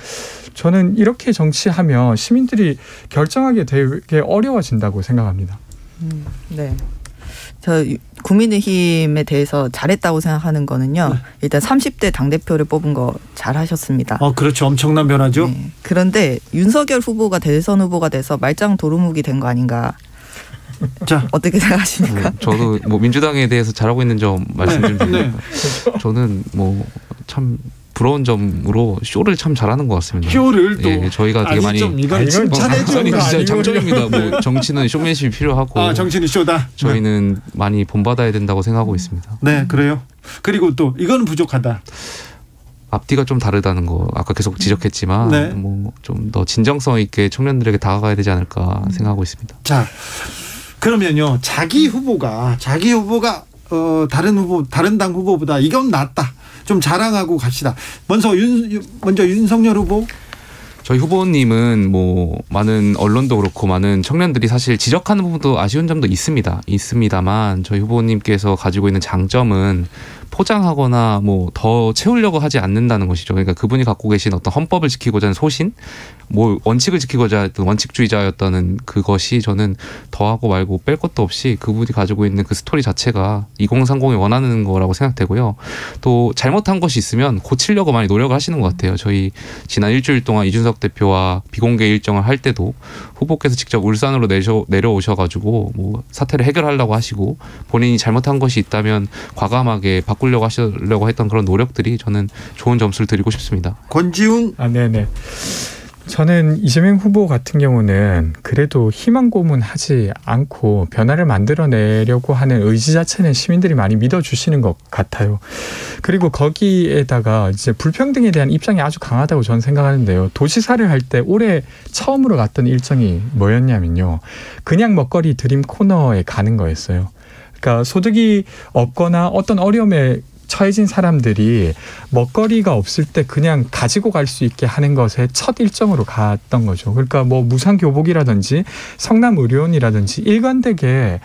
저는 이렇게 정치하면 시민들이 결정하기 되게 어려워진다고 생각합니다. 네. 저 국민의힘에 대해서 잘했다고 생각하는 거는요. 일단 30대 당대표를 뽑은 거 잘하셨습니다. 그렇죠. 엄청난 변화죠. 네. 그런데 윤석열 후보가 대선 후보가 돼서 말짱 도루묵이 된 거 아닌가. 자, 어떻게 생각하십니까? 저도 뭐 민주당에 대해서 잘하고 있는 점 말씀드리면 저는 뭐 참 부러운 점으로 쇼를 참 잘하는 것 같습니다. 쇼를 또 예, 저희가 되게 많이 이건 칭찬해 주는 거 진짜 아니고 장점입니다. 뭐 정치는 쇼맨십이 필요하고 정치는 쇼다. 저희는 많이 본받아야 된다고 생각하고 있습니다. 네, 그래요. 그리고 또 이건 부족하다. 앞뒤가 좀 다르다는 거 아까 계속 지적했지만 뭐 좀 더 진정성 있게 청년들에게 다가가야 되지 않을까 생각하고 있습니다. 자, 그러면요 자기 후보가 다른 당 후보보다 이건 낫다. 좀 자랑하고 갑시다. 먼저 윤석열 후보. 저희 후보님은 뭐 많은 언론도 그렇고 많은 청년들이 사실 지적하는 부분도 아쉬운 점도 있습니다만 저희 후보님께서 가지고 있는 장점은 포장하거나 뭐 더 채우려고 하지 않는다는 것이죠. 그러니까 그분이 갖고 계신 어떤 헌법을 지키고자 하는 소신, 뭐 원칙을 지키고자 했던 원칙주의자였다는 그것이 저는 더하고 말고 뺄 것도 없이 그분이 가지고 있는 그 스토리 자체가 2030이 원하는 거라고 생각되고요. 또 잘못한 것이 있으면 고치려고 많이 노력을 하시는 것 같아요. 저희 지난 일주일 동안 이준석 대표와 비공개 일정을 할 때도 후보께서 직접 울산으로 내려오셔가지고 뭐 사태를 해결하려고 하시고 본인이 잘못한 것이 있다면 과감하게 바꾸려고 하시려고 했던 그런 노력들이 저는 좋은 점수를 드리고 싶습니다. 권지훈. 네네. 저는 이재명 후보 같은 경우는 그래도 희망 고문하지 않고 변화를 만들어내려고 하는 의지 자체는 시민들이 많이 믿어주시는 것 같아요. 그리고 거기에다가 이제 불평등에 대한 입장이 아주 강하다고 저는 생각하는데요. 도시사를 할 때 올해 처음으로 갔던 일정이 뭐였냐면요. 그냥 먹거리 드림 코너에 가는 거였어요. 그러니까 소득이 없거나 어떤 어려움에 처해진 사람들이 먹거리가 없을 때 그냥 가지고 갈 수 있게 하는 것에 첫 일정으로 갔던 거죠. 그러니까 뭐 무상교복이라든지 성남의료원이라든지 일관되게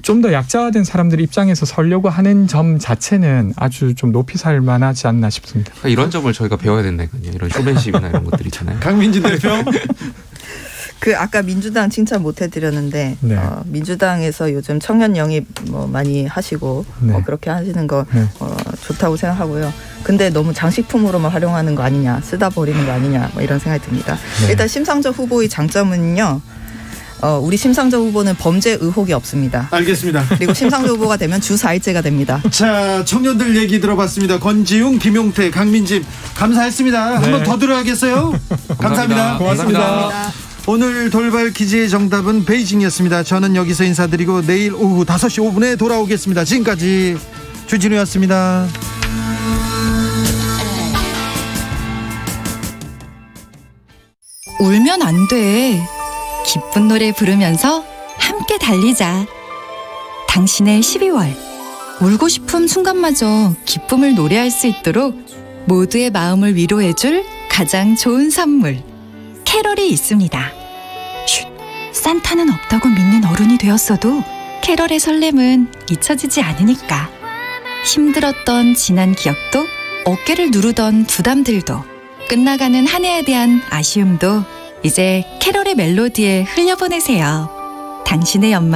좀 더 약자화된 사람들 입장에서 서려고 하는 점 자체는 아주 좀 높이 살 만하지 않나 싶습니다. 그러니까 이런 점을 저희가 배워야 된다니까요. 이런 쇼맨십이나 이런 것들 있잖아요. 강민진 대표. 그 아까 민주당 칭찬 못 해드렸는데 네. 민주당에서 요즘 청년 영입 뭐 많이 하시고 네. 그렇게 하시는 거 네. 좋다고 생각하고요. 근데 너무 장식품으로만 활용하는 거 아니냐, 쓰다 버리는 거 아니냐, 뭐 이런 생각이 듭니다. 네. 일단 심상정 후보의 장점은요. 우리 심상정 후보는 범죄 의혹이 없습니다. 알겠습니다. 그리고 심상정 후보가 되면 주 4일제가 됩니다. 자, 청년들 얘기 들어봤습니다. 권지웅, 김용태, 강민진 감사했습니다. 네. 한 번 더 들어가겠어요? 감사합니다. 고맙습니다. 오늘 돌발 퀴즈의 정답은 베이징이었습니다. 저는 여기서 인사드리고 내일 오후 5시 5분에 돌아오겠습니다. 지금까지 주진우였습니다. 울면 안 돼. 기쁜 노래 부르면서 함께 달리자. 당신의 12월. 울고 싶은 순간마저 기쁨을 노래할 수 있도록 모두의 마음을 위로해줄 가장 좋은 선물. 캐럴이 있습니다. 쉿, 산타는 없다고 믿는 어른이 되었어도 캐럴의 설렘은 잊혀지지 않으니까. 힘들었던 지난 기억도, 어깨를 누르던 부담들도, 끝나가는 한 해에 대한 아쉬움도 이제 캐럴의 멜로디에 흘려보내세요. 당신의 연말이